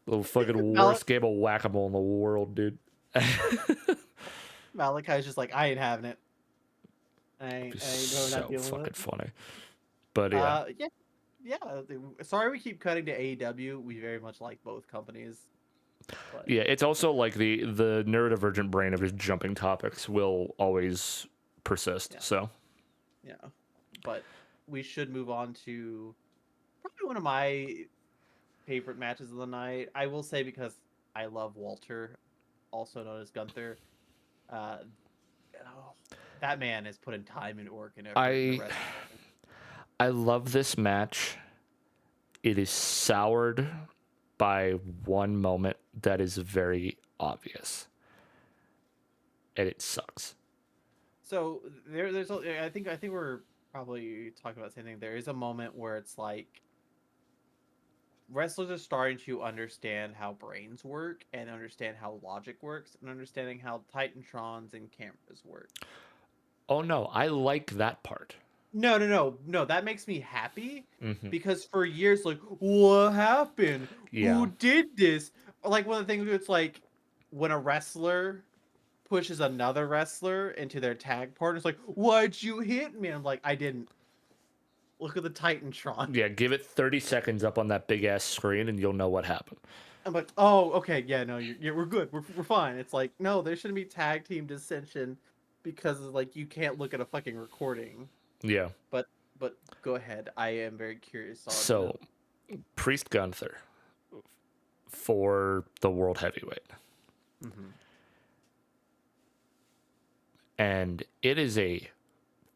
The fucking Mal- worst game of whack-a-mole in the world, dude. Malachi's just like, I ain't having it. We're not So dealing with fucking it. funny. But yeah. Yeah. Sorry, we keep cutting to AEW. We very much like both companies. But Yeah, it's also like the neurodivergent brain of just jumping topics will always persist. Yeah. So yeah, but we should move on to probably one of my favorite matches of the night. I will say, because I love Walter, also known as Gunther. Uh, that man has put in time and work and effort in the wrestling. I love this match. It is soured by one moment that is very obvious, and it sucks. So I think we're probably talking about the same thing. There is a moment where it's like wrestlers are starting to understand how brains work and understand how logic works and understanding how Titantrons and cameras work. Oh no, I like that part. No. That makes me happy Mm-hmm. because for years, like, what happened? Yeah. Who did this? Like, one of the things, it's like when a wrestler pushes another wrestler into their tag partner, it's like, why'd you hit me? I'm like, I didn't. Look at the Titantron. Yeah, give it 30 seconds up on that big ass screen and you'll know what happened. I'm like, oh, okay, yeah, no, we're good, we're fine. It's like, no, there shouldn't be tag team dissension because like you can't look at a fucking recording. Yeah. But go ahead. I am very curious on. So, Priest Gunther for the World Heavyweight. Mm-hmm. And it is a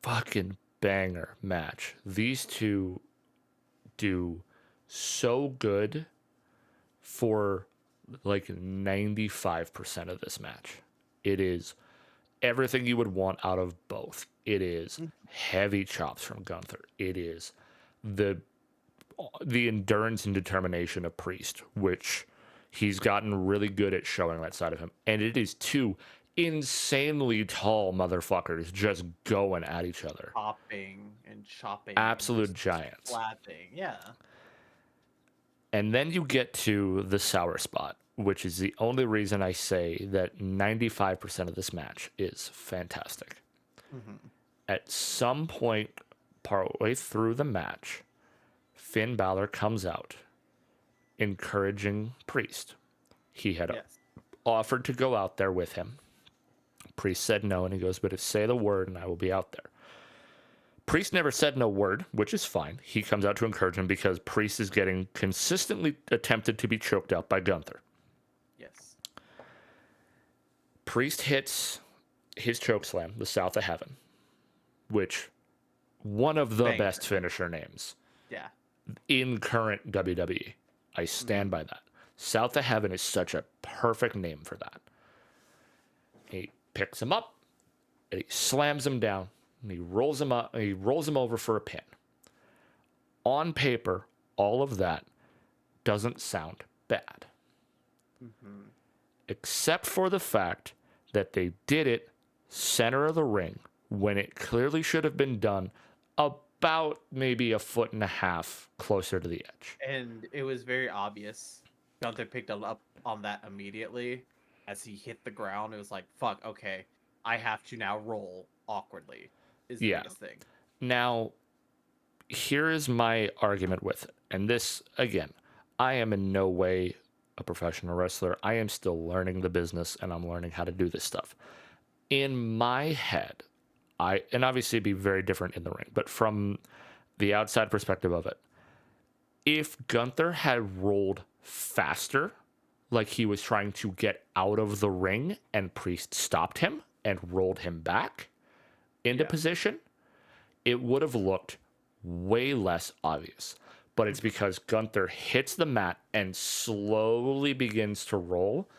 fucking banger match. These two do so good for like 95% of this match. It is everything you would want out of both. It is heavy chops from Gunther. It is the endurance and determination of Priest, which he's gotten really good at showing that side of him. And it is two insanely tall motherfuckers just going at each other. Chopping and chopping. Absolute and giants. Slapping. Yeah. And then you get to the sour spot, which is the only reason I say that 95% of this match is fantastic. Mm-hmm. At some point, partway through the match, Finn Balor comes out, encouraging Priest. He had offered to go out there with him. Priest said no, and he goes, but if say the word and I will be out there. Priest never said no word, which is fine. He comes out to encourage him because Priest is getting consistently attempted to be choked out by Gunther. Yes. Priest hits his choke slam, the South of Heaven, which one of the best finisher names in current WWE. I stand by that. South of Heaven is such a perfect name for that. He picks him up, and he slams him down, and he rolls him up, and he rolls him over for a pin. On paper, all of that doesn't sound bad. Mm-hmm. Except for the fact that they did it center of the ring when it clearly should have been done about maybe 1.5 feet closer to the edge. And it was very obvious. Gunther picked up on that immediately. As he hit the ground, it was like, fuck, okay, I have to now roll awkwardly, is the biggest thing. Now, here is my argument with it. And this, again, I am in no way a professional wrestler. I am still learning the business, and I'm learning how to do this stuff. In my head, and obviously it'd be very different in the ring, but from the outside perspective of it, if Gunther had rolled faster, like he was trying to get out of the ring and Priest stopped him and rolled him back into position, it would have looked way less obvious. But it's because Gunther hits the mat and slowly begins to roll.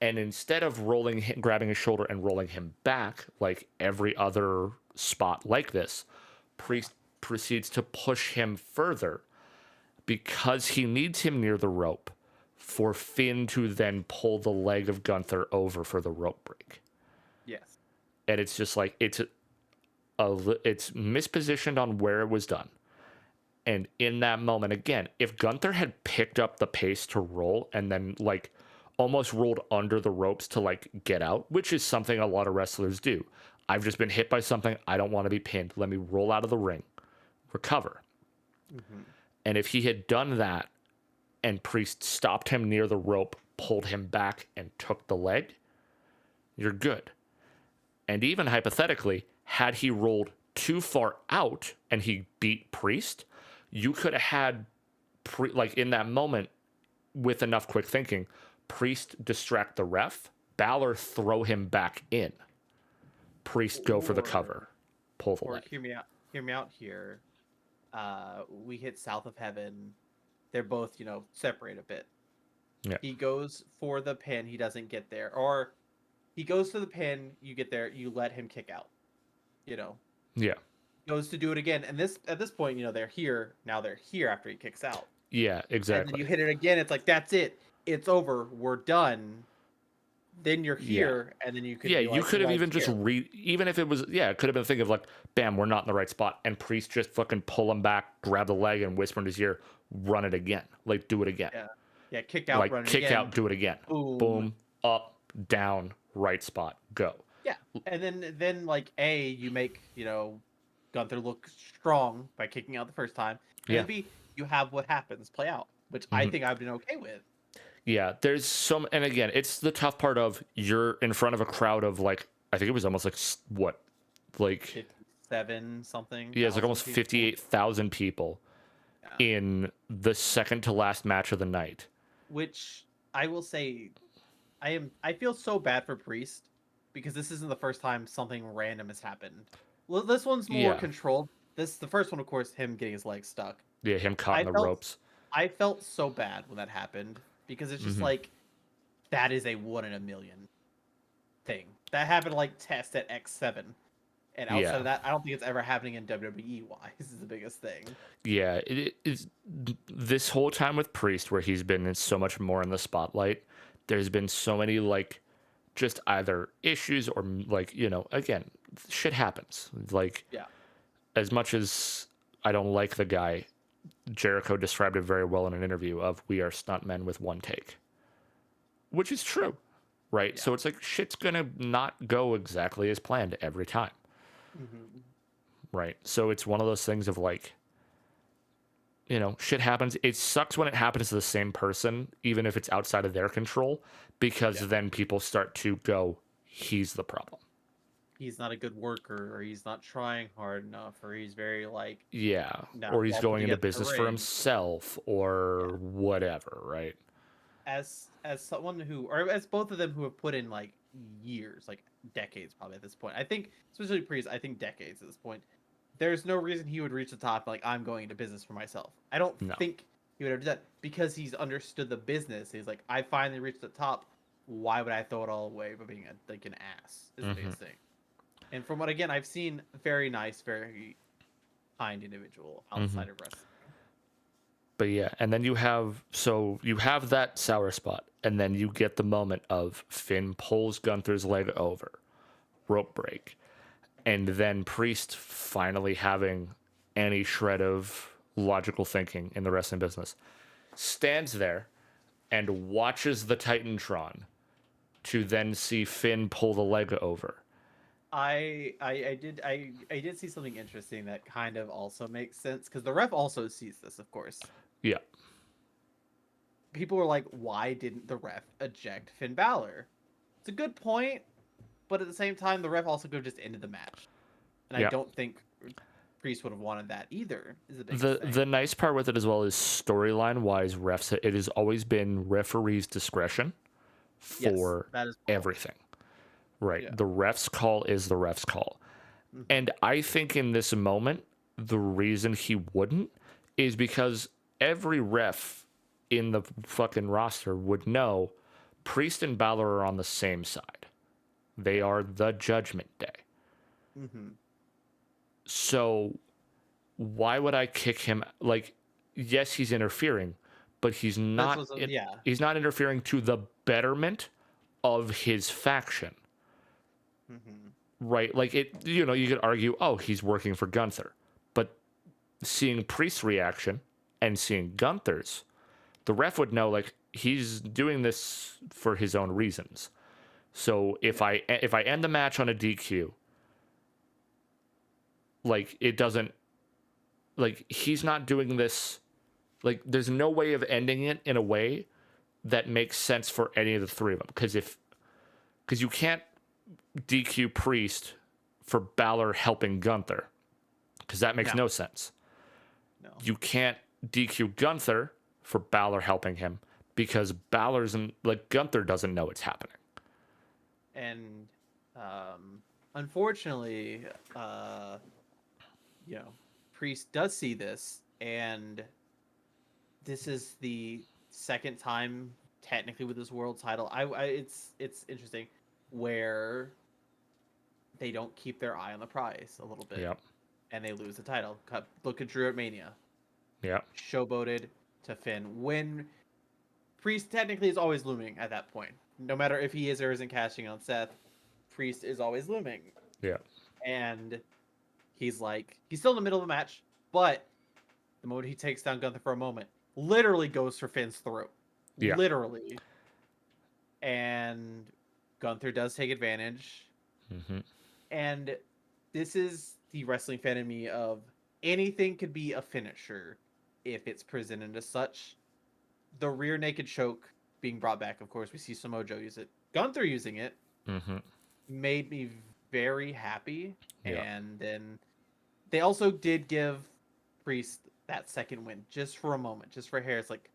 And instead of grabbing his shoulder and rolling him back like every other spot like this, Priest proceeds to push him further because he needs him near the rope for Finn to then pull the leg of Gunther over for the rope break. Yes. And it's just like it's mispositioned on where it was done. And in that moment, again, if Gunther had picked up the pace to roll and then like almost rolled under the ropes to like get out, which is something a lot of wrestlers do. I've just been hit by something. I don't want to be pinned. Let me roll out of the ring, recover. Mm-hmm. And if he had done that and Priest stopped him near the rope, pulled him back, and took the leg, you're good. And even hypothetically, had he rolled too far out and he beat Priest, you could have had, like in that moment, with enough quick thinking, Priest distract the ref, Balor throw him back in, Priest go for the cover, pull the leg. Hear me out here. We hit South of Heaven. They're both, separate a bit. Yeah. He goes for the pin. He doesn't get there. Or he goes to the pin. You get there. You let him kick out. Yeah. Goes to do it again. And at this point, they're here. Now they're here after he kicks out. Yeah, exactly. And then you hit it again. It's like, that's it. It's over. We're done. Then you're here. And then you could you could have even just even if it was, it could have been thinking of like, bam, we're not in the right spot. And Priest just fucking pull him back, grab the leg, and whisper in his ear, run it again. Like, do it again. Yeah, kick out, like, run it kick again. out, do it again. Boom, up, down, right spot, go. Yeah, and then like you make Gunther look strong by kicking out the first time, and B, you have what happens play out, which I think I've been okay with. Yeah, there's some, and again, it's the tough part of you're in front of a crowd of like, I think it was almost like what, like 57 something. Yeah, it's like almost 58,000 people in the second to last match of the night. Which I will say, I feel so bad for Priest because this isn't the first time something random has happened. Well, this one's more controlled. The first one, of course, him getting his leg stuck. Yeah, him caught in the ropes. I felt so bad when that happened because it's just like, that is a 1 in a million thing. That happened like Test at X7. And outside of that, I don't think it's ever happening in WWE wise is the biggest thing. Yeah, it is. This whole time with Priest, where he's been so much more in the spotlight, there's been so many like just either issues or like, again, shit happens. Like, as much as I don't like the guy, Jericho described it very well in an interview of we are stuntmen with one take, which is true, right? So it's like shit's gonna not go exactly as planned every time. Right. So it's one of those things of like, shit happens. It sucks when it happens to the same person, even if it's outside of their control, because then people start to go, he's the problem. He's not a good worker, or he's not trying hard enough, or he's very like... or he's going into business for himself, or whatever, right? As someone who, or as both of them who have put in like years, like decades probably at this point. I think, especially Priest, I think decades at this point. There's no reason he would reach the top like, I'm going into business for myself. I don't think he would ever do that because he's understood the business. He's like, I finally reached the top. Why would I throw it all away by being like an ass is the biggest thing. And from what, again, I've seen, very nice, very kind individual outside of wrestling. But yeah, and then you have that sour spot, and then you get the moment of Finn pulls Gunther's leg over, rope break, and then Priest finally having any shred of logical thinking in the wrestling business, stands there and watches the Titantron to then see Finn pull the leg over. I did see something interesting that kind of also makes sense because the ref also sees this, of course. Yeah. People were like, why didn't the ref eject Finn Balor? It's a good point, but at the same time, the ref also could have just ended the match. And I don't think Priest would have wanted that either. Is the nice part with it as well is storyline wise, refs, it has always been referee's discretion for everything. Right. Yeah. The ref's call is the ref's call. And I think in this moment, the reason he wouldn't is because every ref in the fucking roster would know Priest and Balor are on the same side. They are the Judgment Day. Mm-hmm. So why would I kick him? Like, yes, he's interfering, but This was yeah. he's not interfering to the betterment of his faction, Mm-hmm. right? Like it, you know, you could argue, oh, he's working for Gunther, but seeing Priest's reaction and seeing Gunther's, the ref would know like he's doing this for his own reasons. So if I end the match on a DQ, like it doesn't, like he's not doing this, like there's no way of ending it in a way that makes sense for any of the three of them, because you can't DQ Priest for Balor helping Gunther, because that makes No, no sense. no. You can't DQ Gunther for Balor helping him, because Balor's like Gunther doesn't know it's happening. And unfortunately, you know, Priest does see this, and this is the second time technically with this world title. It's interesting where they don't keep their eye on the prize a little bit, Yep. and they lose the title. Look at Drew at Mania, Yep. showboated to Finn when Priest technically is always looming at that point. No matter if he is or isn't cashing on Seth, Priest is always looming, Yep. and he's still in the middle of the match, but the moment he takes down Gunther for a moment, literally goes for Finn's throat. Yeah. Literally. And Gunther does take advantage. Mm-hmm. And this is the wrestling fan in me of anything could be a finisher if it's presented as such. The rear naked choke being brought back, of course, we see Samoa Joe use it. Gunther using it Mm-hmm. made me very happy. Yeah. And then they also did give Priest that second win just for a moment, just for hair. It's like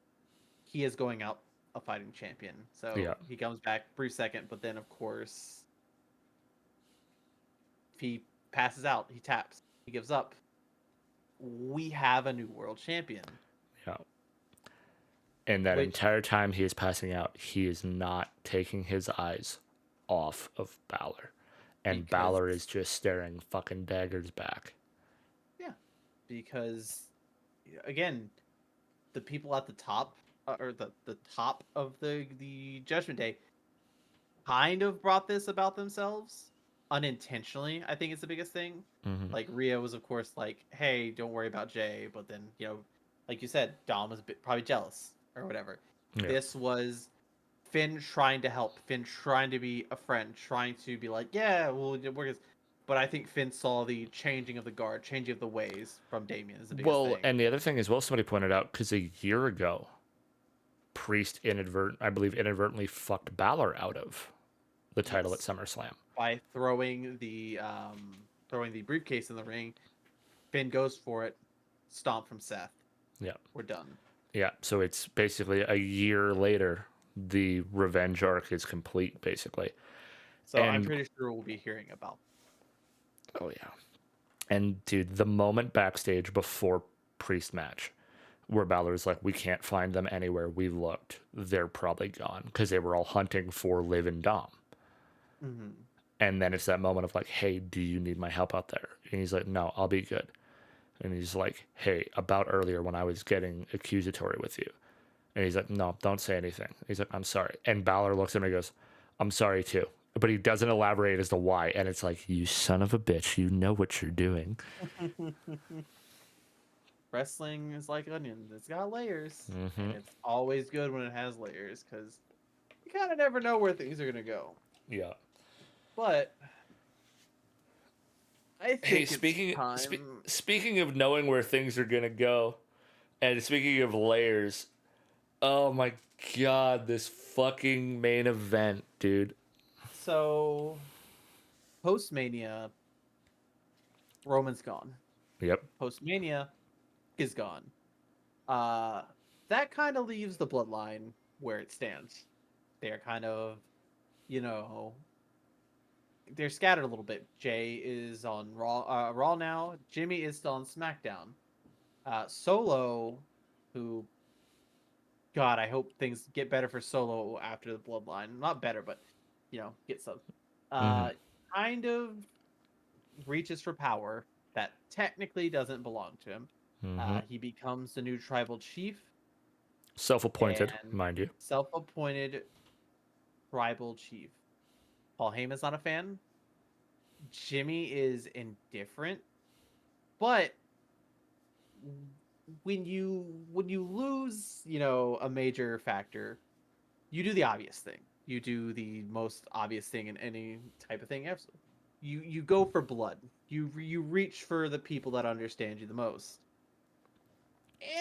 he is going out a fighting champion. So Yeah. he comes back, brief second, but then of course, if he passes out, he taps, he gives up. We have a new world champion. Yeah. And that Which entire time he is passing out, he is not taking his eyes off of Balor. And because Balor is just staring fucking daggers back. yeah, because again, the people at the top or the top of the Judgment Day kind of brought this about themselves unintentionally. I think it's the biggest thing. Mm-hmm. Like Rhea was, of course, like, "Hey, don't worry about Jay," but then like you said, Dom was probably jealous or whatever. Yeah. This was Finn trying to help, Finn trying to be a friend, trying to be like, "Yeah, we'll work." But I think Finn saw the changing of the guard, changing of the ways from Damien is the biggest Well, thing. and the other thing as well, somebody pointed out, because a year ago, Priest I believe inadvertently fucked Balor out of the title at Yes, SummerSlam. by throwing the briefcase in the ring, Finn goes for it, stomp from Seth. Yeah. We're done. Yeah. So it's basically a year later, the revenge arc is complete, basically. So I'm And, pretty sure we'll be hearing about. oh, yeah. And, dude, the moment backstage before Priest match, where Balor's like, we can't find them anywhere. We looked. They're probably gone, because they were all hunting for Liv and Dom. Mm-hmm. And then it's that moment of like, hey, do you need my help out there? And he's like, no, I'll be good. And he's like, hey, about earlier when I was getting accusatory with you. And he's like, no, don't say anything. He's like, I'm sorry. And Balor looks at him and goes, I'm sorry too. But he doesn't elaborate as to why. And it's like, you son of a bitch, you know what you're doing. Wrestling is like onions; it's got layers, Mm-hmm. and it's always good when it has layers because you kind of never know where things are gonna go. Yeah. But I Hey, think it's time. speaking of knowing where things are gonna go, and speaking of layers, oh my god, this fucking main event, dude. So post Mania, Roman's gone. Yep. Post Mania is gone. Uh, that kind of leaves the bloodline where it stands. They're kind of, you know, they're scattered a little bit. Jay is on Raw now. Jimmy is still on SmackDown. Solo, who God, I hope things get better for Solo after the Bloodline. Not better, but get some. Mm-hmm. Uh, kind of reaches for power that technically doesn't belong to him. Mm-hmm. He becomes the new tribal chief Self-appointed, and mind you. self-appointed tribal chief. Paul Heyman's not a fan. Jimmy is indifferent, but when you lose, a major factor, you do the obvious thing. You do the most obvious thing in any type of thing. Absolutely. You go for blood. You reach for the people that understand you the most.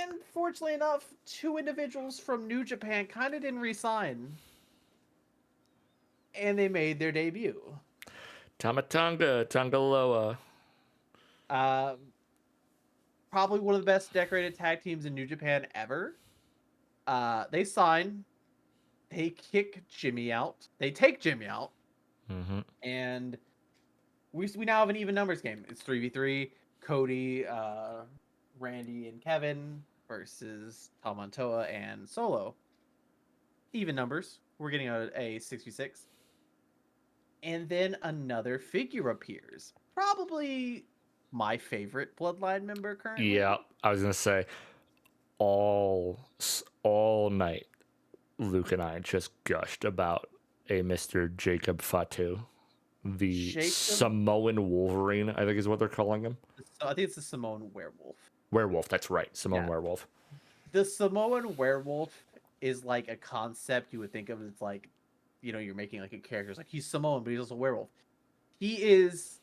And fortunately enough, two individuals from New Japan kind of didn't resign, and they made their debut. Tamatanga, Tangaloa. Uh, Probably one of the best decorated tag teams in New Japan ever. They sign, they kick Jimmy out, they take Jimmy out, Mm-hmm. and we now have an even numbers game. It's 3v3. Cody, Randy, and Kevin versus Tom Montoya and Solo. Even numbers. We're getting a 6v6. And then another figure appears. Probably my favorite Bloodline member Yeah, currently. I was gonna say all night. Luke and I just gushed about a Mr. Jacob Fatu, the Jacob. Samoan Wolverine, I think is what they're calling him. So I think it's the Samoan werewolf. Werewolf, that's right, Samoan Yeah. Werewolf. The Samoan werewolf is like a concept you would think of as like, you're making like a character. It's like he's Samoan, but he's also a werewolf. He is,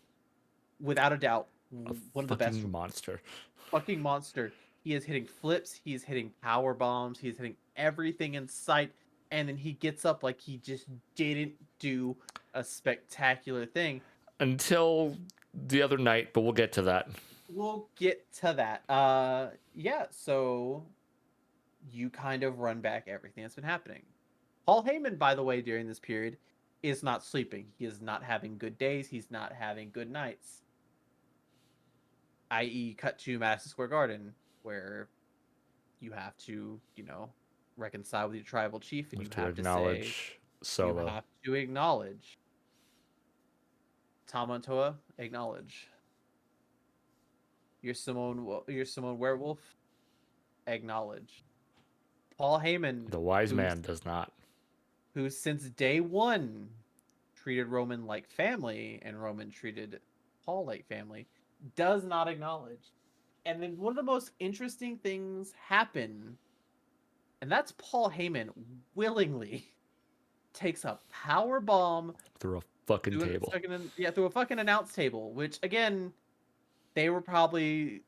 without a doubt, A one of the best. fucking monster. Fucking monster. He is hitting flips. He's hitting power bombs. He's hitting everything in sight. And then he gets up like he just didn't do a spectacular thing. Until the other night, but we'll get to that. We'll get to that. Yeah. So you kind of run back everything that's been happening. Paul Heyman, by the way, during this period, is not sleeping. He is not having good days. He's not having good nights. I.e., cut to Madison Square Garden, where you have to, reconcile with your tribal chief, We and have to acknowledge you Solo. have to acknowledge Tom Montoya, acknowledge your Simone Werewolf, acknowledge Paul Heyman, The wise who's man does not. who since day one treated Roman like family, and Roman treated Paul like family, does not acknowledge. And then one of the most interesting things happen, and that's Paul Heyman willingly takes a power bomb Through a fucking table. through a fucking announce table, which again, they were probably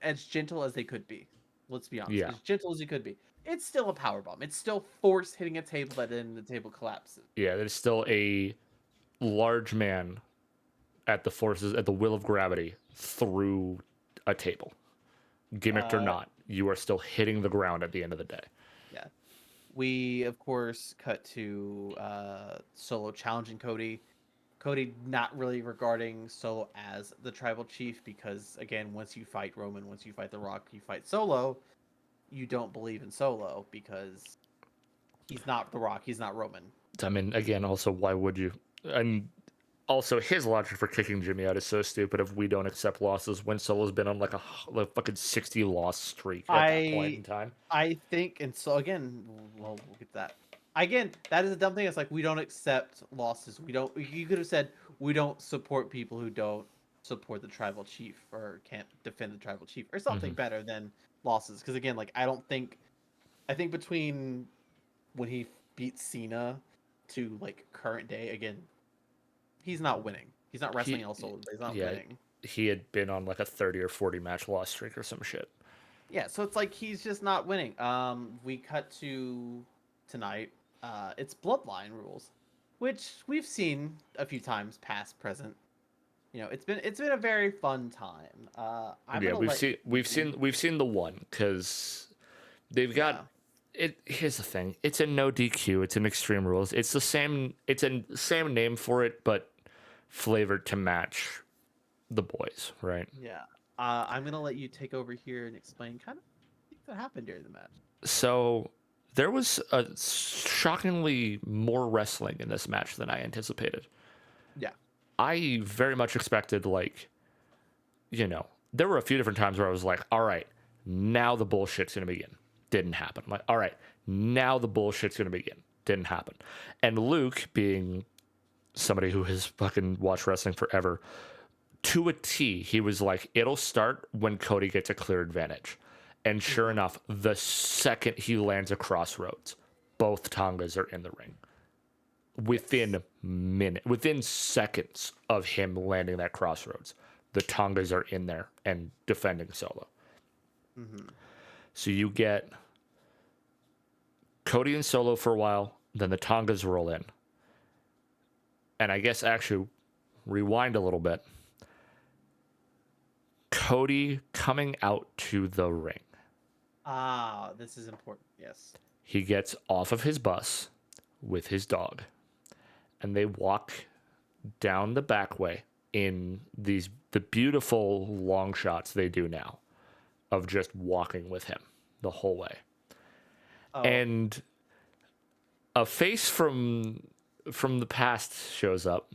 as gentle as they could be. Let's be honest, Yeah. as gentle as you could be. It's still a power bomb. It's still force hitting a table that then the table collapses. Yeah, there's still a large man at the will of gravity through a table. Gimmicked or Uh, not, you are still hitting the ground at the end of the day. yeah. We of course cut to Solo challenging Cody. Cody not really regarding Solo as the tribal chief because again, once you fight Roman, once you fight The Rock, you fight Solo. You don't believe in Solo because he's not The Rock, he's not Roman. I mean, again, also, why would you? And also, his logic for kicking Jimmy out is so stupid if we don't accept losses when Solo's been on like fucking 60 loss streak at that point in I time. I think, and so again, we'll get to that. Again, that is a dumb thing. It's like we don't accept losses. We don't. You could have said we don't support people who don't support the tribal chief or can't defend the tribal chief or something better than losses. Because again, like I think between when he beat Cena to like current day, again, he's not winning. He's not wrestling He, also, but he's not yeah, winning. he had been on like a 30 or 40 match loss streak or some shit. Yeah, so it's like he's just not winning. We cut to tonight. It's Bloodline rules, which we've seen a few times, past, present. It's been a very fun time. I'm Yeah, gonna let you. we've seen the one because they've got Yeah. it. Here's the thing: it's a no DQ. It's an Extreme Rules. It's the same. It's a same name for it, but flavored to match the boys, right? Yeah. I'm gonna let you take over here and explain kind of things that happened during the match. So There was a shockingly more wrestling in this match than I anticipated. Yeah. I very much expected, like, there were a few different times where I was like, all right, now the bullshit's going to begin. Didn't happen. I'm like, all right, now the bullshit's going to begin. Didn't happen. And Luke, being somebody who has fucking watched wrestling forever, to a T, he was like, it'll start when Cody gets a clear advantage. And sure enough, the second he lands a crossroads, both Tongas are in the ring. Within seconds of him landing that crossroads, the Tongas are in there and defending Solo. Mm-hmm. So you get Cody and Solo for a while, then the Tongas roll in. And I guess actually rewind a little bit. Cody coming out to the ring. Ah, this is important. Yes. He gets off of his bus with his dog, and they walk down the back way in the beautiful long shots they do now of just walking with him the whole way. Oh. And a face from the past shows up.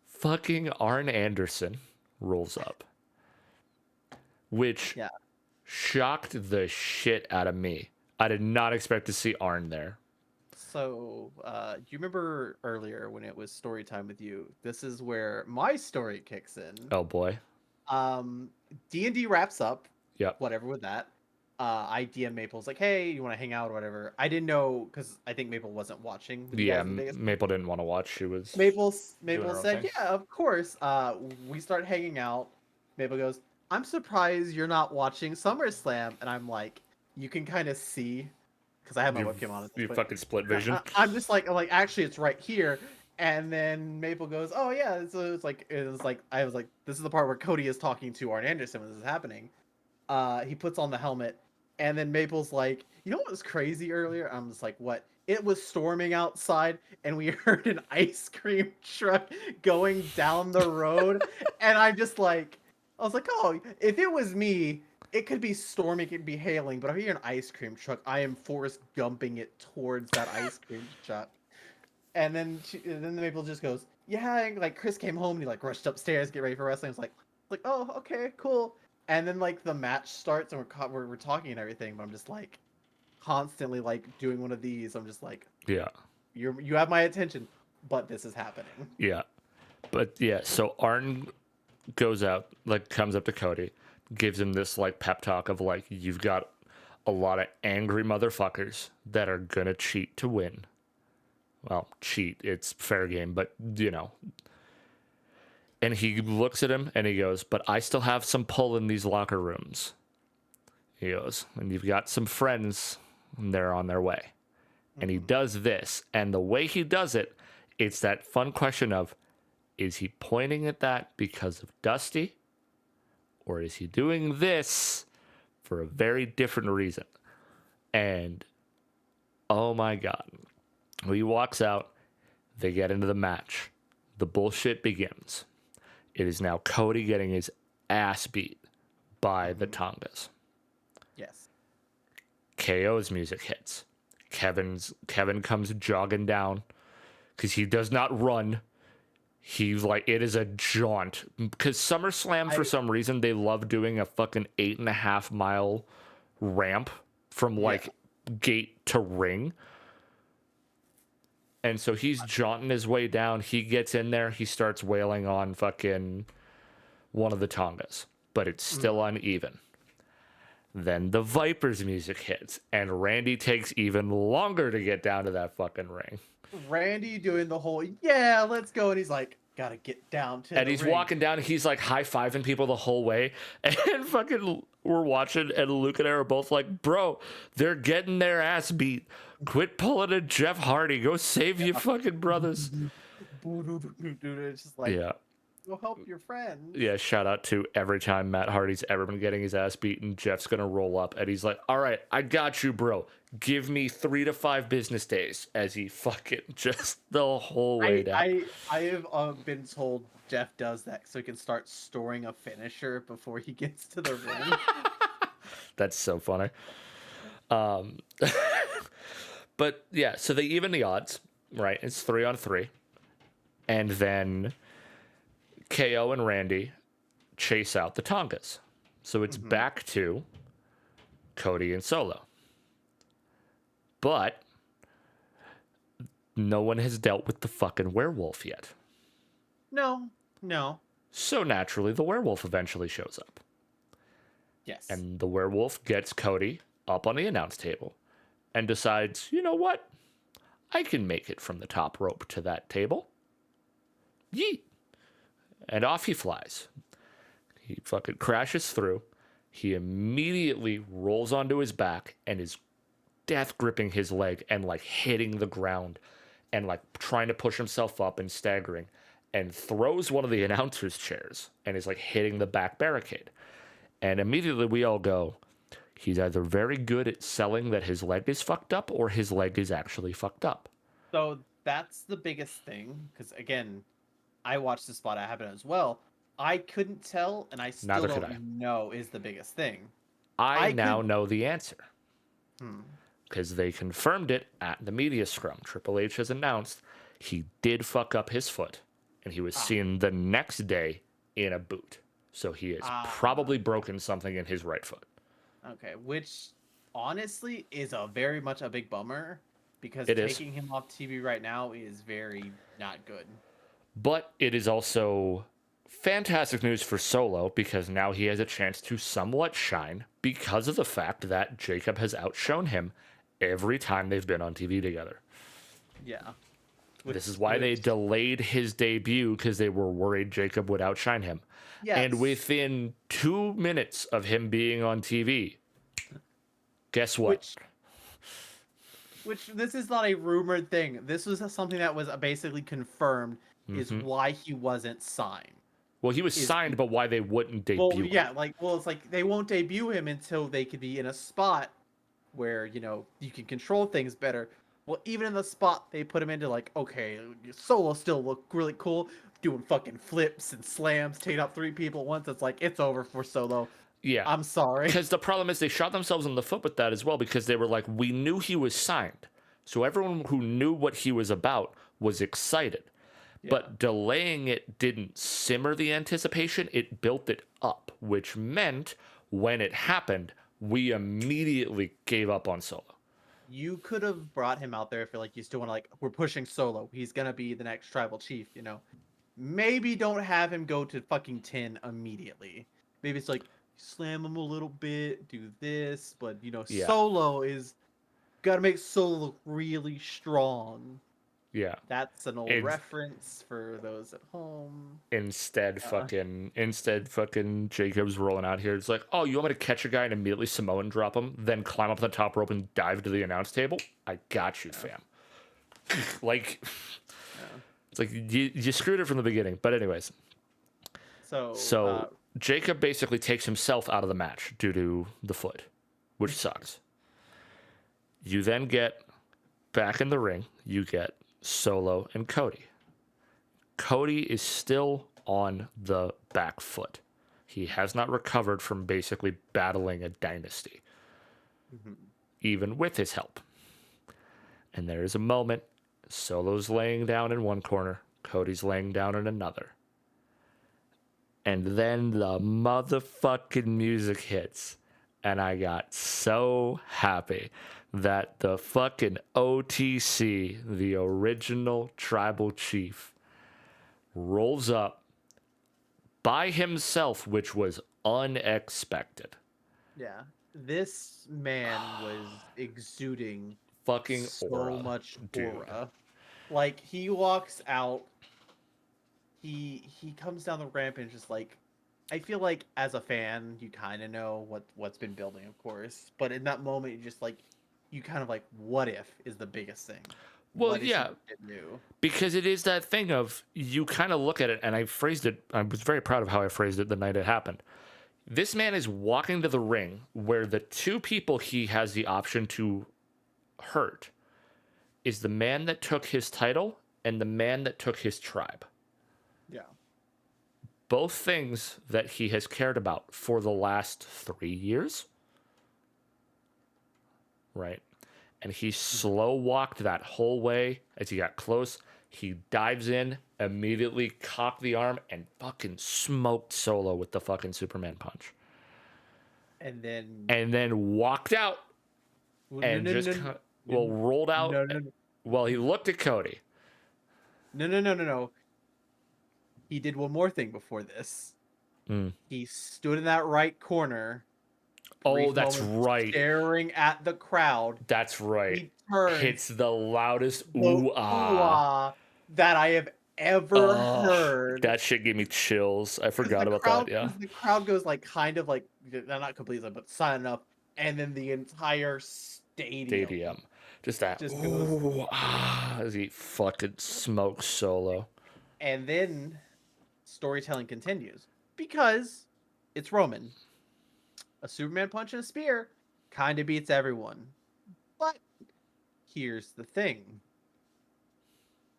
Fucking Arn Anderson rolls up, which shocked the shit out of me. I did not expect to see Arn there. So, you remember earlier when it was story time with you? This is where my story kicks in. Oh boy. D&D wraps up. Yep. Whatever with that. I DM Maple's like, hey, you want to hang out or whatever. I didn't know because I think Maple wasn't watching. With you guys in Vegas. Maple didn't want to watch. She was. Maple her said, thing. yeah, of course. We start hanging out. Maple goes, I'm surprised you're not watching SummerSlam. And I'm like, you can kind of see, because I have my webcam on. You fucking split vision. I'm just like, actually, it's right here. And then Maple goes, oh yeah. So it's like, I was like, this is the part where Cody is talking to Arn Anderson when this is happening. He puts on the helmet, and then Maple's like, you know what was crazy earlier? I'm just like, what? It was storming outside, and we heard an ice cream truck going down the road, and I was like, oh, if it was me, it could be storming, it could be hailing, but if I hear an ice cream truck, I am Forrest Gumping it towards that ice cream truck. And then the Maple just goes, yeah, like Chris came home and he like rushed upstairs, get ready for wrestling. I was like, oh, okay, cool. And then like the match starts and we're talking and everything, but I'm just like constantly like doing one of these. I'm just like, Yeah. You have my attention, but this is happening. Yeah. But yeah, so Arn goes out, like comes up to Cody, gives him this like pep talk of like, you've got a lot of angry motherfuckers that are gonna cheat to win. Well, cheat, it's fair game, but And he looks at him and he goes, but I still have some pull in these locker rooms. He goes, and you've got some friends, and they're on their way. And he does this. And the way he does it, it's that fun question of, is he pointing at that because of Dusty? Or is he doing this for a very different reason? And, oh my God. When he walks out, they get into the match. The bullshit begins. It is now Cody getting his ass beat by the Tongas. Yes. KO's music hits. Kevin comes jogging down because he does not run. He's like, it is a jaunt. Because SummerSlam, for some reason, they love doing a fucking 8.5 mile ramp from gate to ring. And so he's jaunting his way down. He gets in there. He starts wailing on fucking one of the Tongas. But it's still uneven. Then the Viper's music hits. And Randy takes even longer to get down to that fucking ring. Randy doing the whole, yeah, let's go. And he's like, gotta get down to and the he's ring. walking down. He's like high-fiving people the whole way. And fucking we're watching. And Luke and I are both like, bro, they're getting their ass beat. Quit pulling a Jeff Hardy. Go save your fucking brothers. It's just like, go help your friends. Yeah, shout out to every time Matt Hardy's ever been getting his ass beaten, Jeff's going to roll up. And he's like, all right, I got you, bro. Give me 3 to 5 business days as he fucking just the whole way down. I have been told Jeff does that so he can start storing a finisher before he gets to the ring. That's so funny. But yeah, so they even the odds, right? It's 3-on-3. And then KO and Randy chase out the Tongas. So it's Mm-hmm. back to Cody and Solo. But no one has dealt with the fucking werewolf yet. No, no. So naturally, the werewolf eventually shows up. Yes. And the werewolf gets Cody up on the announce table and decides, you know what? I can make it from the top rope to that table. Yeet. And off he flies. He fucking crashes through. He immediately rolls onto his back and is death gripping his leg and like hitting the ground and like trying to push himself up and staggering and throws one of the announcer's chairs and is like hitting the back barricade. And immediately we all go, he's either very good at selling that his leg is fucked up or his leg is actually fucked up. So that's the biggest thing, because again, I watched the spot happen as well. I couldn't tell, and I still Neither could I. don't know is the biggest thing. I I now could- know the answer Hmm. because they confirmed it at the media scrum. Triple H has announced he did fuck up his foot and he was seen the next day in a boot. So he has probably broken something in his right foot. Okay, which honestly is a very much a big bummer, because It is. taking him off TV right now is very not good. But it is also fantastic news for Solo because now he has a chance to somewhat shine because of the fact that Jacob has outshone him every time they've been on TV together. Yeah. This is why they delayed his debut, because they were worried Jacob would outshine him. Yes. And within 2 minutes of him being on TV, guess what? Which this is not a rumored thing. This was something that was basically confirmed, is why he wasn't signed. Well, he was signed, but why they wouldn't debut Well, him. yeah, it's like they won't debut him until they could be in a spot where, you can control things better. Well, even in the spot they put him into, like, okay, Solo still look really cool, doing fucking flips and slams, taking out 3 people at once. It's like, it's over for Solo. Yeah. I'm sorry. Because the problem is they shot themselves in the foot with that as well, because they were like, we knew he was signed. So everyone who knew what he was about was excited. Yeah. But delaying it didn't simmer the anticipation, it built it up, which meant when it happened, we immediately gave up on Solo. You could have brought him out there if you're like, you still want to, like, we're pushing Solo. He's going to be the next tribal chief, Maybe don't have him go to fucking 10 immediately. Maybe it's like, slam him a little bit, do this, but, Yeah. Solo is, got to make Solo look really strong. Yeah. That's an old reference for those at home. Instead, fucking Jacob's rolling out here. It's like, oh, you want me to catch a guy and immediately Samoan drop him, then climb up the top rope and dive to the announce table? I got you, fam. Like, it's like you screwed it from the beginning. But anyways, so Jacob basically takes himself out of the match due to the foot, which sucks. You then get back in the ring. You get Solo and Cody. Cody is still on the back foot. He has not recovered from basically battling a dynasty, even with his help. And there is a moment, Solo's laying down in one corner, Cody's laying down in another. And then the motherfucking music hits. And I got so happy that the fucking OTC, the original tribal chief, rolls up by himself, which was unexpected. Yeah. This man was exuding Fucking so aura, much dude. aura. Like, he walks out, he comes down the ramp and just like, I feel like as a fan, you kind of know what's been building, of course. But in that moment, you just like, you kind of like, what if is the biggest thing. Well, What is yeah, he gonna do? because it is that thing of you kind of look at it, and I phrased it, I was very proud of how I phrased it the night it happened. This man is walking to the ring where the 2 people he has the option to hurt is the man that took his title and the man that took his tribe. Yeah. Both things that he has cared about for the last 3 years. Right. and he slow walked that whole way. As he got close, he dives in, immediately cocked the arm, and fucking smoked Solo with the fucking Superman punch. And then And then walked out well, and just rolled out. no, no, no, Well, he looked at Cody. no, no, no, no, no. He did one more thing before this. Mm. He stood in that right corner, Oh, brief that's moment, right. staring at the crowd. That's right. He turns Hits the loudest the ooh ah. ooh-ah that I have ever Oh, heard. that shit gave me chills. I Because forgot about that. Yeah. the crowd goes like kind of like not completely, but silent enough, and then the entire stadium Stadium. Just that just goes. ooh ah as he fucking smokes Solo. And then storytelling continues because it's Roman. A Superman punch and a spear kind of beats everyone. But here's the thing: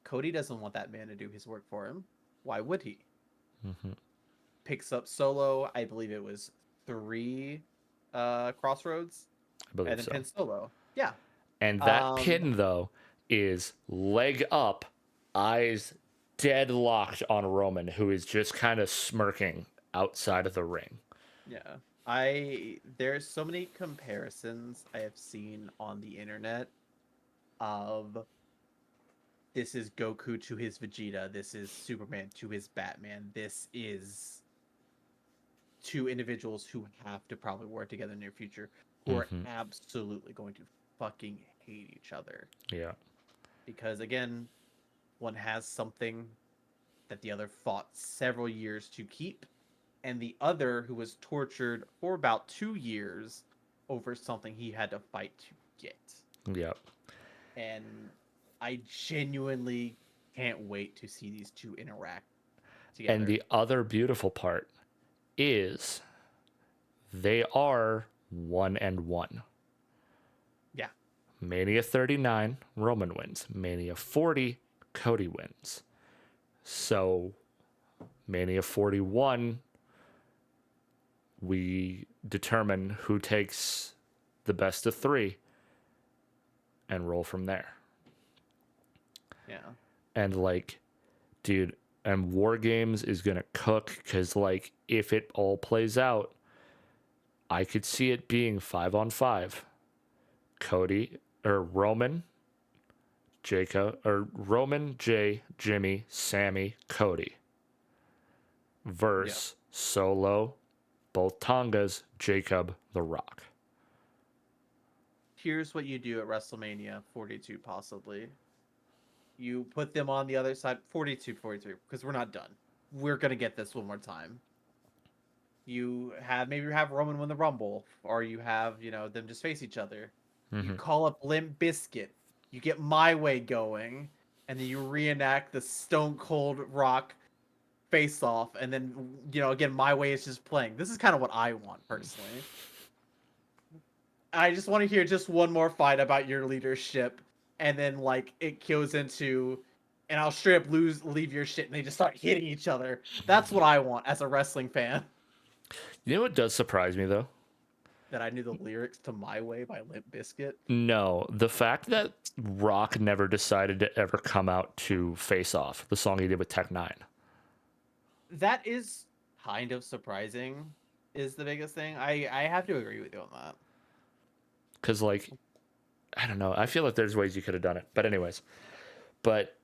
Cody doesn't want that man to do his work for him. Why would he? Mm-hmm. Picks up Solo. I believe it was 3 crossroads, I believe and then so. pins Solo. Yeah. And that Um, pin though is leg up, eyes deadlocked on Roman, who is just kind of smirking outside of the ring. yeah. There's so many comparisons I have seen on the internet of this is Goku to his Vegeta, this is Superman to his Batman, this is two individuals who have to probably work together in the near future who are Mm-hmm. absolutely going to fucking hate each other. Yeah. Because again, one has something that the other fought several years to keep, and the other who was tortured for about 2 years over something he had to fight to get. Yeah. And I genuinely can't wait to see these two interact And together. the other beautiful part is they are 1-1. Yeah. Mania 39, Roman wins. Mania 40, Cody wins. So, Mania 41, we determine who takes the best of 3 and roll from there. Yeah. And, like, dude, and War Games is going to cook because, like, if it all plays out, I could see it being 5-on-5. Cody, or Roman, Jacob, or Roman, Jay, Jimmy, Sammy, Cody. Yeah. Verse Solo, both Tongas, Jacob, The Rock. Here's what you do at WrestleMania 42, possibly. You put them on the other side, 42, 43, because we're not done. We're going to get this one more time. You have maybe you have Roman win the Rumble, or you have, them just face each other. You Mm-hmm. call up Limp Bizkit. You get My Way going, and then you reenact the Stone Cold Rock face off, and then again My Way is just playing. This is kind of what I want personally. I just want to hear just one more fight about your leadership, and then like it goes into, and I'll straight up leave your shit, and they just start hitting each other. That's what I want as a wrestling fan. You know what does surprise me though? That I knew the lyrics to My Way by Limp Bizkit. No, the fact that Rock never decided to ever come out to Face Off, the song he did with Tech Nine. That is kind of surprising. Is the biggest thing. I have to agree with you on that. Because, like, I don't know. I feel like there's ways you could have done it. But, anyways. But,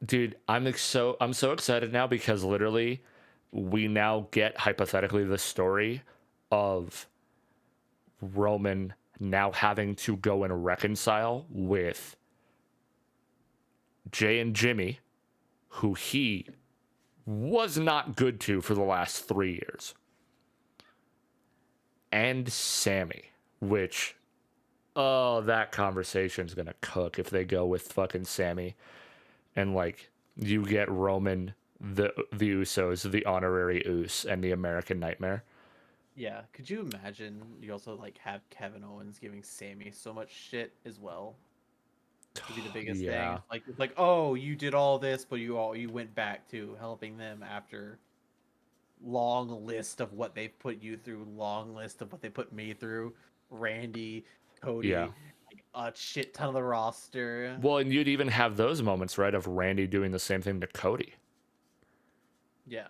dude, I'm so excited now because literally we now get hypothetically the story of Roman now having to go and reconcile with Jay and Jimmy, who he was not good to for the last 3 years, and Sammy, which, oh, that conversation's gonna cook if they go with fucking Sammy, and like you get Roman, the Usos, the honorary Us, and the American Nightmare. Yeah, could you imagine you also like have Kevin Owens giving Sammy so much shit as well? Would be the biggest thing. Yeah, It's like, oh, you did all this, but you went back to helping them after long list of what they've put you through, long list of what they put me through, Randy, yeah. Cody. a shit ton of the roster. Well, and you'd even have those moments, right, of Randy doing the same thing to Cody. Yeah.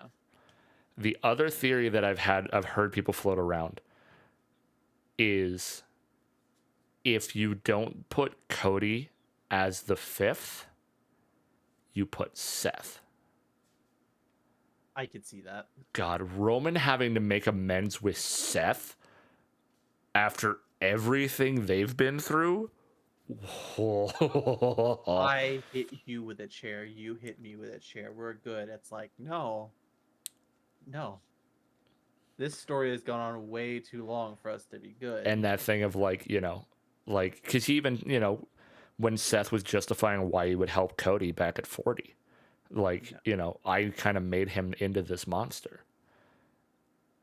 The other theory that I've heard people float around is if you don't put Cody as the fifth, you put Seth. I could see that. God, Roman having to make amends with Seth after everything they've been through. I hit you with a chair. You hit me with a chair. We're good. It's like, no, no. This story has gone on way too long for us to be good. And that thing of like, like, because he even, when Seth was justifying why he would help Cody back at 40, like, Yeah. I kind of made him into this monster.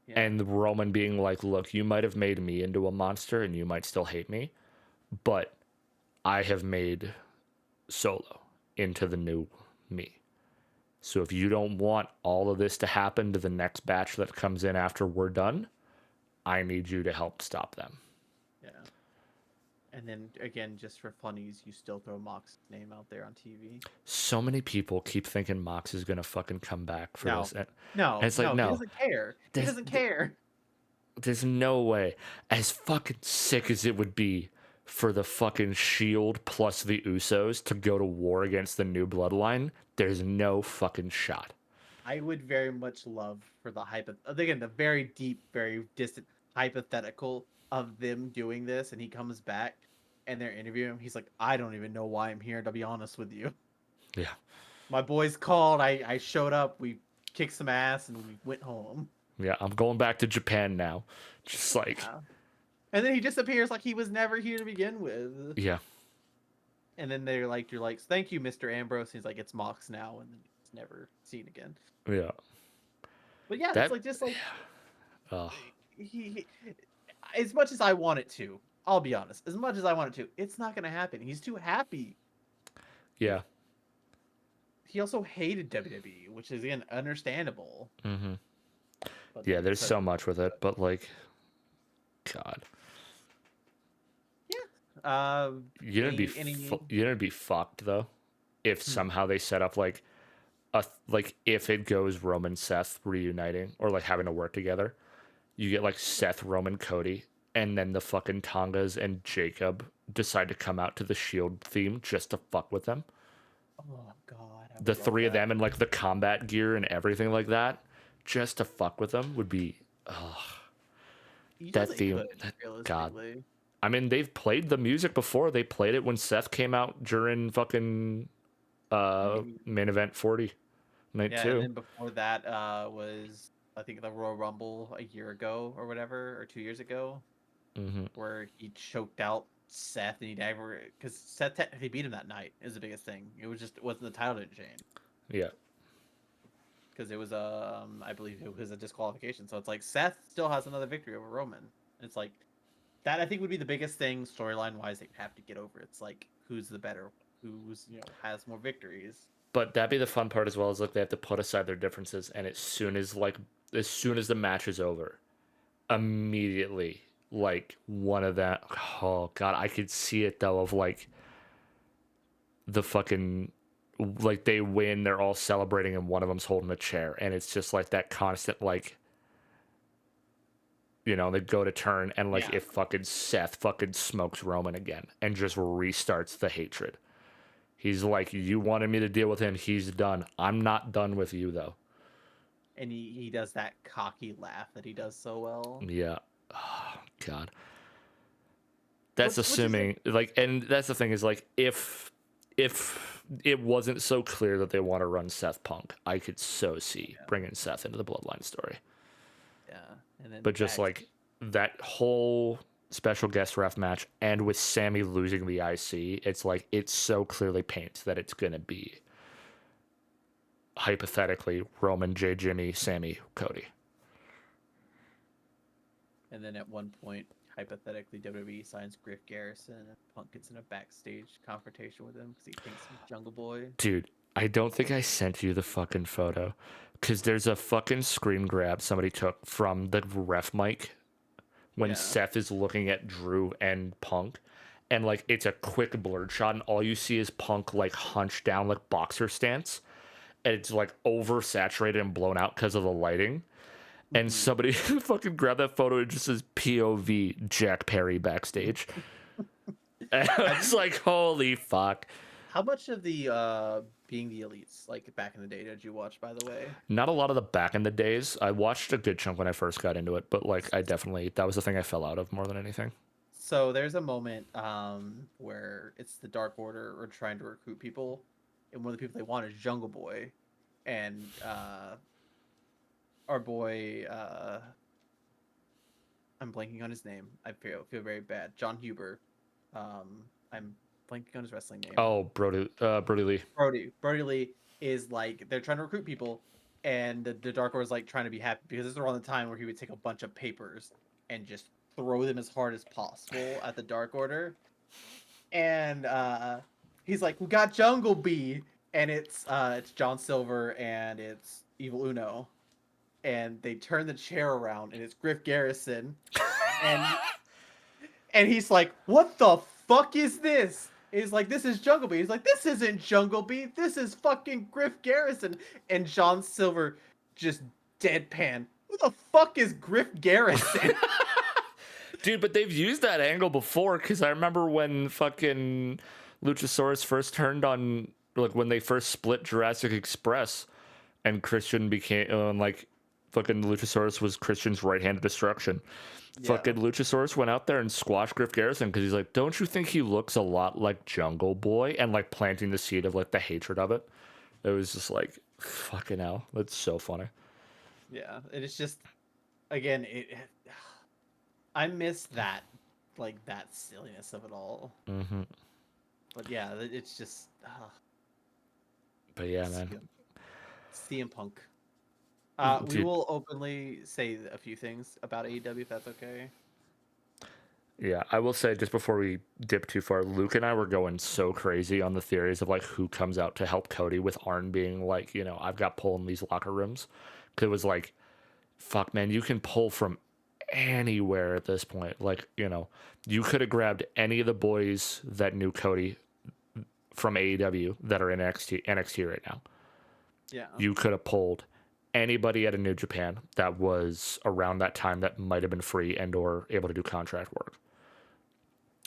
Yeah. And Roman being like, look, you might have made me into a monster and you might still hate me, but I have made Solo into the new me. So if you don't want all of this to happen to the next batch that comes in after we're done, I need you to help stop them. Yeah. And then again, just for funnies, you still throw Mox's name out there on TV. So many people keep thinking Mox is gonna fucking come back for No. this, and No, it's like no, he no, doesn't care. He there's doesn't care. there's no way. As fucking sick as it would be for the fucking Shield plus the Usos to go to war against the New Bloodline, there's no fucking shot. I would very much love for the again, the very deep, very distant hypothetical of them doing this, and he comes back and they're interviewing him. He's like, I don't even know why I'm here, to be honest with you. Yeah, My boys called, I showed up, we kicked some ass, and we went home. yeah. I'm going back to Japan now. Just like, Yeah. And then he disappears like he was never here to begin with. yeah, And then they're like, you're like, thank you, Mr. Ambrose. He's like, it's Mox now, and then he's never seen again. yeah. But yeah, it's That, like just like uh, he as much as I want it to, I'll be honest, as much as I want it to, it's not gonna happen. He's too happy. yeah. He also hated WWE, which is again understandable. Mm-hmm. But Yeah, there's so much with it, but like, God, yeah. you'd be fucked though if somehow they set up like like if it goes Roman Seth reuniting or like having to work together, you get like Seth Roman Cody, and then the fucking Tongas and Jacob decide to come out to the Shield theme just to fuck with them. Oh God, I The would love three of that. them in like the combat gear and everything like that, just to fuck with them would be that Easily theme. could, God, realistically. I mean, they've played the music before. They played it when Seth came out during fucking Maybe. main event 40 night Yeah, and 2. then before that was I think the Royal Rumble a year ago or whatever, or 2 years ago, Mm-hmm. where he choked out Seth and he never because Seth technically beat him that night is the biggest thing. It wasn't the title didn't change Yeah. because it was I believe it was a disqualification. So it's like Seth still has another victory over Roman. It's like that I think would be the biggest thing storyline wise they have to get over. It's like who's the better, who's has more victories. But that'd be the fun part as well, is like they have to put aside their differences, and as soon as the match is over, immediately like one of that, oh god, I could see it though, of like the fucking, like they win, they're all celebrating and one of them's holding a chair, and it's just like that constant like, they go to turn, and like Yeah. if fucking Seth fucking smokes Roman again and just restarts the hatred. He's like, you wanted me to deal with him, he's done. I'm not done with you though. And he does that cocky laugh that he does so well. Yeah. Oh, God. That's Which is assuming like, and that's the thing is like, if it wasn't so clear that they want to run Seth Punk, I could so see bringing Seth into the Bloodline story. yeah, and then But just like that whole special guest ref match, and with Sammy losing the IC, it's like it's so clearly paints that it's gonna be hypothetically Roman, J. Jimmy, Sammy, Cody. and then at one point, hypothetically, WWE signs Griff Garrison, and Punk gets in a backstage confrontation with him because he thinks he's Jungle Boy. Dude, I don't think I sent you the fucking photo, because there's a fucking screen grab somebody took from the ref mic when Yeah. Seth is looking at Drew and Punk, and like it's a quick blurred shot, and all you see is Punk like hunched down like boxer stance, and it's like oversaturated and blown out because of the lighting. And Mhm. somebody fucking grabbed that photo and just says POV Jack Perry backstage. And I Have was you? like, holy fuck. How much of the being the elites like back in the day did you watch? By the way, Not a lot of the back in the days. I watched a good chunk when I first got into it, but like I definitely that was the thing I fell out of more than anything. so there's a moment where it's the Dark Order or trying to recruit people, and one of the people they want is Jungle Boy, and our boy I'm blanking on his name. I feel very bad. John Huber. I'm blanking on his wrestling name. Oh, Brody Lee. Brody Lee is like they're trying to recruit people, and the Dark Order is like trying to be happy because this is around the time where he would take a bunch of papers and just throw them as hard as possible at the Dark Order. And he's like, "We got Jungle Bee," and it's John Silver and it's Evil Uno, and they turn the chair around and it's Griff Garrison, and he's like, "What the fuck is this?" He's like, "This is Jungle Bee." He's like, "This isn't Jungle Bee. This is fucking Griff Garrison." And John Silver just deadpan. Who the fuck is Griff Garrison? Dude, but they've used that angle before because I remember when fucking Luchasaurus first turned on, like when they first split Jurassic Express, and Christian became like fucking Luchasaurus was Christian's right hand of destruction. Yeah, Fucking Luchasaurus went out there and squashed Griff Garrison because he's like, "Don't you think he looks a lot like Jungle Boy?" And like planting the seed of like the hatred of it. It was just like, fucking hell, that's so funny. yeah. And it's just again, I miss that, like that silliness of it all. Hmm. But yeah, it's just But yeah, man, CM Punk. We dude. will openly say a few things about AEW if that's okay. Yeah, I will say just before we dip too far, Luke and I were going so crazy on the theories of like who comes out to help Cody with Arn being like, I've got pull in these locker rooms. Cause it was like, fuck, man, you can pull from anywhere at this point. Like, you could have grabbed any of the boys that knew Cody from AEW that are in NXT right now. Yeah. You could have pulled anybody at a New Japan that was around that time that might have been free and or able to do contract work.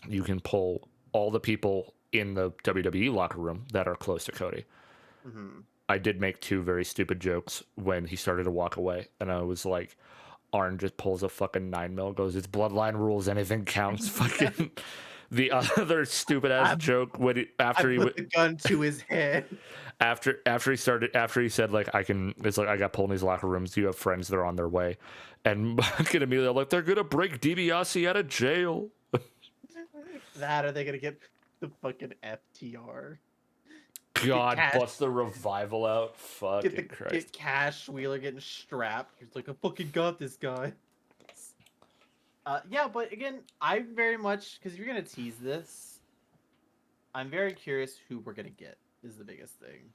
You can pull all the people in the WWE locker room that are close to Cody. Hmm. I did make two very stupid jokes when he started to walk away, and I was like, Arn just pulls a fucking 9 mil, goes, "It's bloodline rules, anything counts." Fucking the other stupid ass I joke when I put the gun to his head. after he said like it's like I got pulled in these locker rooms. Do you have friends that are on their way? And fucking immediately I'm like, they're gonna break DiBiase out of jail. That or they gonna get the fucking FTR. Get God, Cash, bust the revival out. Fucking get Christ. Cash Wheeler getting strapped. He's like, I fucking got this guy. Yeah, but again, I very much because if you're gonna tease this, I'm very curious who we're gonna get. Is the biggest thing.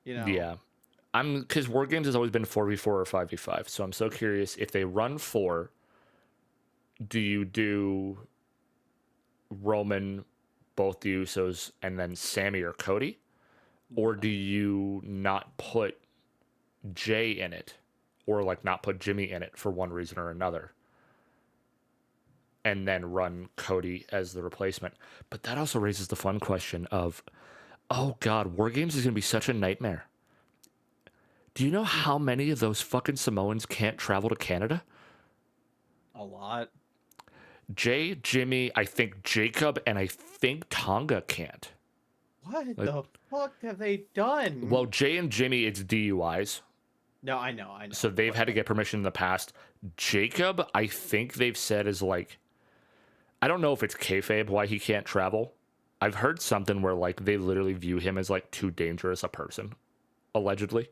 You know, Yeah. Because War Games has always been 4v4 or 5v5. So I'm so curious if they run four, do you do Roman, both the Usos, and then Sammy or Cody? Or do you not put Jay in it? Or like not put Jimmy in it for one reason or another? And then run Cody as the replacement. But that also raises the fun question of, oh God, War Games is going to be such a nightmare. Do you know how many of those fucking Samoans can't travel to Canada? a lot. Jay, Jimmy, I think Jacob, and I think Tonga can't. What Like, the fuck have they done? well, Jay and Jimmy, it's DUIs. No, I So know. they've But had to like, get permission in the past. Jacob, I think they've said is like, I don't know if it's kayfabe why he can't travel. I've heard something where like they literally view him as like too dangerous a person, allegedly.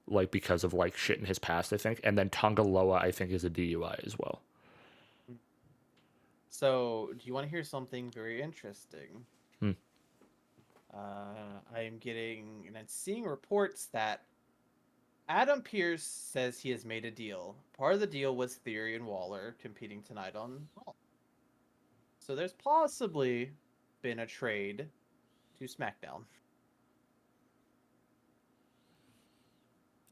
Like because of like shit in his past, I think. And then Tongaloa, I think, is a DUI as well. so do you want to hear something very interesting? Hmm. I am getting and I'm seeing reports that Adam Pierce says he has made a deal. Part of the deal was Theory and Waller competing tonight on Raw. So there's possibly been a trade to SmackDown.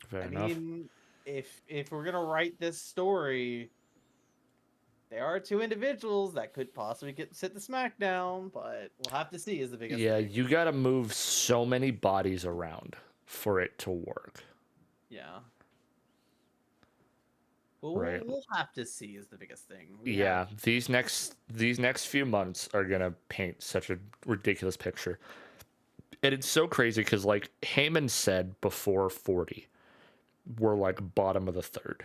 Fair I enough. mean, if we're gonna write this story, there are two individuals that could possibly get sit the SmackDown, but we'll have to see. Is the biggest Yeah, thing. you got to move so many bodies around for it to work, Yeah. But right? we'll have to see. Is the biggest thing. We have. Yeah, these next few months are gonna paint such a ridiculous picture, and it's so crazy because like Heyman said before 40, we're like bottom of the third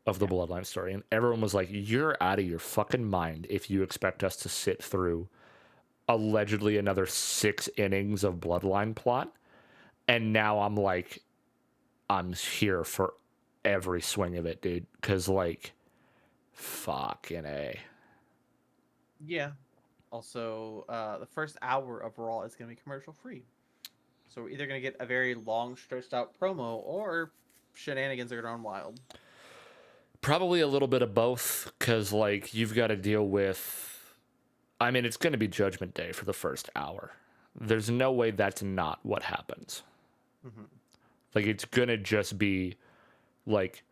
of the Yeah. Bloodline story, and everyone was like, "You're out of your fucking mind if you expect us to sit through allegedly another 6 innings of Bloodline plot." And now I'm like, I'm here for every swing of it, dude, because like, fucking a. Yeah. Also, the first hour of Raw is gonna be commercial free. So we're either gonna get a very long, stretched out promo, or shenanigans are gonna run wild. Probably a little bit of both, because like you've got to deal with. I mean, it's going to be Judgment Day for the first hour. There's no way that's not what happens. Hmm. Like it's gonna just be like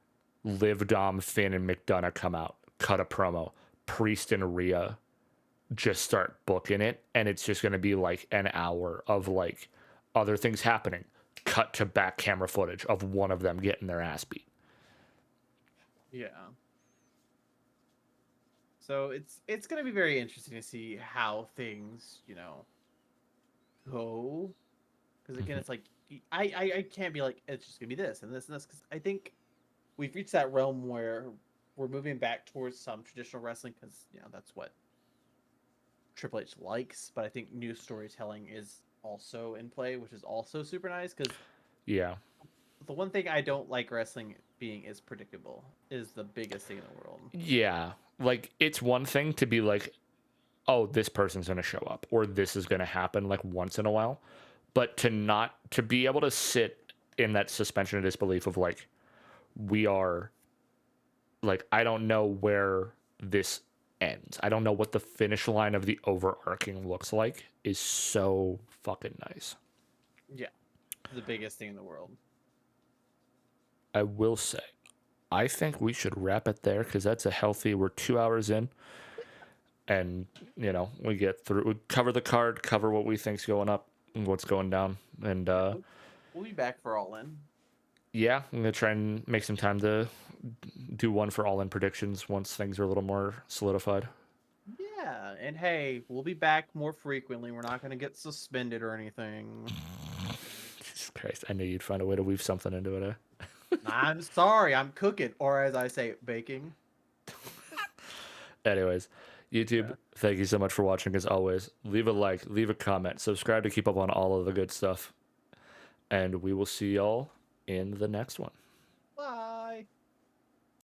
Liv, Dom, Finn, and McDonough come out, cut a promo, Priest and Rhea just start booking it, and it's just gonna be like an hour of like other things happening. Cut to back camera footage of one of them getting their ass beat. Yeah. So it's gonna be very interesting to see how things go. Because again, it's like I can't be like it's just gonna be this and this and this. Because I think we've reached that realm where we're moving back towards some traditional wrestling. Because that's what Triple H likes. But I think new storytelling is also in play, which is also super nice. Because Yeah. the one thing I don't like wrestling being is predictable is the biggest thing in the world. Yeah. Like it's one thing to be like, oh, this person's gonna show up or this is gonna happen like once in a while. But to be able to sit in that suspension of disbelief of like, we are like, I don't know where this ends. I don't know what the finish line of the overarching looks like is so fucking nice. Yeah, the biggest thing in the world. I will say, I think we should wrap it there because that's a healthy, we're 2 hours in and, we get through, we cover the card, cover what we think's going up and what's going down. And Yeah, we'll be back for All In. yeah, I'm going to try and make some time to do one for all in predictions once things are a little more solidified. Yeah, and hey, we'll be back more frequently. We're not going to get suspended or anything. Jesus Christ, I knew you'd find a way to weave something into it. I'm sorry, I'm cooking, or as I say, baking. Anyways, YouTube, Yeah. thank you so much for watching as always. Leave a like, leave a comment, subscribe to keep up on all of the good stuff. And we will see y'all in the next one.